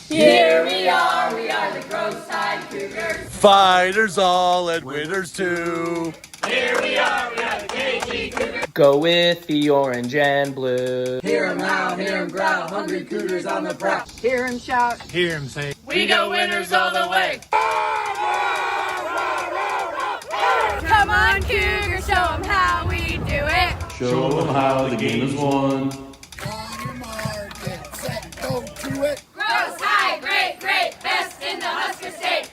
Here we are the Gross Side Cougars. Fighters all and winners too. Here we are the KG Cougars. Go with the orange and blue. Hear 'em howl, hear 'em growl, hungry Cougars on the prowl. Hear 'em shout, Hear him say, we go winners all the way. Come on Cougars, show 'em how we do it. show them how the game is won. Gross High, great, great, best in the Husker State.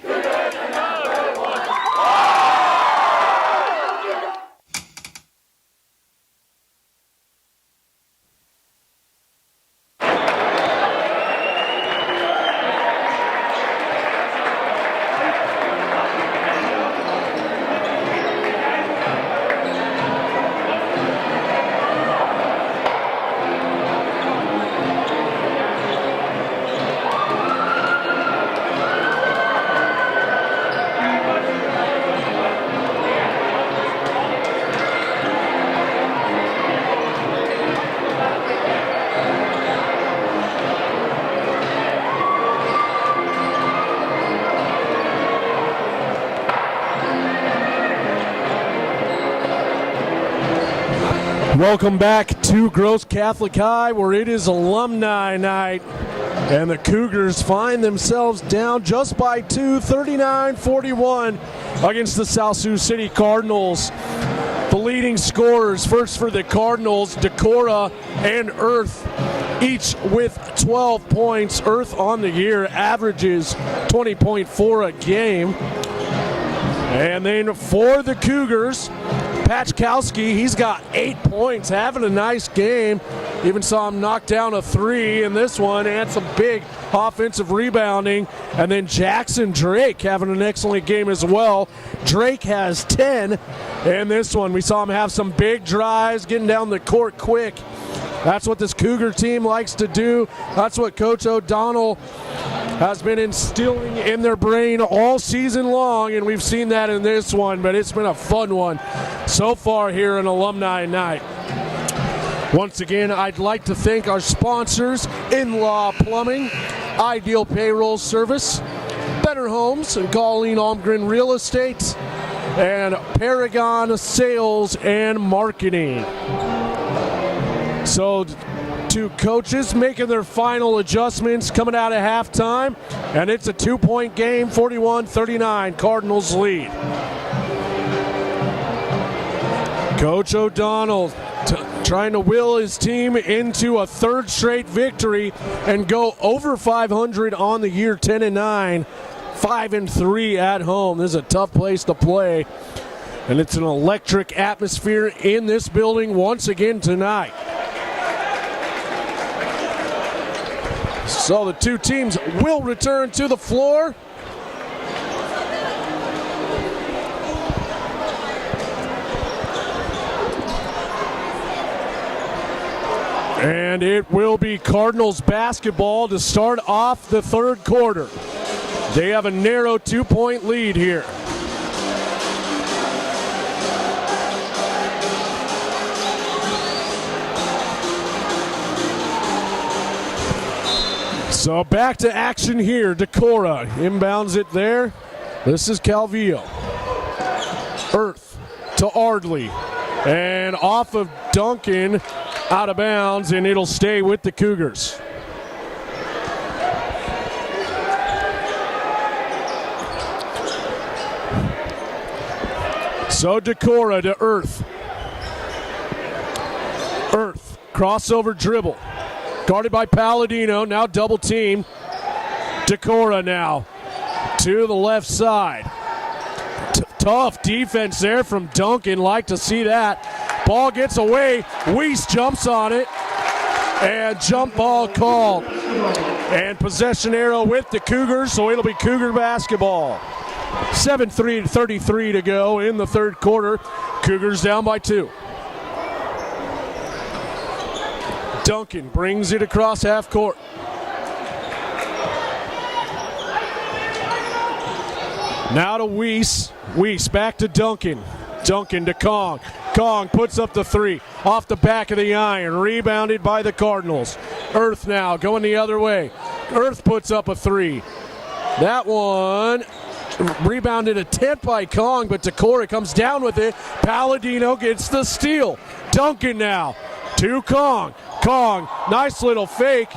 Welcome back to Gross Catholic High, where it is alumni night, and the Cougars find themselves down just by 2, 39-41 against the South Sioux City Cardinals. The leading scorers, first for the Cardinals, Decora and Earth, each with 12 points. Earth on the year averages 20.4 a game. And then for the Cougars, Patchkowski, he's got 8 points, having a nice game. Even saw him knock down a 3 in this one and some big offensive rebounding. And then Jackson Drake having an excellent game as well. Drake has 10 in this one. We saw him have some big drives, getting down the court quick. That's what this Cougar team likes to do. That's what Coach O'Donnell has been instilling in their brain all season long, and we've seen that in this one, but it's been a fun one so far here in Alumni Night. Once again, I'd like to thank our sponsors, In-Law Plumbing, Ideal Payroll Service, Better Homes and Colleen Almgren Real Estate, and Paragon Sales and Marketing. So, two coaches making their final adjustments coming out of halftime, and it's a 2-point game, 41-39, Cardinals lead. Coach O'Donnell trying to will his team into a third straight victory and go over 500 on the year, 10-9, 5-3 at home. This is a tough place to play, and it's an electric atmosphere in this building once again tonight. So the two teams will return to the floor. And it will be Cardinals basketball to start off the third quarter. They have a narrow 2-point lead here. So back to action here. Decora inbounds it there. This is Calvillo. Earth to Ardley. And off of Duncan, out of bounds, and it'll stay with the Cougars. So Decora to Earth. Earth, crossover dribble. Guarded by Palladino, now double team. Decora now to the left side. Tough defense there from Duncan, like to see that. Ball gets away, Weiss jumps on it, and jump ball called. And possession arrow with the Cougars, so it'll be Cougar basketball. 7:33 to go in the third quarter. Cougars down by 2. Duncan brings it across half court. Now to Weiss. Weiss back to Duncan. Duncan to Kong. Kong puts up the 3 off the back of the iron. Rebounded by the Cardinals. Earth now going the other way. Earth puts up a 3. That one rebounded attempt by Kong, but Decora comes down with it. Palladino gets the steal. Duncan now to Kong. Kong, nice little fake.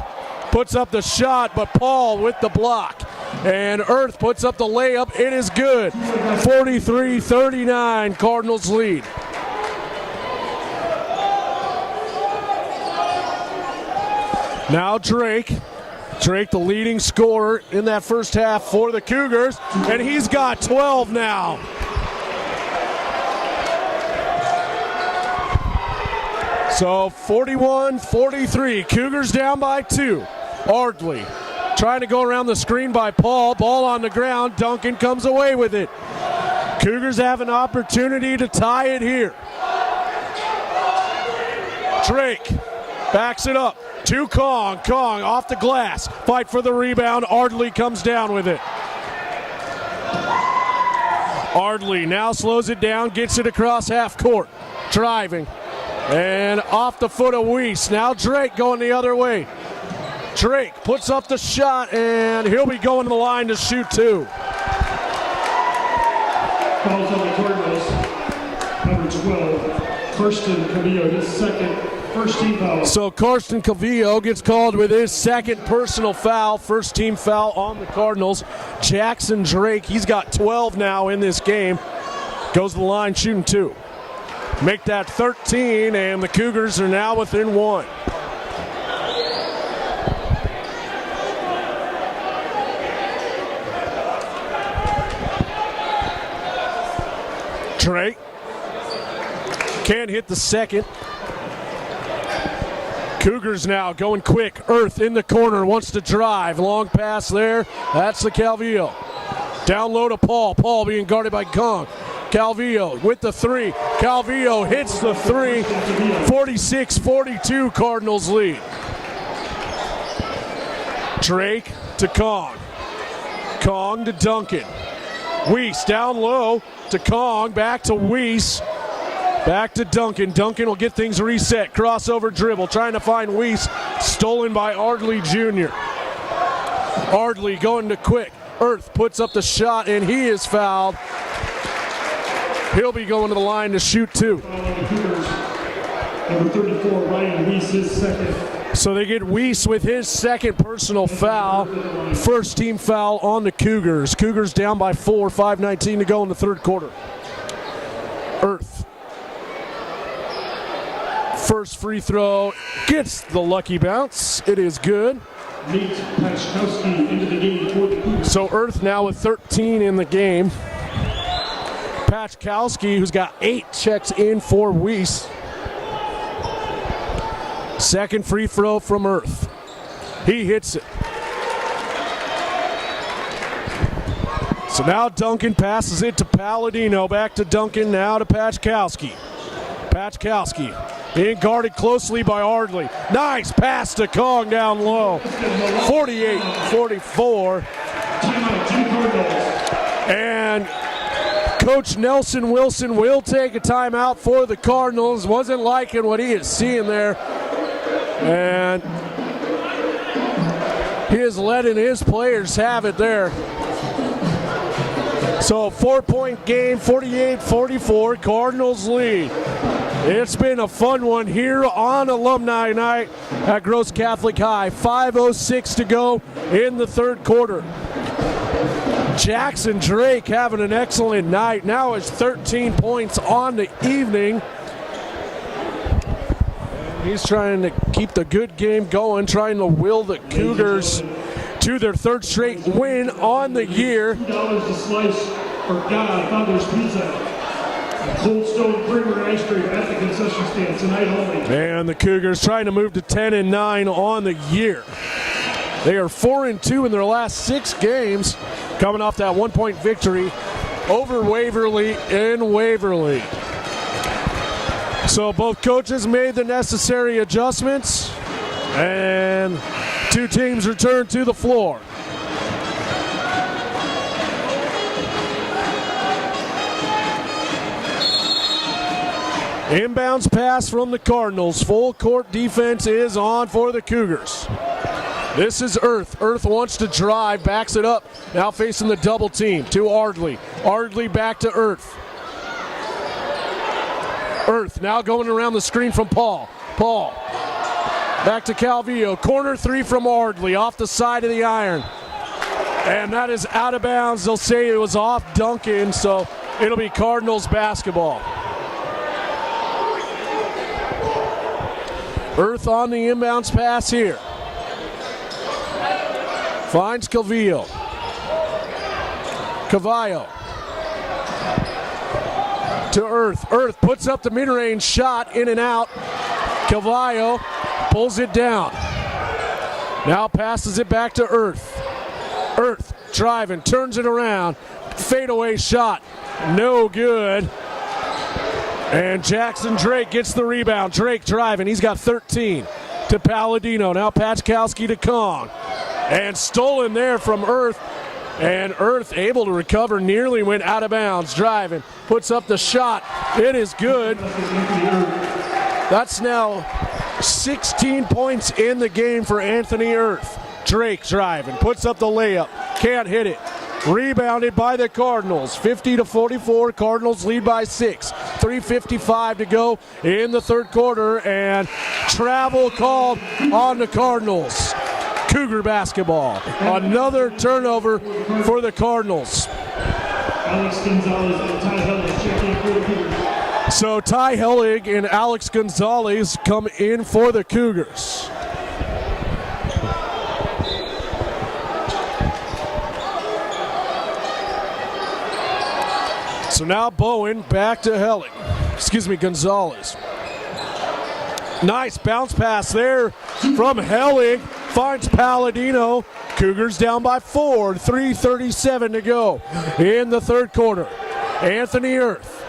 Puts up the shot, but Paul with the block. And Earth puts up the layup. It is good. 43-39, Cardinals lead. Now Drake. Drake, the leading scorer in that first half for the Cougars, and he's got 12 now. So 41-43, Cougars down by 2. Ardley trying to go around the screen by Paul. Ball on the ground. Duncan comes away with it. Cougars have an opportunity to tie it here. Drake backs it up to Kong. Kong off the glass. Fight for the rebound. Ardley comes down with it. Ardley now slows it down, gets it across half court. Driving. And off the foot of Weiss. Now Drake going the other way. Drake puts up the shot, and he'll be going to the line to shoot 2. Fouls on the Cardinals. Number 12, Kirsten Cavillo, his second first team foul. So Karsten Cavillo gets called with his second personal foul, first team foul on the Cardinals. Jackson Drake, he's got 12 now in this game. Goes to the line shooting 2. Make that 13, and the Cougars are now within 1. Drake can't hit the second. Cougars now going quick. Earth in the corner, wants to drive. Long pass there. That's the Calvillo. Down low to Paul. Paul being guarded by Kong. Calvillo with the 3. Calvillo hits the 3. 46-42, Cardinals lead. Drake to Kong. Kong to Duncan. Weiss down low to Kong. Back to Weiss. Back to Duncan. Duncan will get things reset. Crossover dribble. Trying to find Weiss. Stolen by Ardley Jr. Ardley going to quick. Earth puts up the shot, and he is fouled. He'll be going to the line to shoot 2. Number 34, Ryan Weiss, his second. So they get Weiss with his second personal foul. First team foul on the Cougars. Cougars down by 4, 5:19 to go in the third quarter. Earth. First free throw gets the lucky bounce. It is good. Nate Pachkowski into the game for the Cougars. So Earth now with 13 in the game. Pachkowski, who's got 8, checks in for Weiss. Second free throw from Earth. He hits it. So now Duncan passes it to Palladino. Back to Duncan, now to Pachkowski. Pachkowski being guarded closely by Ardley. Nice pass to Kong down low. 48-44. And Coach Nelson Wilson will take a timeout for the Cardinals. Wasn't liking what he is seeing there. And he is letting his players have it there. So 4-point game, 48-44, Cardinals lead. It's been a fun one here on Alumni Night at Gross Catholic High. 5:06 to go in the third quarter. Jackson Drake having an excellent night. Now it's 13 points on the evening. And he's trying to keep the good game going, trying to will the Cougars to their third straight win on the year. $2 a slice for Godfather's Pizza. Cold Stone Creamery Ice Cream at the concession stand tonight only. And the Cougars trying to move to 10-9 on the year. They are 4-2 in their last 6 games, coming off that 1-point victory over Waverly in Waverly. So both coaches made the necessary adjustments, and two teams return to the floor. Inbounds pass from the Cardinals. Full court defense is on for the Cougars. This is Earth. Earth wants to drive, backs it up. Now facing the double team to Ardley. Ardley back to Earth. Earth now going around the screen from Paul. Paul back to Calvillo. Corner three from Ardley off the side of the iron. And that is out of bounds. They'll say it was off Duncan, so it'll be Cardinals basketball. Earth on the inbounds pass here. Finds Calvillo. Cavallo. To Earth. Earth puts up the mid-range shot, in and out. Cavallo pulls it down. Now passes it back to Earth. Earth driving, turns it around. Fadeaway shot, no good. And Jackson Drake gets the rebound. Drake driving, he's got 13 to Palladino. Now Patchkowski to Kong. And stolen there from Earth. And Earth able to recover, nearly went out of bounds. Driving, puts up the shot. It is good. That's now 16 points in the game for Anthony Earth. Drake driving, puts up the layup. Can't hit it. Rebounded by the Cardinals. 50-44. Cardinals lead by 6. 3:55 to go in the third quarter. And travel called on the Cardinals. Cougar basketball. Another turnover for the Cardinals. Alex Gonzalez and Ty Hellig checking for the Cougars. So Ty Hellig and Alex Gonzalez come in for the Cougars. So now Bowen back to Hellig. Gonzalez. Nice bounce pass there from Hellig. Finds Palladino. Cougars down by 4. 3:37 to go in the third quarter. Anthony Earth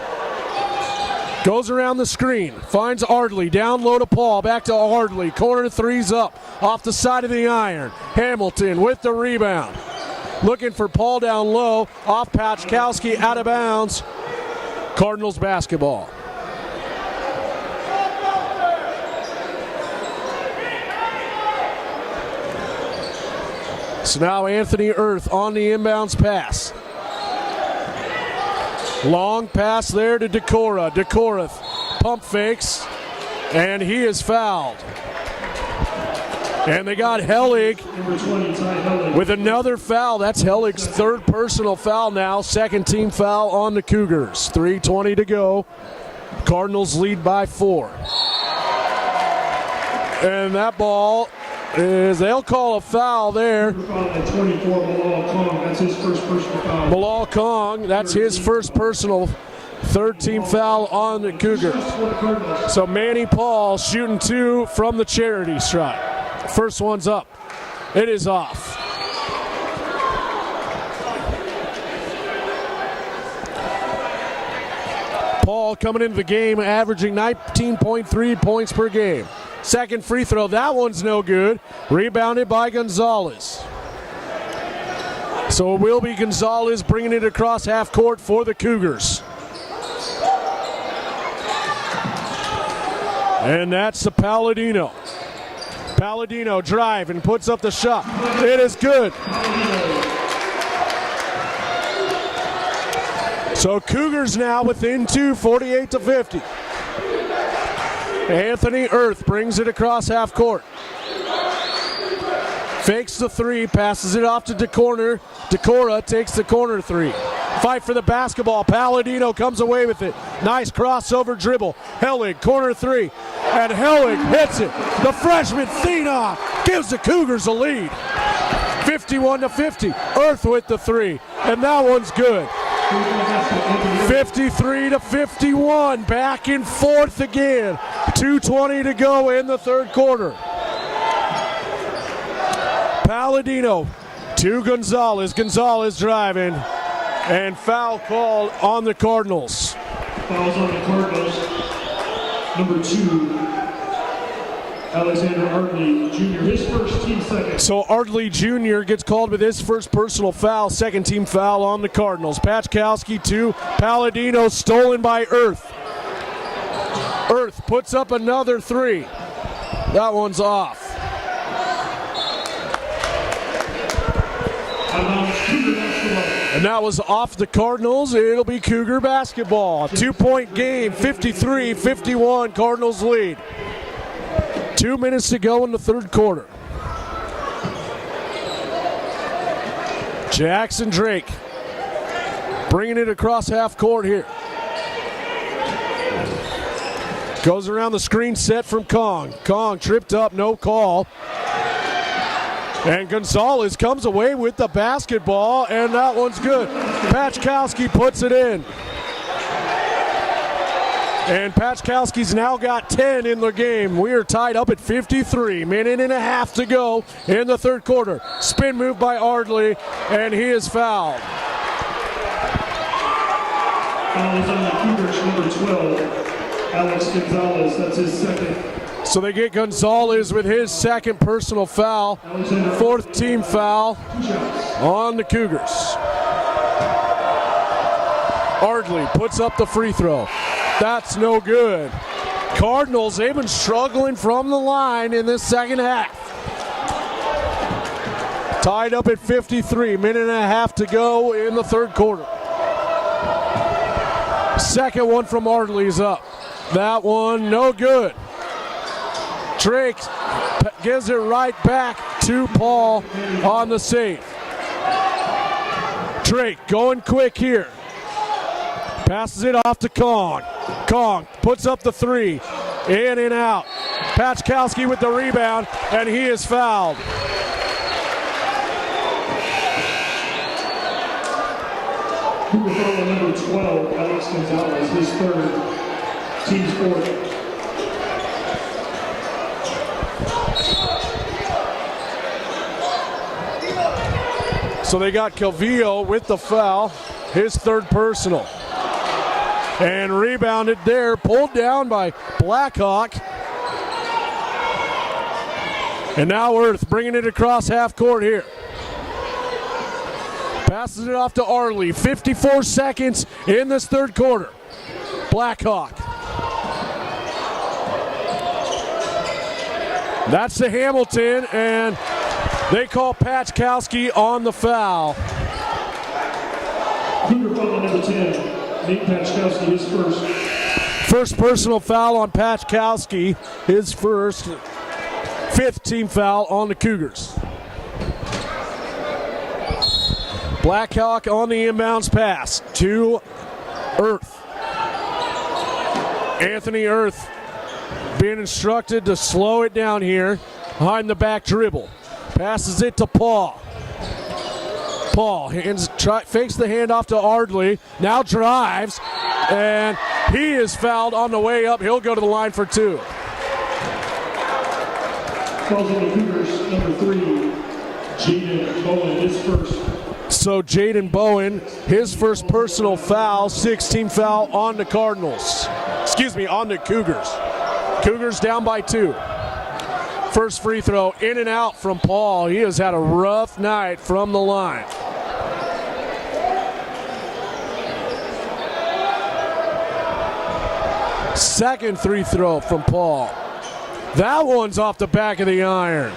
goes around the screen. Finds Ardley. Down low to Paul. Back to Ardley. Corner threes up. Off the side of the iron. Hamilton with the rebound. Looking for Paul down low. Off Patchkowski. Out of bounds. Cardinals basketball. So now Anthony Earth on the inbounds pass. Long pass there to Decora. Decora pump fakes, and he is fouled. And they got Hellig with another foul. That's Hellig's third personal foul now. Second team foul on the Cougars. 3:20 to go. Cardinals lead by 4. And that ball is, they'll call a foul there. 24, Bilal Kong, that's his first personal foul. Bilal Kong, that's his first personal. Third team foul on the Cougars. So Manny Paul shooting 2 from the charity stripe. First one's up. It is off. Paul coming into the game averaging 19.3 points per game. Second free throw, that one's no good. Rebounded by Gonzalez. So it will be Gonzalez bringing it across half court for the Cougars. And that's the Palladino. Palladino drive and puts up the shot. It is good. So Cougars now within 2, 48-50. Anthony Earth brings it across half court. Fakes the three, passes it off to Decora takes the corner three. Fight for the basketball. Palladino comes away with it. Nice crossover dribble. Hellig, corner three. And Hellig hits it. The freshman phenom gives the Cougars a lead. 51-50. Earth with the three. And that one's good. 53-51. Back and forth again. 2:20 to go in the third quarter. Palladino to Gonzalez. Gonzalez driving. And foul called on the Cardinals. Fouls on the Cardinals. Number 2, Alexander Artley Jr., his first team second. So Artley Jr. gets called with his first personal foul, second team foul on the Cardinals. Patchkowski to Palladino, stolen by Earth. Earth puts up another three. That one's off. And that was off the Cardinals. It'll be Cougar basketball. 2-point game, 53-51, Cardinals lead. 2 minutes to go in the third quarter. Jackson Drake bringing it across half court here. Goes around the screen set from Kong. Kong tripped up, no call. And Gonzalez comes away with the basketball, and that one's good. Patchkowski puts it in. And Patchkowski's now got 10 in the game. We are tied up at 53. Minute and a half to go in the third quarter. Spin move by Ardley, and he is fouled. Foul is on the Cougars, number 12, Alex Gonzalez. That's his second. So they get Gonzalez with his second personal foul. Fourth team foul on the Cougars. Ardley puts up the free throw. That's no good. Cardinals, they've been struggling from the line in this second half. Tied up at 53, minute and a half to go in the third quarter. Second one from Ardley's up. That one no good. Drake gives it right back to Paul on the save. Drake going quick here. Passes it off to Kong. Kong puts up the three. In and out. Patchkowski with the rebound, and he is fouled. Cougar foul on number 12, Alex Gonzalez, his third, team's fourth. So they got Calvillo with the foul, his third personal. And rebounded there, pulled down by Blackhawk. And now Earth bringing it across half court here. Passes it off to Arley. 54 seconds in this third quarter. Blackhawk. That's to Hamilton, and they call Patchkowski on the foul. Cougar foul number 10. Nate Patchkowski, his first. First personal foul on Patchkowski, his first. Fifth team foul on the Cougars. Blackhawk on the inbounds pass to Earth. Anthony Earth being instructed to slow it down here behind the back dribble. Passes it to Paul. Paul fakes the handoff to Ardley, now drives, and he is fouled on the way up. He'll go to the line for two. Fouls on the Cougars, number 3, Jaden Bowen, his first. So Jaden Bowen, his first personal foul, 16 foul on the Cardinals. On the Cougars. Cougars down by 2. First free throw in and out from Paul. He has had a rough night from the line. Second free throw from Paul. That one's off the back of the iron.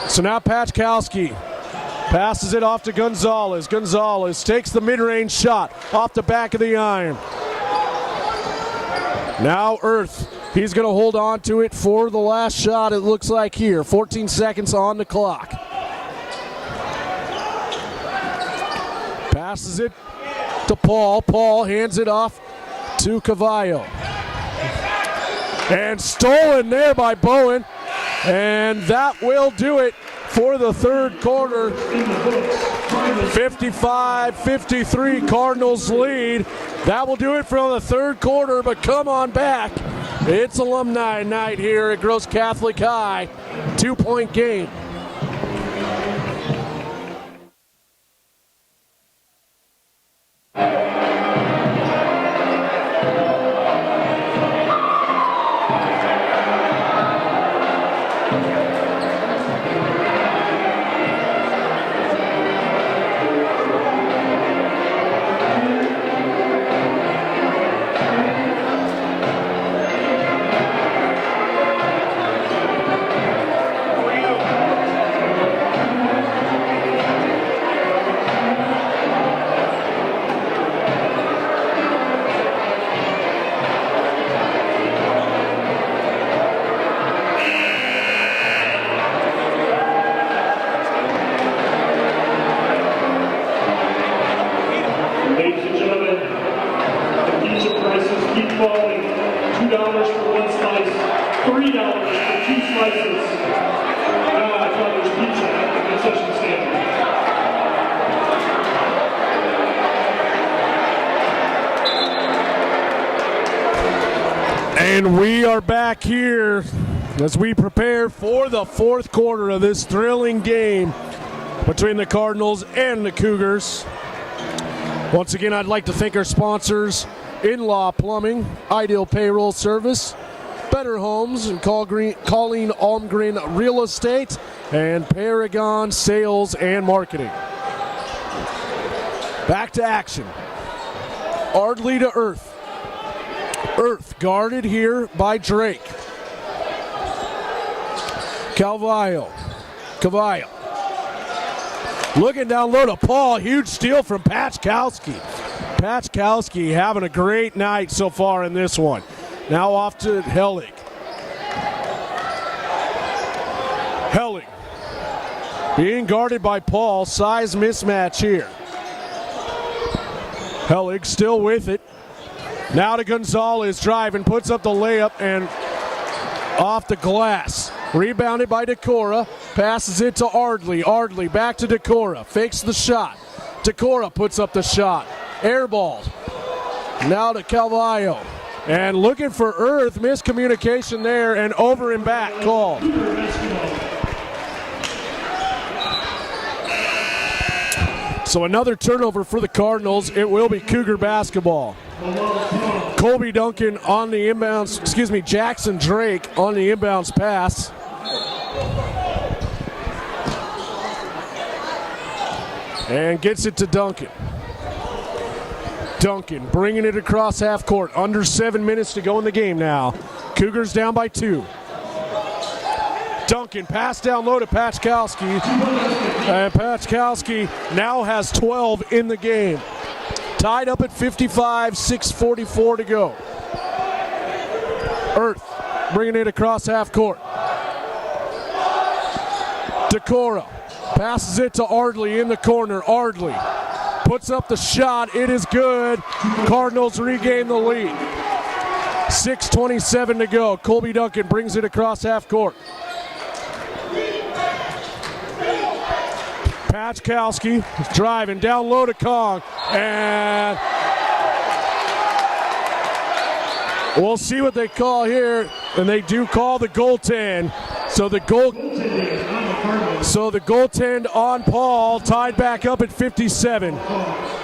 So now Patchkowski Passes it off to Gonzalez. Gonzalez takes the mid-range shot off the back of the iron. Now Earth. He's going to hold on to it for the last shot, it looks like here. 14 seconds on the clock. Passes it to Paul. Paul hands it off to Cavallo. And stolen there by Bowen. And that will do it for the third quarter. 55-53 Cardinals lead. That will do it for the third quarter, but come on back. It's alumni night here at Gross Catholic High. 2-point game. And we are back here as we prepare for the fourth quarter of this thrilling game between the Cardinals and the Cougars. Once again, I'd like to thank our sponsors, In-Law Plumbing, Ideal Payroll Service, Better Homes and Colleen Almgren Real Estate, and Paragon Sales and Marketing. Back to action. Ardley to Earth. Earth guarded here by Drake. Cavallo. Looking down low to Paul. Huge steal from Patchkowski. Patchkowski having a great night so far in this one. Now off to Hellig. Hellig being guarded by Paul. Size mismatch here. Hellig still with it. Now to Gonzalez, driving, puts up the layup and off the glass. Rebounded by Decora, passes it to Ardley. Ardley back to Decora, fakes the shot. Decora puts up the shot, airballed. Now to Cavallo. And looking for Earth, miscommunication there, and over and back called. So another turnover for the Cardinals. It will be Cougar basketball. Colby Duncan on the inbounds, Jackson Drake on the inbounds pass. And gets it to Duncan. Duncan bringing it across half court. Under 7 minutes to go in the game now. Cougars down by 2. Duncan pass down low to Patchkowski. And Patchkowski now has 12 in the game. Tied up at 55, 6:44 to go. Earth bringing it across half court. Decora passes it to Ardley in the corner. Ardley puts up the shot. It is good. Cardinals regain the lead. 6:27 to go. Colby Duncan brings it across half court. Patchkowski driving down low to Kong, and we'll see what they call here, and they do call the goaltend. So the goaltend on Paul, tied back up at 57.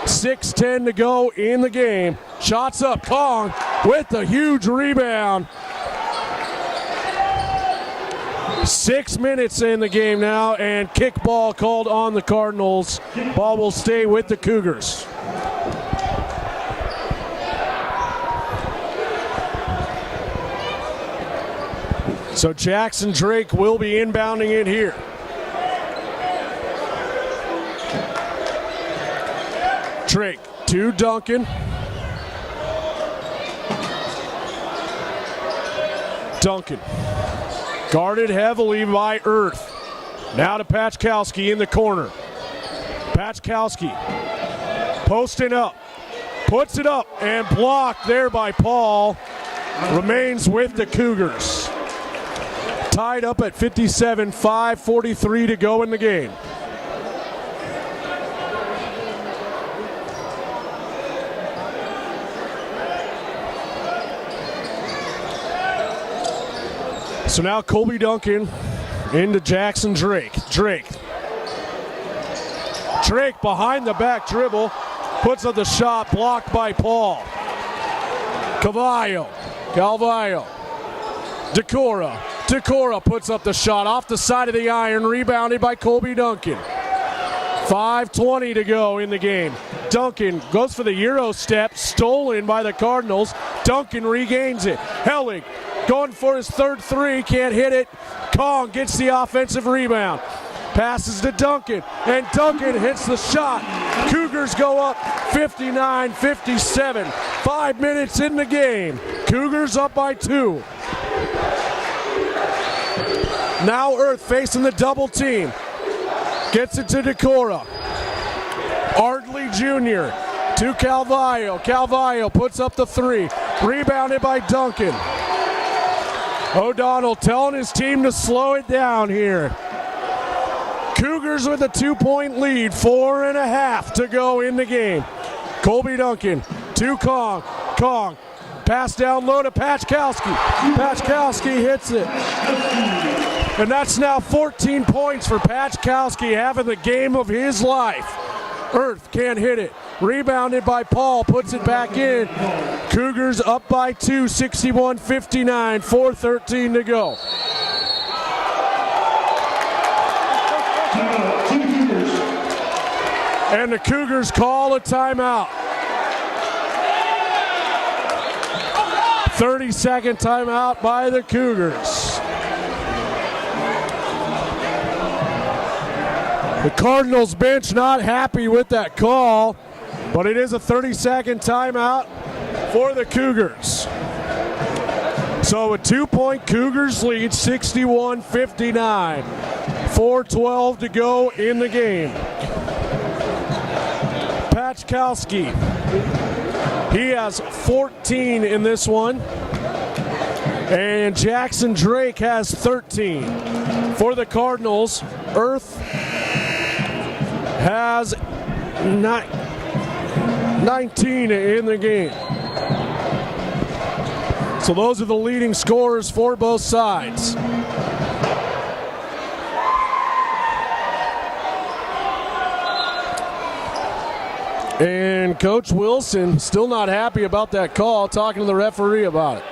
6:10 to go in the game. Shots up, Kong with the huge rebound. 6 minutes in the game now, and kickball called on the Cardinals. Ball will stay with the Cougars. So Jackson Drake will be inbounding it here. Drake to Duncan. Duncan guarded heavily by Earth. Now to Pachkowski in the corner. Pachkowski posting up, puts it up and blocked there by Paul. Remains with the Cougars. Tied up at 57, 5:43 to go in the game. So now Colby Duncan into Jackson Drake. Drake behind the back dribble, puts up the shot, blocked by Paul. Calvillo. Decora puts up the shot off the side of the iron, rebounded by Colby Duncan. 5:20 to go in the game. Duncan goes for the Euro step, stolen by the Cardinals. Duncan regains it. Hellig going for his third three, can't hit it. Kong gets the offensive rebound. Passes to Duncan, and Duncan hits the shot. Cougars go up 59-57. 5 minutes in the game. Cougars up by 2. Now Earth facing the double team. Gets it to Decora. Ardley Jr. to Calvillo. Calvillo puts up the three. Rebounded by Duncan. O'Donnell telling his team to slow it down here. Cougars with a 2-point lead, 4.5 to go in the game. Colby Duncan to Kong. Kong, pass down low to Pachkowski. Pachkowski hits it. And that's now 14 points for Pachkowski, having the game of his life. Earth can't hit it. Rebounded by Paul, puts it back in. Cougars up by 2, 61-59, 4:13 to go. And the Cougars call a timeout. 30-second timeout by the Cougars. The Cardinals bench not happy with that call, but it is a 30-second timeout for the Cougars. So a 2-point Cougars lead, 61-59. 4:12 to go in the game. Pachkowski, he has 14 in this one. And Jackson Drake has 13. For the Cardinals, Earth has 19 in the game. So those are the leading scorers for both sides. And Coach Wilson still not happy about that call, talking to the referee about it.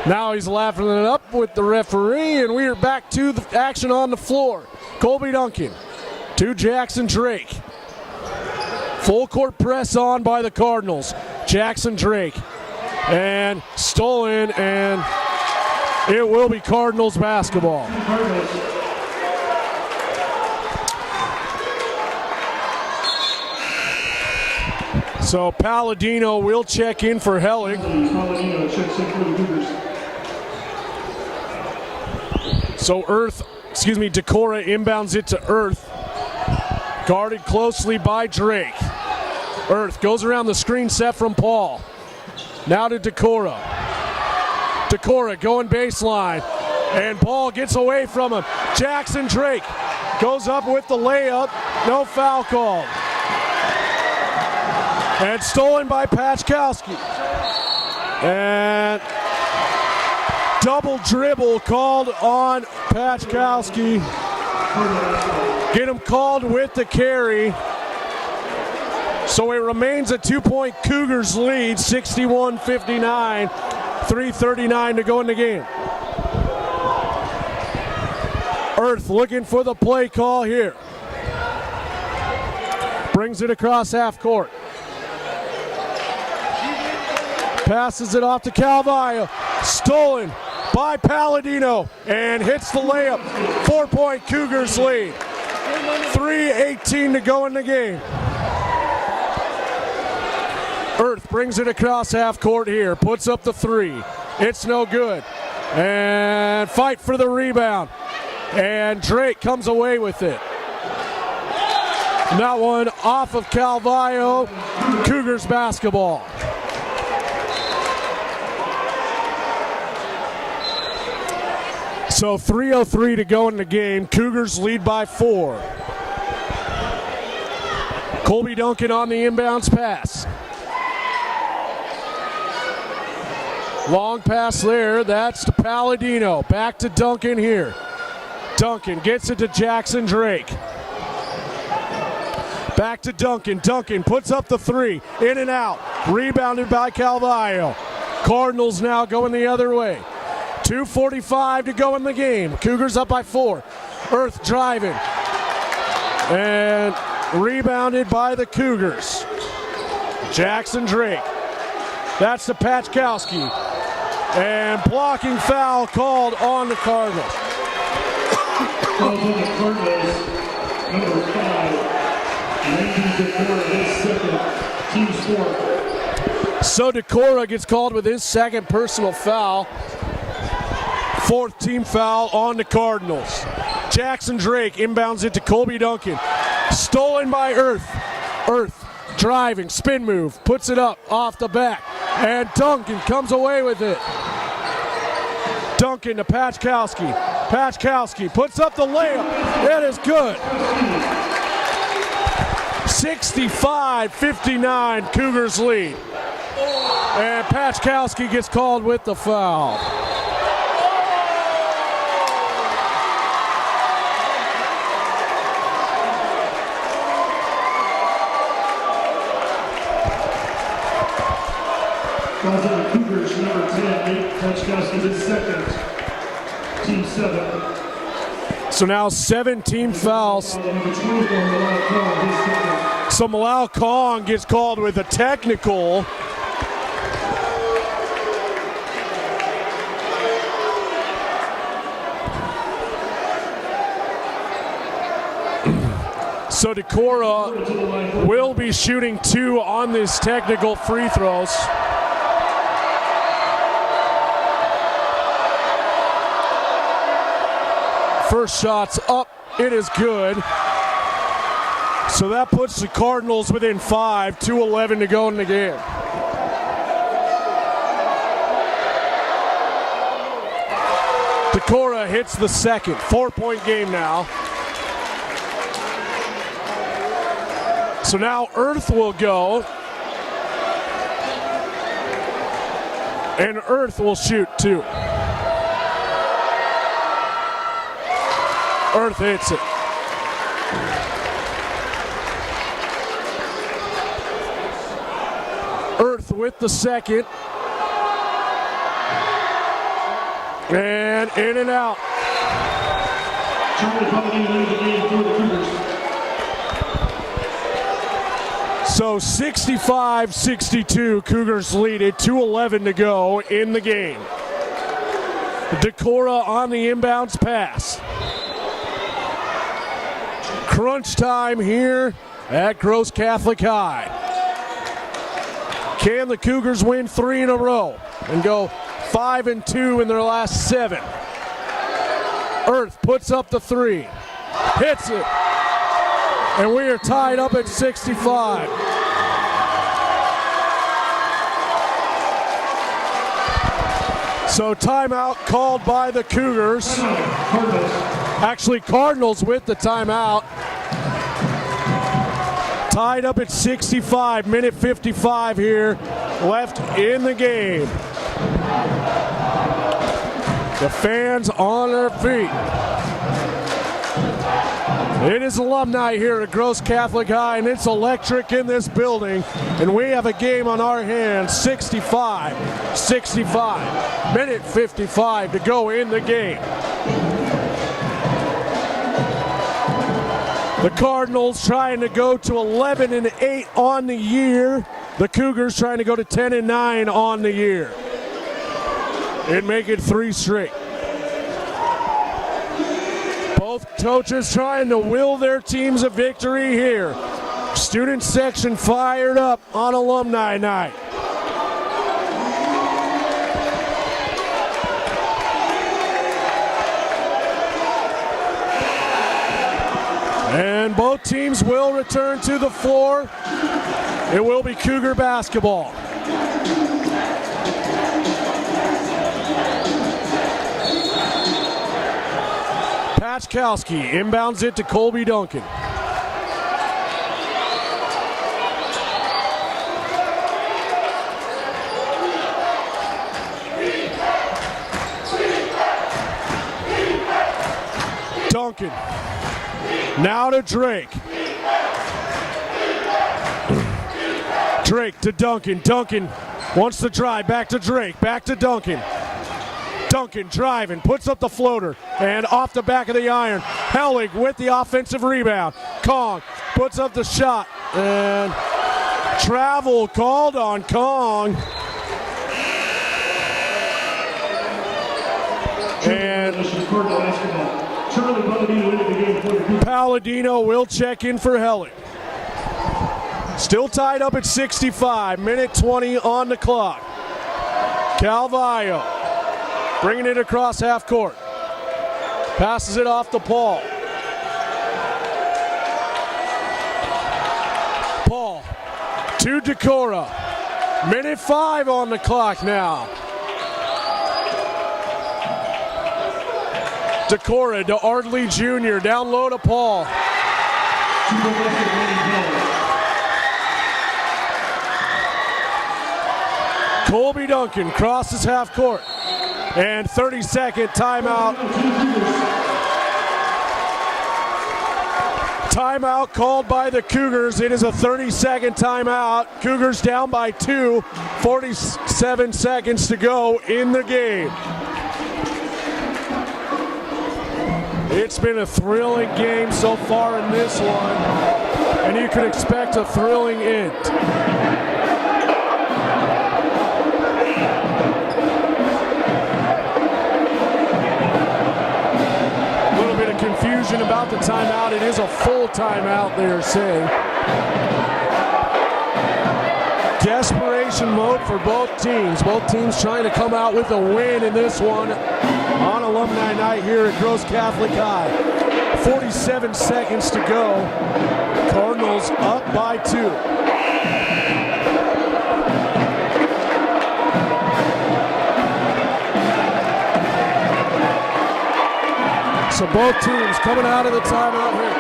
Now he's laughing it up with the referee, and we are back to the action on the floor. Colby Duncan to Jackson Drake. Full court press on by the Cardinals. Jackson Drake, and stolen, and it will be Cardinals basketball. So Palladino will check in for Hellig. So Decora inbounds it to Earth. Guarded closely by Drake. Earth goes around the screen set from Paul. Now to Decora. Decora going baseline. And Paul gets away from him. Jackson Drake goes up with the layup. No foul call. And stolen by Pachkowski. And double dribble called on Pachkowski. Get him called with the carry. So it remains a 2-point Cougars lead, 61-59, 3:39 to go in the game. Earth looking for the play call here. Brings it across half court. Passes it off to Calvillo. Stolen by Palladino and hits the layup. 4-point Cougars lead. 3:18 to go in the game. Earth brings it across half court here, puts up the three. It's no good. And fight for the rebound. And Drake comes away with it. And that one off of Calvillo. Cougars basketball. So 3:03 to go in the game. Cougars lead by 4. Colby Duncan on the inbounds pass. Long pass there. That's to Palladino. Back to Duncan here. Duncan gets it to Jackson Drake. Back to Duncan. Duncan puts up the three. In and out. Rebounded by Calvillo. Cardinals now going the other way. 2:45 to go in the game. Cougars up by 4. Earth driving. And rebounded by the Cougars. Jackson Drake. That's to Patchkowski. And blocking foul called on the Cardinals. Calls on the Cardinals, number 5, Randy Decora, his second, team sport. So Decora gets called with his second personal foul. 4th team foul on the Cardinals. Jackson Drake inbounds it to Colby Duncan. Stolen by Earth. Earth driving, spin move, puts it up off the back. And Duncan comes away with it. Duncan to Patchkowski. Patchkowski puts up the layup. It is good. 65-59, Cougars lead. And Patchkowski gets called with the foul. Calls on the Cougars, number 10, Nate Patchkowski, his second, team 7. So now 17 fouls. So Malal Kong gets called with a technical. So Decora will be shooting 2 on this technical free throws. First shot's up, it is good. So that puts the Cardinals within 5, 2:11 to go in the game. Decora hits the second, 4-point game now. So now Earth will go. And Earth will shoot 2. Earth hits it. Earth with the second. And in and out. So 65-62, Cougars lead it, 2:11 to go in the game. Decora on the inbounds pass. Crunch time here at Gross Catholic High. Can the Cougars win 3 in a row and go 5-2 in their last 7? Earth puts up the 3, hits it, and we are tied up at 65. So timeout called by the Cougars. Actually, Cardinals with the timeout. Tied up at 65, minute 55 here left in the game. The fans on their feet. It is alumni here at Gross Catholic High, and it's electric in this building. And we have a game on our hands, 65-65. Minute 55 to go in the game. The Cardinals trying to go to 11-8 on the year. The Cougars trying to go to 10-9 on the year. And make it 3 straight. Both coaches trying to will their teams a victory here. Student section fired up on alumni night. And both teams will return to the floor. It will be Cougar basketball. Patchkowski inbounds it to Colby Duncan. Duncan. Now to Drake. Drake to Duncan. Duncan wants to drive. Back to Drake. Back to Duncan. Duncan driving, puts up the floater, and off the back of the iron. Hellig with the offensive rebound. Kong puts up the shot, and travel called on Kong. And Palladino will check in for Hellig. Still tied up at 65, minute 20 on the clock. Calvillo bringing it across half court. Passes it off to Paul. Paul to Decora. Minute 5 on the clock now. Decora to Ardley Jr. Down low to Paul. Colby Duncan crosses half court. And 30-second timeout. Timeout called by the Cougars. It is a 30-second timeout. Cougars down by 2. 47 seconds to go in the game. It's been a thrilling game so far in this one, and you can expect a thrilling end. Confusion about the timeout. It is a full timeout, they are saying. Desperation mode for both teams. Both teams trying to come out with a win in this one on alumni night here at Gross Catholic High. 47 seconds to go. Cardinals up by 2. So both teams coming out of the timeout here.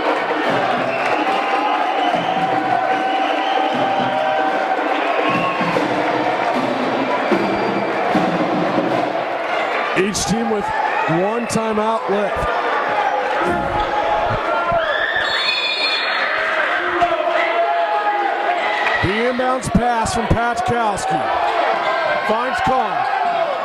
Each team with one timeout left. The inbounds pass from Patchkowski. Finds Kong.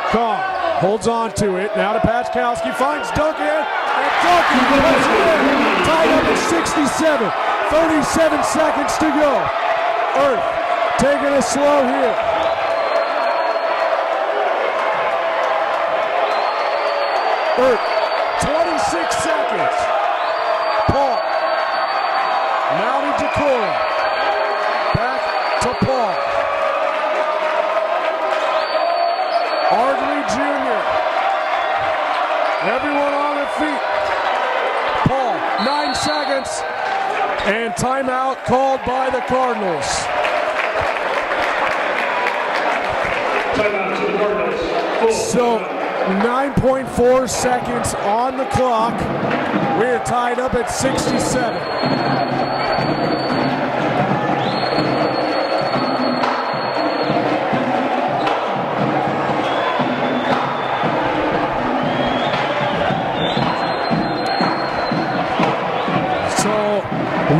Kong holds on to it. Now to Patchkowski. Finds Duncan. And Duncan puts it in. Tied up at 67. 37 seconds to go. Earth taking it slow here. Earth, 26 seconds. Paul. Now to Decora. Back to Paul. Ardley Jr. Everyone on their feet. Paul, 9 seconds. And timeout called by the Cardinals. Timeout to the Cardinals. So 9.4 seconds on the clock. We're tied up at 67.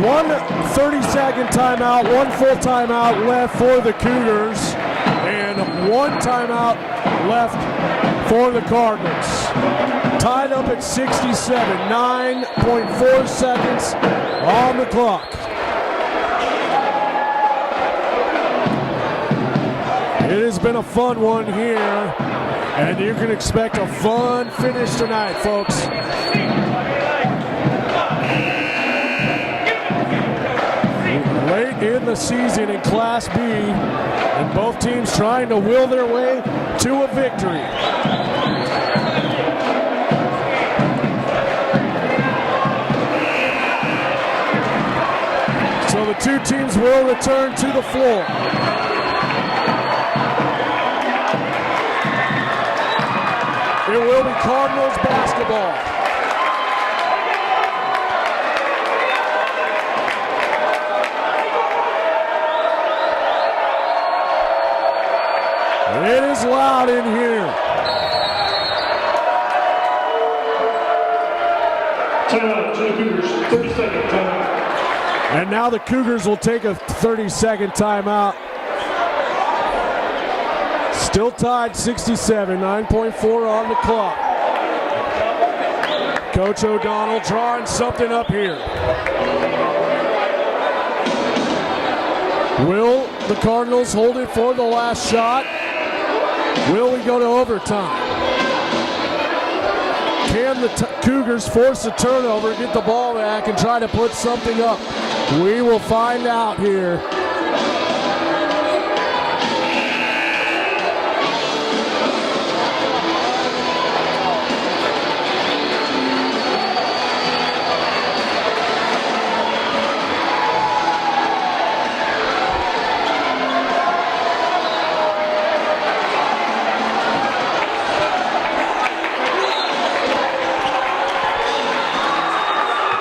One 30-second timeout, one full timeout left for the Cougars, and one timeout left for the Cardinals. Tied up at 67, 9.4 seconds on the clock. It has been a fun one here, and you can expect a fun finish tonight, folks. in the season in Class B, and both teams trying to will their way to a victory. So the two teams will return to the floor. It will be Cardinals basketball. It is loud in here. Timeout to the Cougars, 30-second timeout. And now the Cougars will take a 30-second timeout. Still tied 67, 9.4 on the clock. Coach O'Donnell drawing something up here. Will the Cardinals hold it for the last shot? Will we go to overtime? Can the Cougars force a turnover, get the ball back, and try to put something up? We will find out here.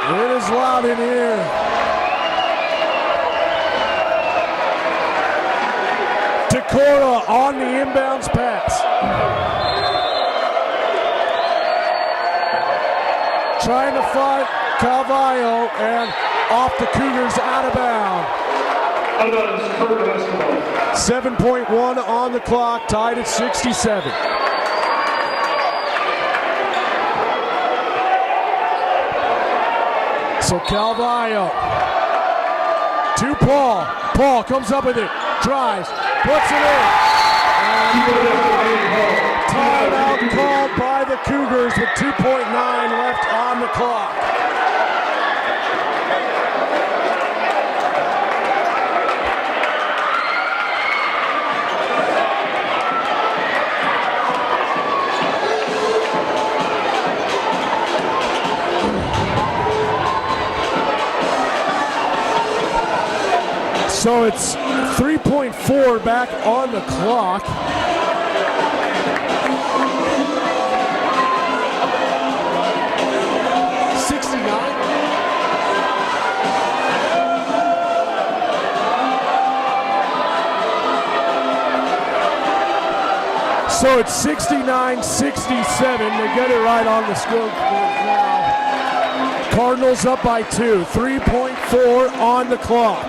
It is loud in here. Decora on the inbounds pass. Trying to fight Calvillo, and off the Cougars, out of bounds. 7.1 on the clock, tied at 67. So Calvillo to Paul. Paul comes up with it, drives, puts it in. Timeout called by the Cougars with 2.9 left on the clock. So it's 3.4 back on the clock. So it's 69-67. They get it right on the score now. Cardinals up by 2. 3.4 on the clock.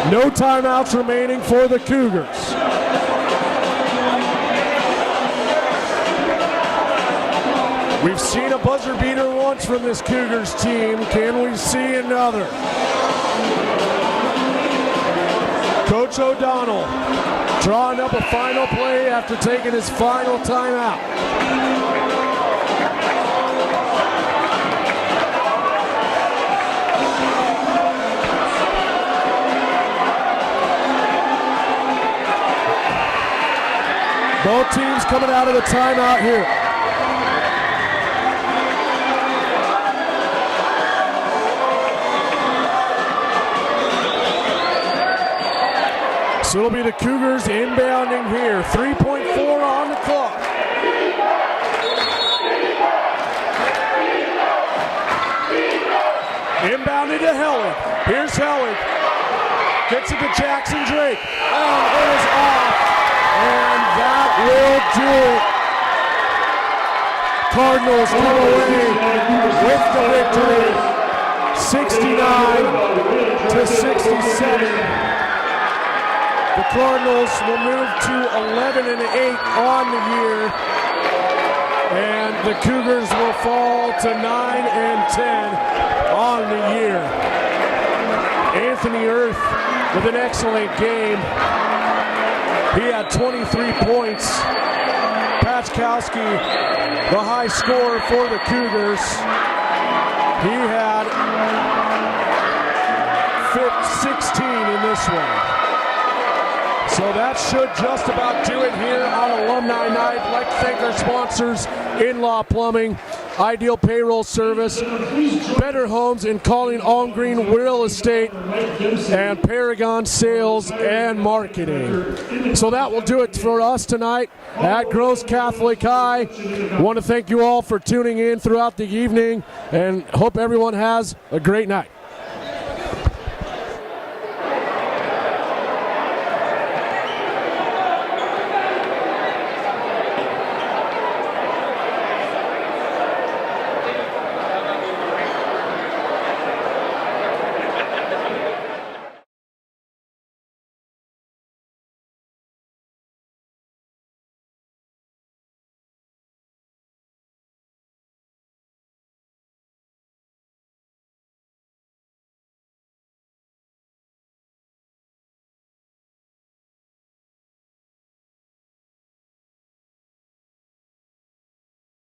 No timeouts remaining for the Cougars. We've seen a buzzer beater once from this Cougars team. Can we see another? Coach O'Donnell drawing up a final play after taking his final timeout. Both teams coming out of the timeout here. So it'll be the Cougars inbounding here. 3.4 on the clock. Inbounded to Hellig. Here's Hellig. Gets it to Jackson Drake. And it is off. And that will do it. Cardinals come away with the victory. 69-67. The Cardinals will move to 11-8 on the year, and the Cougars will fall to 9-10 on the year. Anthony Earth with an excellent game. He had 23 points. Patchkowski, the high scorer for the Cougars. He had 16 in this one. So that should just about do it here on Alumni Night. I'd like to thank our sponsors, In-Law Plumbing, Ideal Payroll Service, Better Homes and Calling On Green Real Estate, and Paragon Sales and Marketing. So that will do it for us tonight at Gross Catholic High. I want to thank you all for tuning in throughout the evening and hope everyone has a great night.